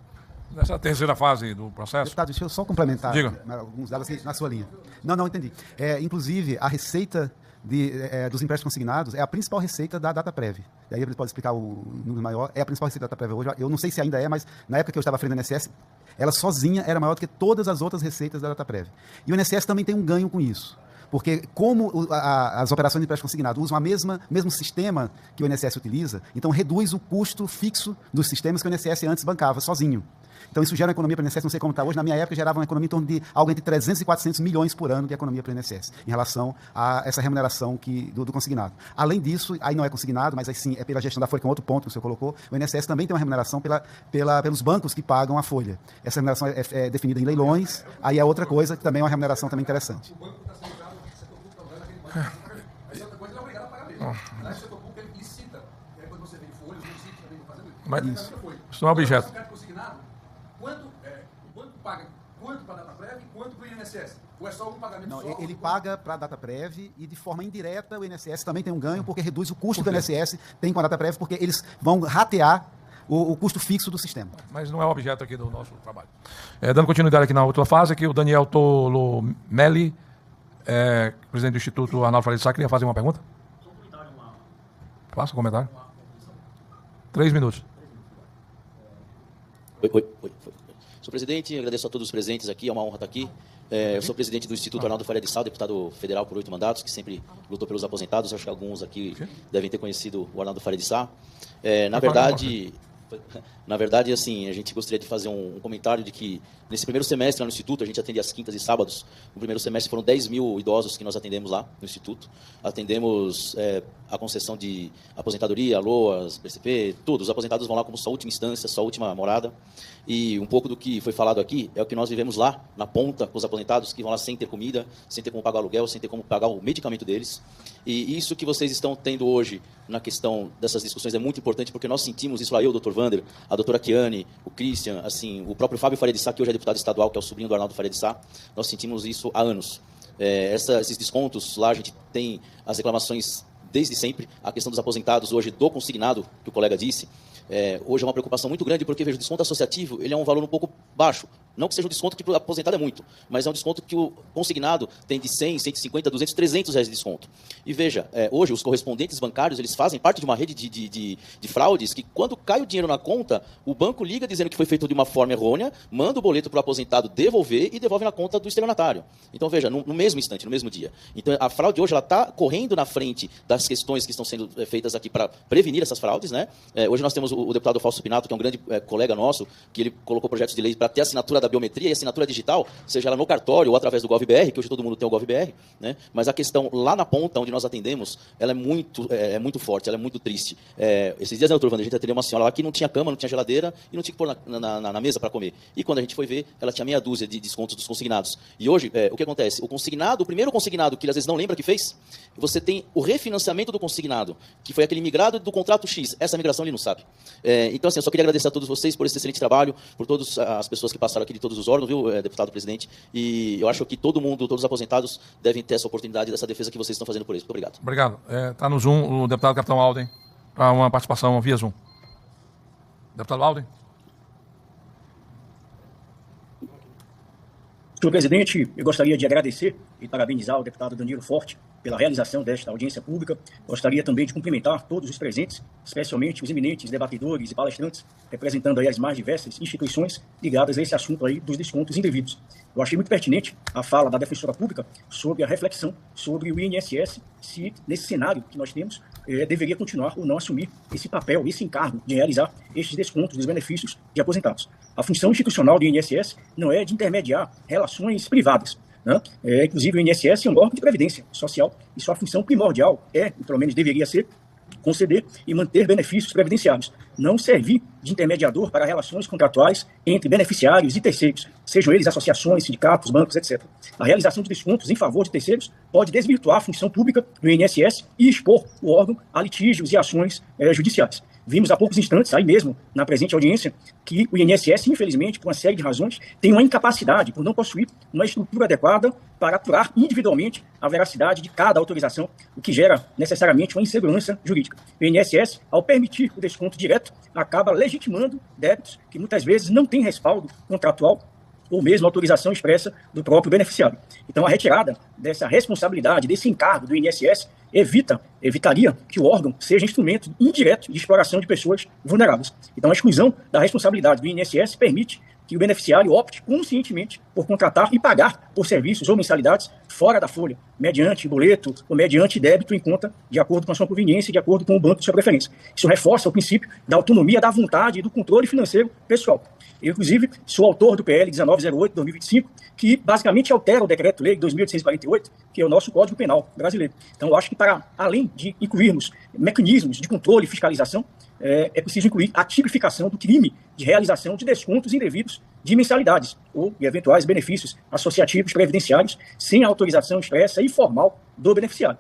Nessa terceira fase do processo? Deputado, deixa eu só complementar. Diga. Alguns dados aqui na sua linha. Não, entendi. Inclusive, a receita dos empréstimos consignados é a principal receita da Dataprev. E aí ele pode explicar o número maior. É a principal receita da Dataprev hoje. Eu não sei se ainda é, mas na época que eu estava à frente do INSS, ela sozinha era maior do que todas as outras receitas da Dataprev. E o INSS também tem um ganho com isso. Porque como as operações de empréstimo consignado usam mesmo sistema que o INSS utiliza, então reduz o custo fixo dos sistemas que o INSS antes bancava sozinho. Então isso gera uma economia para o INSS, não sei como está hoje, na minha época gerava uma economia em torno de algo entre 300 e 400 milhões por ano de economia para o INSS, em relação a essa remuneração do consignado. Além disso, aí não é consignado, mas aí sim é pela gestão da folha, que é um outro ponto que o senhor colocou, o INSS também tem uma remuneração pelos bancos que pagam a folha. Essa remuneração é definida em leilões, aí é outra coisa que também é uma remuneração também interessante. Mas isso não é objeto. Quanto o banco paga quanto para a Dataprev e quanto para o INSS? Ou é só um pagamento não, só? Ele paga para a Dataprev e de forma indireta o INSS também tem um ganho porque reduz o custo do INSS, tem com a Dataprev, porque eles vão ratear o custo fixo do sistema. Mas não é objeto aqui do nosso trabalho. Dando continuidade aqui na outra fase, aqui o Daniel Tolomelli, presidente do Instituto Arnaldo Faria de Sá, queria fazer uma pergunta? Faça um comentário. 3 minutos. Oi. Senhor presidente, agradeço a todos os presentes aqui, é uma honra estar aqui. Eu sou presidente do Instituto Arnaldo Faria de Sá, deputado federal por 8 mandatos, que sempre lutou pelos aposentados. Acho que alguns aqui devem ter conhecido o Arnaldo Faria de Sá. Na verdade, assim, a gente gostaria de fazer um comentário de que, nesse primeiro semestre lá no Instituto, a gente atende às quintas e sábados. No primeiro semestre foram 10 mil idosos que nós atendemos lá no Instituto. Atendemos a concessão de aposentadoria, LOAS, PCP, tudo. Os aposentados vão lá como sua última instância, sua última morada. E um pouco do que foi falado aqui é o que nós vivemos lá, na ponta, com os aposentados que vão lá sem ter comida, sem ter como pagar aluguel, sem ter como pagar o medicamento deles. E isso que vocês estão tendo hoje na questão dessas discussões é muito importante, porque nós sentimos isso lá, eu, o Dr. Wander, a doutora Kiane, o Christian, assim, o próprio Fábio Faria de Sá, que hoje é deputado estadual, que é o sobrinho do Arnaldo Faria de Sá, nós sentimos isso há anos. Esses descontos lá, a gente tem as reclamações desde sempre, a questão dos aposentados hoje do consignado, que o colega disse, hoje é uma preocupação muito grande, porque, veja, o desconto associativo ele é um valor um pouco baixo. Não que seja um desconto que para o aposentado é muito, mas é um desconto que o consignado tem de 100, 150, 200, 300 reais de desconto. E veja, hoje os correspondentes bancários eles fazem parte de uma rede de fraudes que, quando cai o dinheiro na conta, o banco liga dizendo que foi feito de uma forma errônea, manda o boleto para o aposentado devolver e devolve na conta do estelionatário. Então, veja, no mesmo instante, no mesmo dia. Então, a fraude hoje está correndo na frente das questões que estão sendo feitas aqui para prevenir essas fraudes, né? Hoje nós temos o deputado Fausto Pinato, que é um grande colega nosso, que ele colocou projetos de lei para ter assinatura da biometria e assinatura digital, seja ela no cartório ou através do GovBR, que hoje todo mundo tem o GovBR, né? Mas a questão lá na ponta, onde nós atendemos, ela é muito forte, ela é muito triste. Esses dias, né, doutor Wander, a gente atendeu uma senhora lá que não tinha cama, não tinha geladeira e não tinha que pôr na mesa para comer. E quando a gente foi ver, ela tinha meia dúzia de descontos dos consignados. E hoje, o que acontece? O primeiro consignado, que ele às vezes não lembra que fez, você tem o refinanciamento do consignado, que foi aquele migrado do contrato X. Essa migração ele não sabe. Então, assim, eu só queria agradecer a todos vocês por esse excelente trabalho, por todas as pessoas que passaram aqui de todos os órgãos, viu, deputado presidente? E eu acho que todo mundo, todos os aposentados, devem ter essa oportunidade, dessa defesa que vocês estão fazendo por eles. Muito obrigado. Obrigado. Está no Zoom o deputado Capitão Alden, para uma participação via Zoom. Deputado Alden. Senhor presidente, eu gostaria de agradecer e parabenizar o deputado Danilo Forte pela realização desta audiência pública. Gostaria também de cumprimentar todos os presentes, especialmente os eminentes debatedores e palestrantes, representando aí as mais diversas instituições ligadas a esse assunto aí dos descontos indevidos. Eu achei muito pertinente a fala da defensora pública sobre a reflexão sobre o INSS, se nesse cenário que nós temos, deveria continuar ou não assumir esse papel, esse encargo de realizar estes descontos dos benefícios de aposentados. A função institucional do INSS não é de intermediar relações privadas, né? Inclusive o INSS é um órgão de previdência social e sua função primordial pelo menos deveria ser, conceder e manter benefícios previdenciários, não servir de intermediador para relações contratuais entre beneficiários e terceiros, sejam eles associações, sindicatos, bancos, etc. A realização de descontos em favor de terceiros pode desvirtuar a função pública do INSS e expor o órgão a litígios e ações judiciais. Vimos há poucos instantes, aí mesmo, na presente audiência, que o INSS, infelizmente, por uma série de razões, tem uma incapacidade por não possuir uma estrutura adequada para apurar individualmente a veracidade de cada autorização, o que gera necessariamente uma insegurança jurídica. O INSS, ao permitir o desconto direto, acaba legitimando débitos que muitas vezes não têm respaldo contratual ou mesmo autorização expressa do próprio beneficiário. Então, a retirada dessa responsabilidade, desse encargo do INSS, evitaria que o órgão seja instrumento indireto de exploração de pessoas vulneráveis. Então, a exclusão da responsabilidade do INSS permite que o beneficiário opte conscientemente por contratar e pagar por serviços ou mensalidades fora da folha, mediante boleto ou mediante débito em conta, de acordo com a sua conveniência e de acordo com o banco de sua preferência. Isso reforça o princípio da autonomia da vontade e do controle financeiro pessoal. Eu, inclusive, sou autor do PL 1908-2025, que basicamente altera o Decreto-Lei 2.848, que é o nosso Código Penal brasileiro. Então, eu acho que, para além de incluirmos mecanismos de controle e fiscalização, é preciso incluir a tipificação do crime de realização de descontos indevidos de mensalidades ou de eventuais benefícios associativos previdenciários sem a autorização expressa e formal do beneficiário.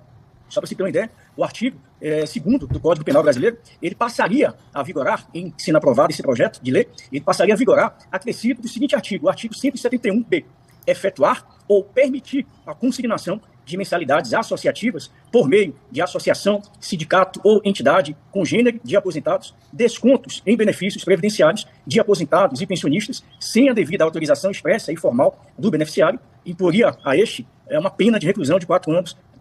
Só para você ter uma ideia, o artigo 2º do Código Penal brasileiro, ele passaria a vigorar, sendo aprovado esse projeto de lei, ele passaria a vigorar acrescido do seguinte artigo, o artigo 171b, efetuar ou permitir a consignação de mensalidades associativas por meio de associação, sindicato ou entidade congênere de aposentados, descontos em benefícios previdenciários de aposentados e pensionistas sem a devida autorização expressa e formal do beneficiário, imporia a este uma pena de reclusão de 4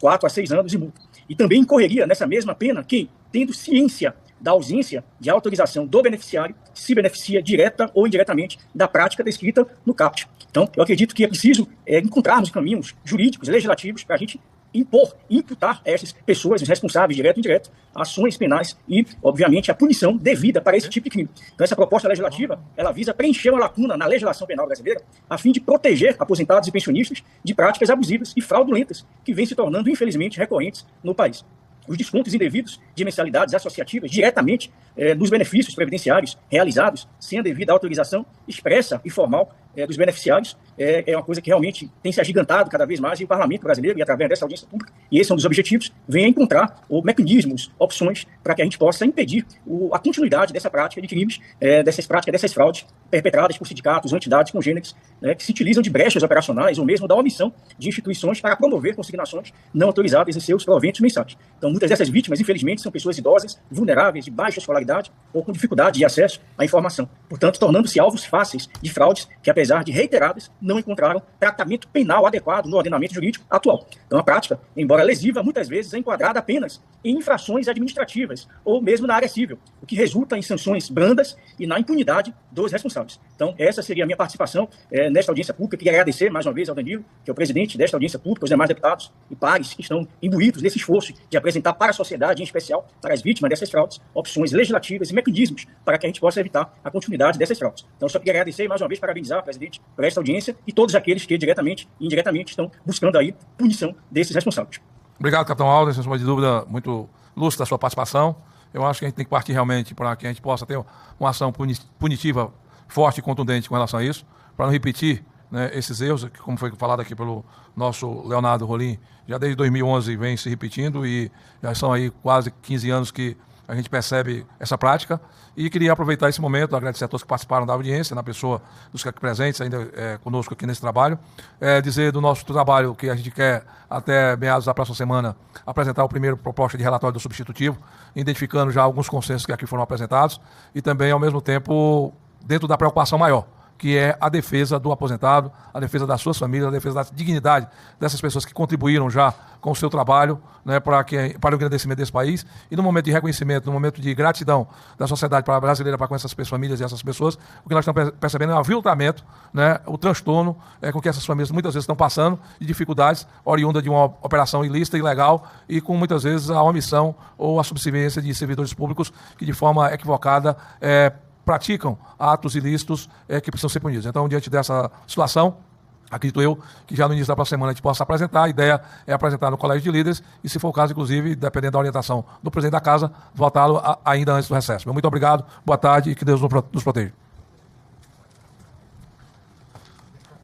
a 6 anos e multa. E também incorreria nessa mesma pena quem, tendo ciência da ausência de autorização do beneficiário, se beneficia direta ou indiretamente da prática descrita no caput. Então, eu acredito que é preciso encontrarmos caminhos jurídicos, legislativos, para a gente imputar a essas pessoas, os responsáveis, direto e indireto, ações penais e, obviamente, a punição devida para esse tipo de crime. Então, essa proposta legislativa, ela visa preencher uma lacuna na legislação penal brasileira, a fim de proteger aposentados e pensionistas de práticas abusivas e fraudulentas que vêm se tornando, infelizmente, recorrentes no país. Os descontos indevidos de mensalidades associativas diretamente nos benefícios previdenciários realizados sem a devida autorização expressa e formal dos beneficiários é uma coisa que realmente tem se agigantado cada vez mais, e o parlamento brasileiro, e através dessa audiência pública, e esse é um dos objetivos, vem a encontrar mecanismos, opções, para que a gente possa impedir a continuidade dessa prática de crimes, dessas fraudes perpetradas por sindicatos ou entidades congêneres, né, que se utilizam de brechas operacionais ou mesmo da omissão de instituições para promover consignações não autorizadas em seus proventos mensais. Então, muitas dessas vítimas, infelizmente, são pessoas idosas, vulneráveis, de baixa escolaridade ou com dificuldade de acesso à informação. Portanto, tornando-se alvos fáceis de fraudes que, apesar de reiteradas, não encontraram tratamento penal adequado no ordenamento jurídico atual. Então, a prática, embora lesiva, muitas vezes é enquadrada apenas em infrações administrativas ou mesmo na área civil, o que resulta em sanções brandas e na impunidade dos responsáveis. Então, essa seria a minha participação nesta audiência pública. Queria agradecer mais uma vez ao Danilo, que é o presidente desta audiência pública, aos demais deputados e pares que estão imbuídos nesse esforço de apresentar para a sociedade, em especial para as vítimas dessas fraudes, opções legislativas e mecanismos para que a gente possa evitar a continuidade dessas fraudes. Então, eu só queria agradecer e mais uma vez parabenizar, presidente, por esta audiência e todos aqueles que diretamente e indiretamente estão buscando aí punição desses responsáveis. Obrigado, capitão Alder, sem sombra de dúvida, muito lúcida a sua participação. Eu acho que a gente tem que partir realmente para que a gente possa ter uma ação punitiva forte e contundente com relação a isso, para não repetir, né, esses erros, que, como foi falado aqui pelo nosso Leonardo Rolim, já desde 2011 vem se repetindo e já são aí quase 15 anos que a gente percebe essa prática. E queria aproveitar esse momento, agradecer a todos que participaram da audiência, na pessoa dos aqui presentes ainda conosco aqui nesse trabalho, dizer do nosso trabalho que a gente quer, até meados da próxima semana, apresentar o primeiro proposta de relatório do substitutivo, identificando já alguns consensos que aqui foram apresentados e também, ao mesmo tempo, dentro da preocupação maior, que é a defesa do aposentado, a defesa das suas famílias, a defesa da dignidade dessas pessoas que contribuíram já com o seu trabalho, né, para o engrandecimento desse país. E no momento de reconhecimento, no momento de gratidão da sociedade brasileira para com essas famílias e essas pessoas, o que nós estamos percebendo é o aviltamento, né, o transtorno com que essas famílias muitas vezes estão passando, de dificuldades oriunda de uma operação ilícita, ilegal, e com muitas vezes a omissão ou a subserviência de servidores públicos que de forma equivocada praticam atos ilícitos que precisam ser punidos. Então, diante dessa situação, acredito eu que já no início da próxima semana a gente possa apresentar. A ideia é apresentar no Colégio de Líderes e, se for o caso, inclusive, dependendo da orientação do presidente da Casa, votá-lo ainda antes do recesso. Muito obrigado, boa tarde e que Deus nos proteja.